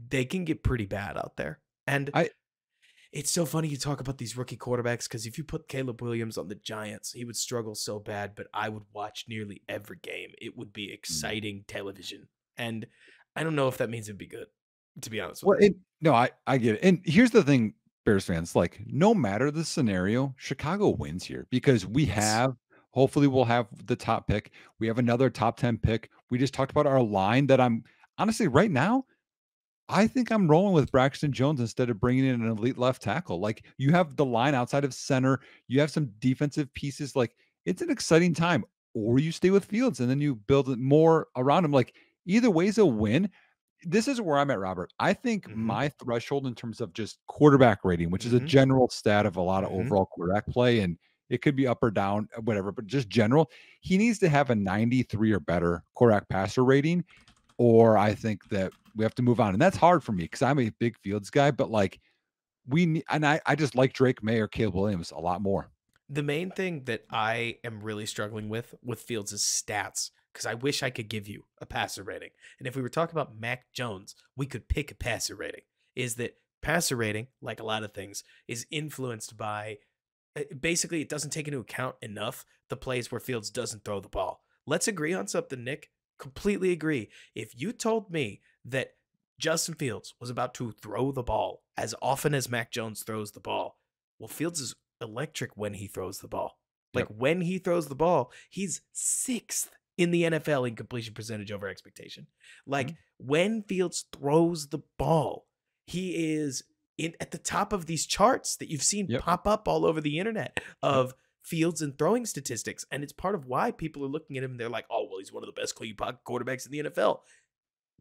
they can get pretty bad out there. And I it's so funny you talk about these rookie quarterbacks because if you put Caleb Williams on the Giants, he would struggle so bad, but I would watch nearly every game. It would be mm. exciting television. And I don't know if that means it'd be good, to be honest with Well, you. no, I get it. And here's the thing, Bears fans, like no matter the scenario, Chicago wins here because Yes. hopefully we'll have the top pick. We have another top 10 pick. We just talked about our line that I'm honestly right now, I think I'm rolling with Braxton Jones instead of bringing in an elite left tackle. Like you have the line outside of center, you have some defensive pieces. Like it's an exciting time. Or you stay with Fields and then you build it more around him. Like either way's a win. This is where I'm at, Robert. I think Mm-hmm. my threshold in terms of just quarterback rating, which is a Mm-hmm. general stat of a lot of Mm-hmm. overall quarterback play, and it could be up or down, whatever, but just general, he needs to have a 93 or better quarterback passer rating, or I think that we have to move on. And that's hard for me because I'm a big Fields guy, but like I just like Drake May or Caleb Williams a lot more. The main thing that I am really struggling with Fields' stats, because I wish I could give you a passer rating. And if we were talking about Mac Jones, we could pick a passer rating. Is that passer rating, like a lot of things, is influenced by basically it doesn't take into account enough the plays where Fields doesn't throw the ball. Let's agree on something, Nick. Completely agree. If you told me that Justin Fields was about to throw the ball as often as Mac Jones throws the ball, well, Fields is electric when he throws the ball. Like Yep. when he throws the ball, he's sixth in the NFL in completion percentage over expectation. Like Mhm. when Fields throws the ball, he is at the top of these charts that you've seen Yep. pop up all over the internet Yep. of Fields and throwing statistics. And it's part of why people are looking at him and they're like, oh, well, he's one of the best clean pocket quarterbacks in the NFL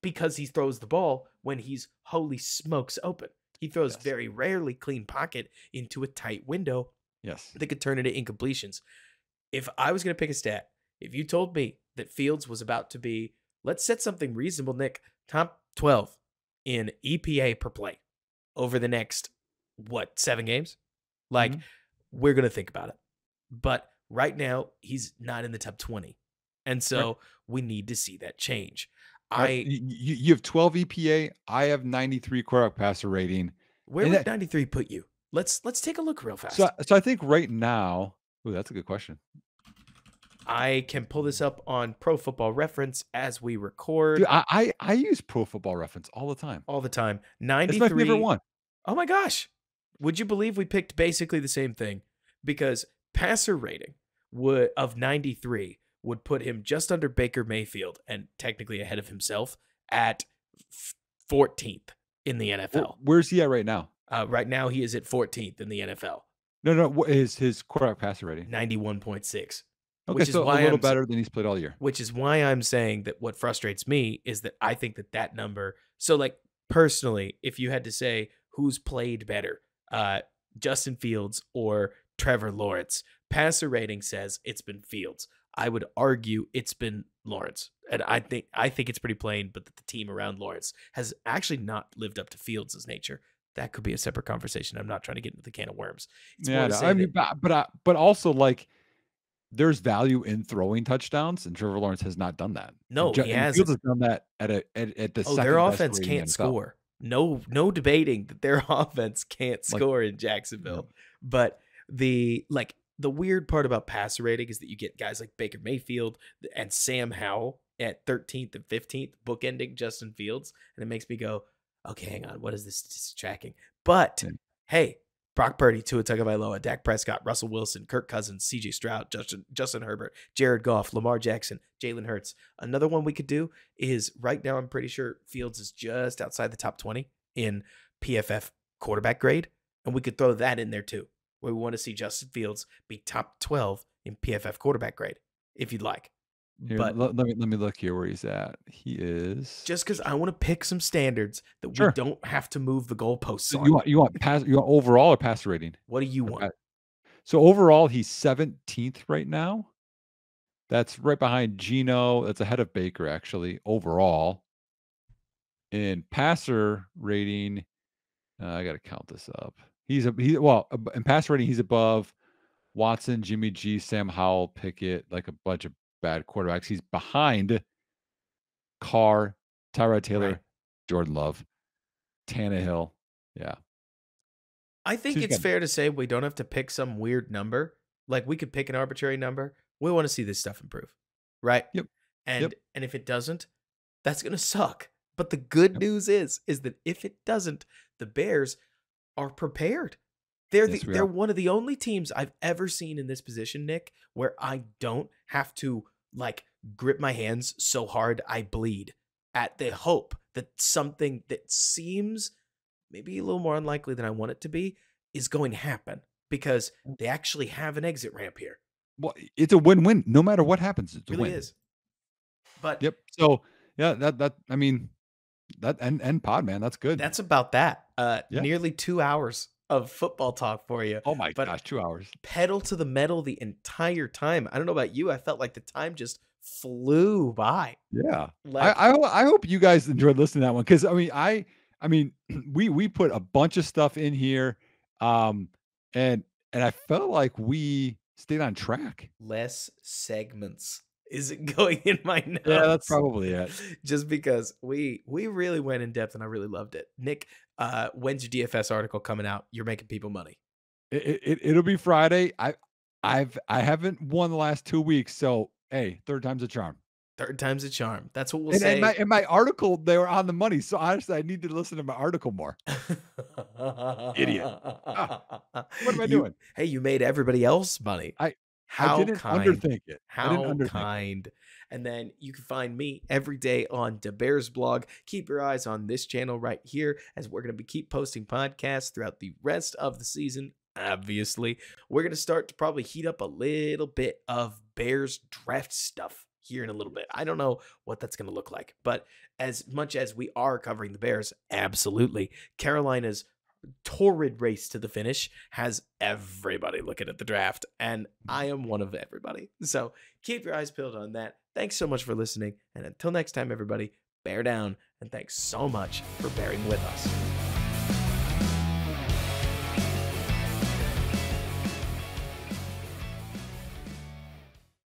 because he throws the ball when he's holy smokes open. He throws Yes. very rarely clean pocket into a tight window Yes. that could turn into incompletions. If I was going to pick a stat, if you told me that Fields was about to be, let's set something reasonable, Nick, top 12 in EPA per play over the next, 7 games? Like, Mhm. we're going to think about it. But right now, he's not in the top 20. And Right. so we need to see that change. Right. I You have 12 EPA. I have 93 quarterback passer rating. Where And would that, 93 put you? Let's take a look real so fast. so I think right now, ooh, that's a good question. I can pull this up on Pro Football Reference as we Dude, record I use Pro Football Reference all the time. all the time. It's my favorite 93. one. Oh my gosh. Would you believe we picked basically the same thing? Because passer rating would of 93 would put him just under Baker Mayfield and technically ahead of himself at 14th in the NFL. Where's he at right now? Right now, he is at 14th in the NFL, No, what is his quarterback passer rating? 91.6, Okay, which is so a why little better than he's played all year. I'm saying that what frustrates me is that I think that number. So, like personally, if you had to say who's played better, Justin Fields or Trevor Lawrence, passer rating says it's been Fields. I would argue it's been Lawrence, and I think it's pretty plain. But that the team around Lawrence has actually not lived up to Fields' nature. That could be a separate conversation. I'm not trying to get into the can of worms. It's more Yeah, to no, say I that mean, but also like there's value in throwing touchdowns, and Trevor Lawrence has not done that. And, no, he and hasn't. Fields has done that at the Oh, their second best offense rating in the can't NFL. score. No debating that their offense can't Like, score in you Jacksonville. know, But the weird part about passer rating is that you get guys like Baker Mayfield and Sam Howell at 13th and 15th, bookending Justin Fields, and it makes me go, okay, hang on, what is this statistic tracking? But yeah. hey, Brock Purdy, Tua Tagovailoa, Dak Prescott, Russell Wilson, Kirk Cousins, C.J. Stroud, Justin Herbert, Jared Goff, Lamar Jackson, Jalen Hurts. Another one we could do is right now I'm pretty sure Fields is just outside the top 20 in PFF quarterback grade, and we could throw that in there too, where we want to see Justin Fields be top 12 in PFF quarterback grade, if you'd like. Here, But let me look here where he's at. He is just because I want to pick some standards that we sure. don't have to move the goalposts So on. you want overall or passer rating? What do you Or want? So overall, he's 17th right now. That's right behind Geno. That's ahead of Baker, actually, overall. In passer rating, I got to count this up. In passer rating, he's above Watson, Jimmy G, Sam Howell, Pickett, like a bunch of bad quarterbacks. He's behind Carr, Tyrod Right. Taylor, Jordan Love, Tannehill. Yeah. I So think he's it's got fair to say we don't have to pick some weird number. Like we could pick an arbitrary number. We want to see this stuff improve, right? yep, And yep, if it doesn't, that's gonna suck. But the good yep. news is that if it doesn't, the Bears are prepared. Yes, we They're are. one of the only teams I've ever seen in this position, Nick, where I don't have to like grip my hands so hard I bleed at the hope that something that seems maybe a little more unlikely than I want it to be is going to happen because they actually have an exit ramp here. Well, it's a win-win. No matter what happens, it's a Really win. is. But Yep. So yeah, that I mean that and pod man, that's good. that's about that. Yeah. Nearly 2 hours of football talk for you. Oh my But gosh, 2 hours. pedal to the metal the entire time. I don't know about you. I felt like the time just flew by. Yeah. Like, I hope you guys enjoyed listening to that one because I mean we put a bunch of stuff in here, um, and I felt like we stayed on track. less segments isn't going in my Yeah, that's notes probably it. just because we really went in depth and I really loved it. Nick, when's your DFS article coming out? You're making people money. It'll be Friday. I haven't won the last 2 weeks, so hey, third time's a charm. Third time's a charm. That's what we'll And say. my article, they were on the money. So honestly, I need to listen to my article more. Idiot. Ah, what am I You doing? hey, you made everybody else money. I I How didn't kind. underthink it. I didn't How underthink it. kind. And then you can find me every day on the Bears blog. Keep your eyes on this channel right here as we're going to keep posting podcasts throughout the rest of the season. Obviously, we're going to start to probably heat up a little bit of Bears draft stuff here in a little bit. I don't know what that's going to look like, but as much as we are covering the Bears, absolutely. Carolina's torrid race to the finish has everybody looking at the draft, and I am one of everybody. So keep your eyes peeled on that. Thanks so much for listening, and until next time, everybody, bear down, and thanks so much for bearing with us.